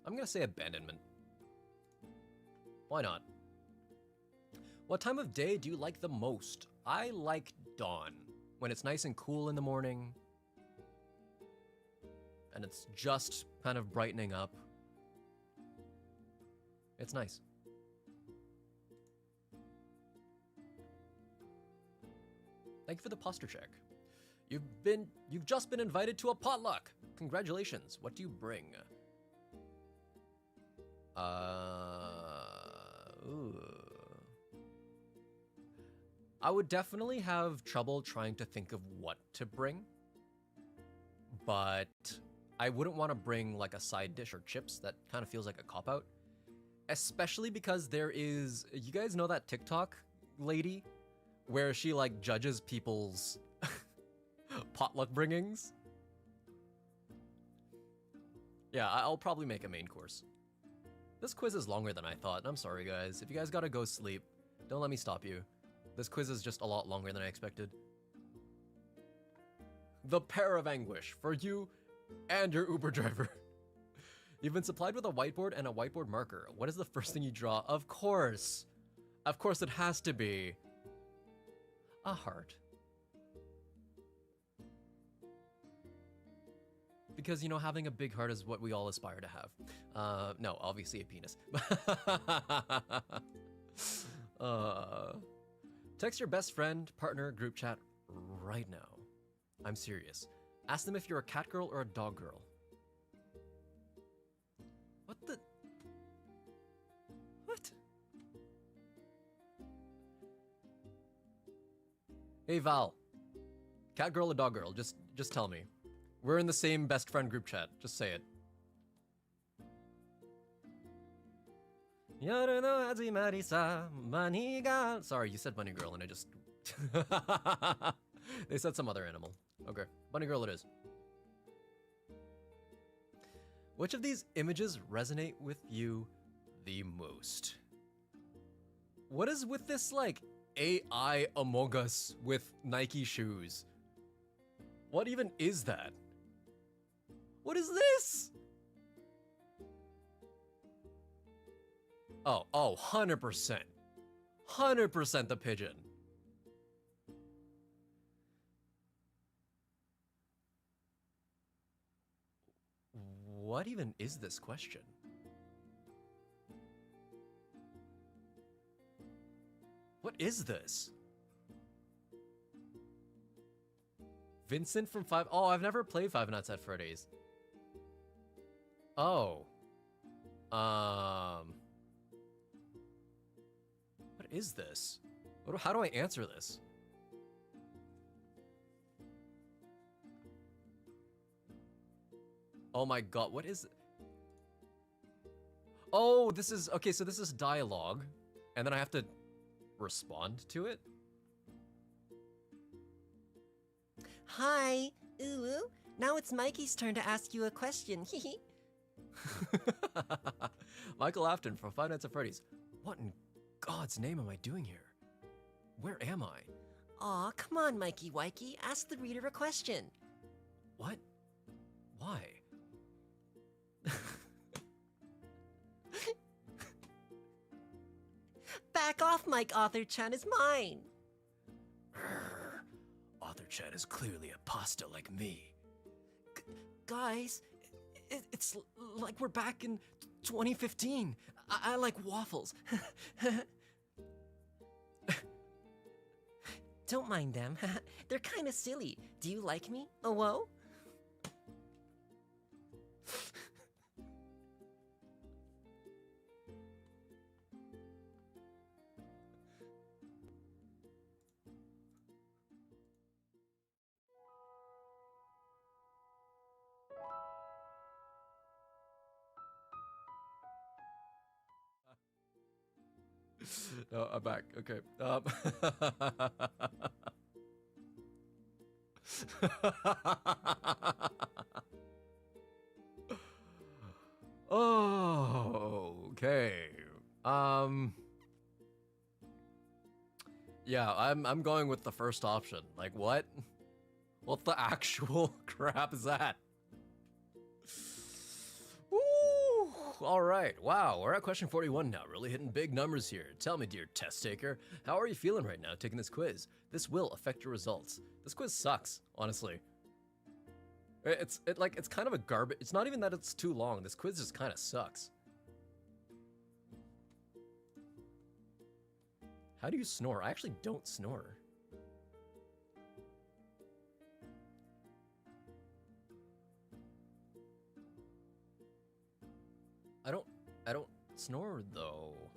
I'm gonna say abandonment. Why not? What time of day do you like the most? I like dawn. When it's nice and cool in the morning. And it's just kind of brightening up. It's nice. Thank you for the posture check. You've just been invited to a potluck. Congratulations. What do you bring? Ooh. I would definitely have trouble trying to think of what to bring. But I wouldn't want to bring like a side dish or chips. That kind of feels like a cop-out. Especially because there is, you guys know that TikTok lady where she like judges people's potluck bringings? Yeah, I'll probably make a main course. This quiz is longer than I thought. I'm sorry guys. If you guys gotta go sleep, don't let me stop you. This quiz is just a lot longer than I expected. The pair of anguish for you and your Uber driver. You've been supplied with a whiteboard and a whiteboard marker. What is the first thing you draw? Of course. Of course it has to be a heart. Because, you know, having a big heart is what we all aspire to have. No, obviously a penis. Text your best friend, partner, group chat right now. I'm serious. Ask them if you're a cat girl or a dog girl. What the? What? Hey Val, cat girl or dog girl? Just tell me. We're in the same best friend group chat. Just say it. Sorry, you said bunny girl and I just... They said some other animal. Okay, bunny girl it is. Which of these images resonate with you the most? What is with this, like, AI Among Us with Nike shoes? What even is that? What is this? Oh, 100%. 100% the pigeon. What even is this question? What is this? Vincent from Five... Oh, I've never played Five Nights at Freddy's. Oh. What is this? How do I answer this? Oh my god, what is it? Oh, this is... Okay, so this is dialogue. And then I have to respond to it? Hi. Ooh. Now it's Mikey's turn to ask you a question. Michael Afton from Five Nights at Freddy's. What in God's name am I doing here? Where am I? Aw, come on, Mikey Wikey. Ask the reader a question. What? Why? Back off, Mike. Author-chan is mine. Author-chan is clearly a pasta like me. Guys, it's like we're back in 2015. I like waffles. Don't mind them. They're kind of silly. Do you like me? Oh, whoa? No, I'm back. Okay. Oh, okay. Yeah, I'm going with the first option. Like, what? What the actual crap is that? Woo! All right. Wow, we're at question 41 now. Really hitting big numbers here. Tell me, dear test taker, how are you feeling right now taking this quiz? This will affect your results. This quiz sucks, honestly. It's kind of a garbage. It's not even that it's too long. This quiz just kind of sucks. How do you snore? I actually don't snore. I don't snore though.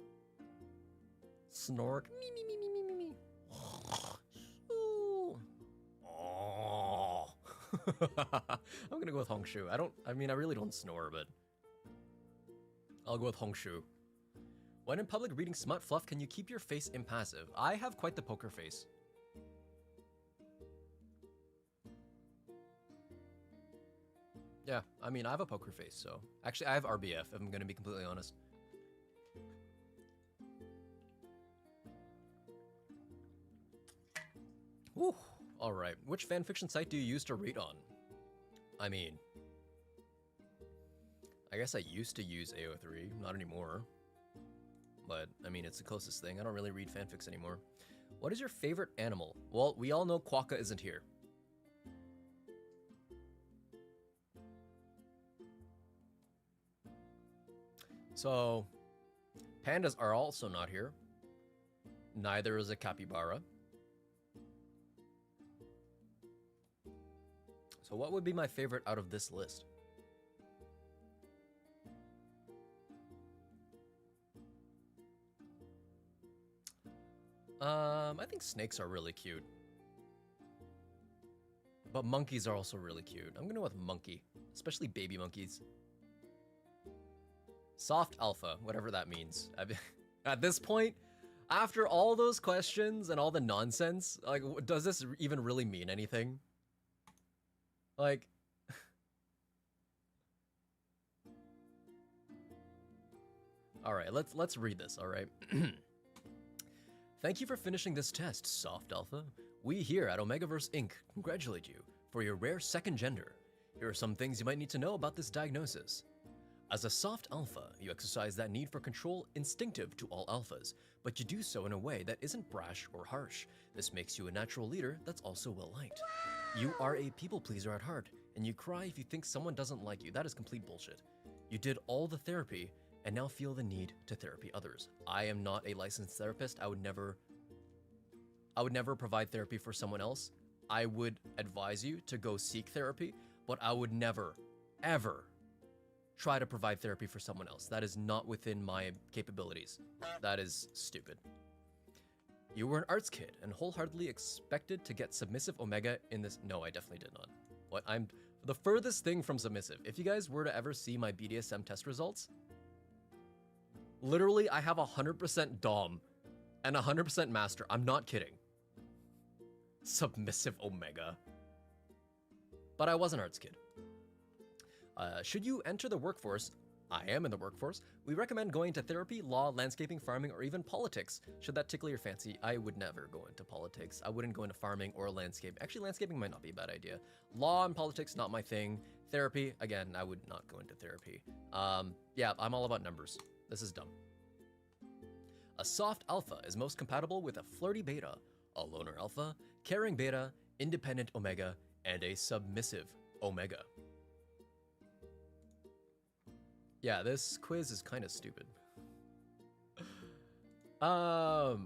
Snort. Me me me me me me me. Ooh. Oh. I'm gonna go with Hongshu. I mean I really don't snore, but I'll go with Hongshu. When in public reading smut fluff, can you keep your face impassive? I have quite the poker face. Yeah, I mean, I have a poker face, so... Actually, I have RBF, if I'm gonna be completely honest. Whew. Alright, which fanfiction site do you use to read on? I mean... I guess I used to use AO3, not anymore. But, I mean, it's the closest thing. I don't really read fanfics anymore. What is your favorite animal? Well, we all know Quokka isn't here. So, pandas are also not here. Neither is a capybara. So what would be my favorite out of this list? I think snakes are really cute. But monkeys are also really cute. I'm gonna go with monkey, especially baby monkeys. Soft alpha, whatever that means. At this point, after all those questions and all the nonsense, like, does this even really mean anything? Like... Alright, let's read this, alright? Thank you for finishing this test, Soft Alpha. We here at Omegaverse Inc. congratulate you for your rare second gender. Here are some things you might need to know about this diagnosis. As a soft alpha, you exercise that need for control instinctive to all alphas, but you do so in a way that isn't brash or harsh. This makes you a natural leader that's also well-liked. You are a people pleaser at heart, and you cry if you think someone doesn't like you. That is complete bullshit. You did all the therapy, and now feel the need to therapy others. I am not a licensed therapist. I would never provide therapy for someone else. I would advise you to go seek therapy, but I would never, ever try to provide therapy for someone else. That is not within my capabilities. That is stupid. You were an arts kid and wholeheartedly expected to get submissive Omega in this. No, I definitely did not. What? I'm the furthest thing from submissive. If you guys were to ever see my BDSM test results, literally I have 100% Dom and 100% Master. I'm not kidding. Submissive Omega. But I was an arts kid. Should you enter the workforce, I am in the workforce, we recommend going to therapy, law, landscaping, farming, or even politics. Should that tickle your fancy, I would never go into politics. I wouldn't go into farming or landscape. Actually, landscaping might not be a bad idea. Law and politics, not my thing. Therapy, again, I would not go into therapy. Yeah, I'm all about numbers. This is dumb. A soft alpha is most compatible with a flirty beta, a loner alpha, caring beta, independent omega, and a submissive omega. Yeah, this quiz is kind of stupid. Well,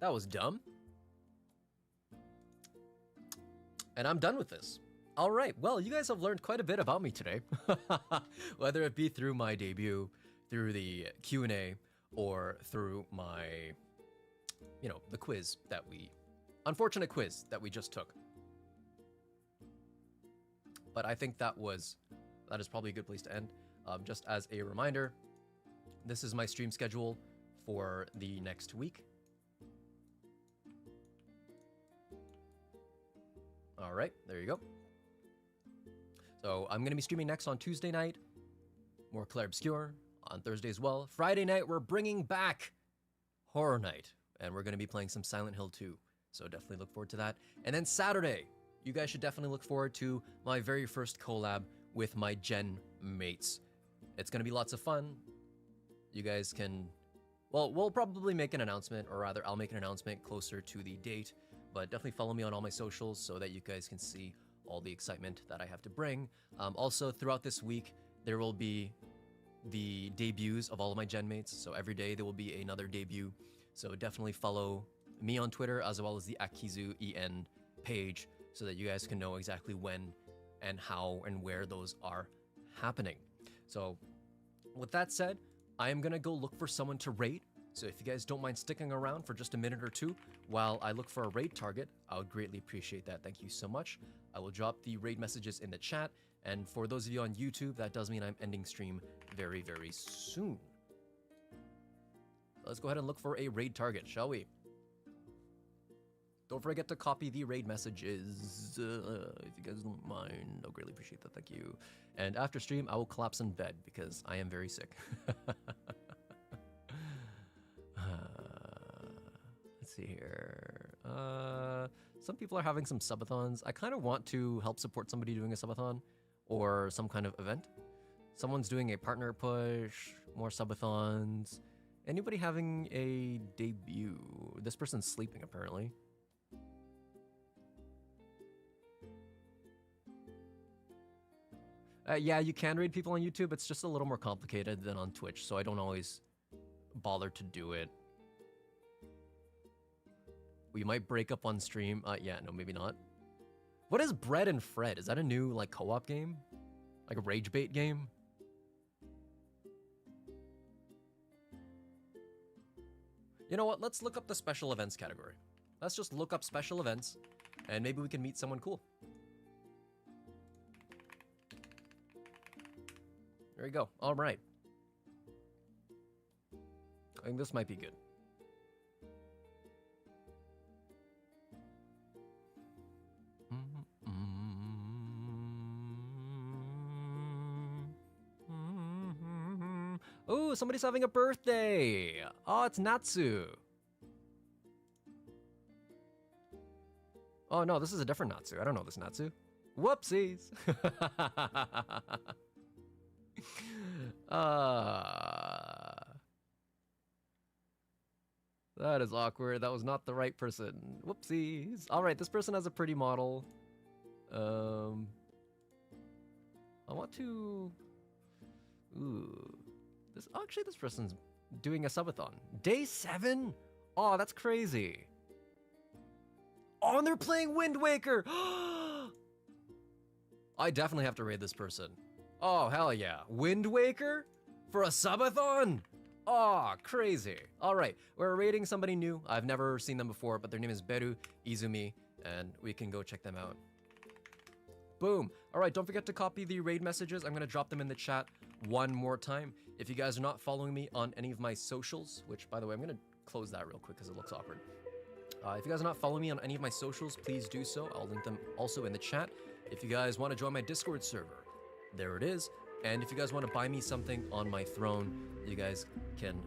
That was dumb. And I'm done with this. All right, well, you guys have learned quite a bit about me today. Whether it be through my debut, through the Q&A, or through my, you know, the quiz that unfortunate quiz that we just took. But I think that is probably a good place to end. Just as a reminder, this is my stream schedule for the next week. All right, there you go. So I'm going to be streaming next on Tuesday night, more Clair Obscure, on Thursday as well. Friday night, we're bringing back Horror Night, and we're going to be playing some Silent Hill 2. So definitely look forward to that. And then Saturday, you guys should definitely look forward to my very first collab with my Gen mates. It's going to be lots of fun. You guys can, well, we'll probably make an announcement, or rather I'll make an announcement closer to the date, but definitely follow me on all my socials so that you guys can see all the excitement that I have to bring. Also, throughout this week, there will be the debuts of all of my Gen mates. So every day there will be another debut. So definitely follow me on Twitter as well as the Akizu EN page so that you guys can know exactly when and how and where those are happening. So with that said, I am gonna go look for someone to raid. So if you guys don't mind sticking around for just a minute or two while I look for a raid target, I would greatly appreciate that. Thank you so much. I will drop the raid messages in the chat. And for those of you on YouTube, that does mean I'm ending stream very, very soon. Let's go ahead and look for a raid target, shall we? Don't forget to copy the raid messages, if you guys don't mind. I'll greatly appreciate that, thank you. And after stream, I will collapse in bed because I am very sick. Let's see here. Some people are having some subathons. I kind of want to help support somebody doing a subathon or some kind of event. Someone's doing a partner push, more subathons. Anybody having a debut? This person's sleeping apparently. Yeah, you can raid people on YouTube. It's just a little more complicated than on Twitch, so I don't always bother to do it. We might break up on stream. Yeah, no, maybe not. What is Bread and Fred? Is that a new, like, co-op game? Like a rage bait game? You know what? Let's look up the special events category. Let's just look up special events, and maybe we can meet someone cool. There you go. All right. I think this might be good. Oh, somebody's having a birthday. Oh, it's Natsu. Oh, no, this is a different Natsu. I don't know this Natsu. Whoopsies. That is awkward. That was not the right person. Whoopsies. All right, this person has a pretty model. I want to... Ooh. This person's doing a subathon. Day 7? Oh, that's crazy. Oh, and they're playing Wind Waker. I definitely have to raid this person. Oh, hell yeah. Wind Waker? For a subathon? Oh, crazy. All right, we're raiding somebody new. I've never seen them before, but their name is Beru Izumi, and we can go check them out. Boom. All right, don't forget to copy the raid messages. I'm going to drop them in the chat one more time. If you guys are not following me on any of my socials, which, by the way, I'm going to close that real quick because it looks awkward. If you guys are not following me on any of my socials, please do so. I'll link them also in the chat. If you guys want to join my Discord server, there it is. And if you guys want to buy me something on my throne, you guys can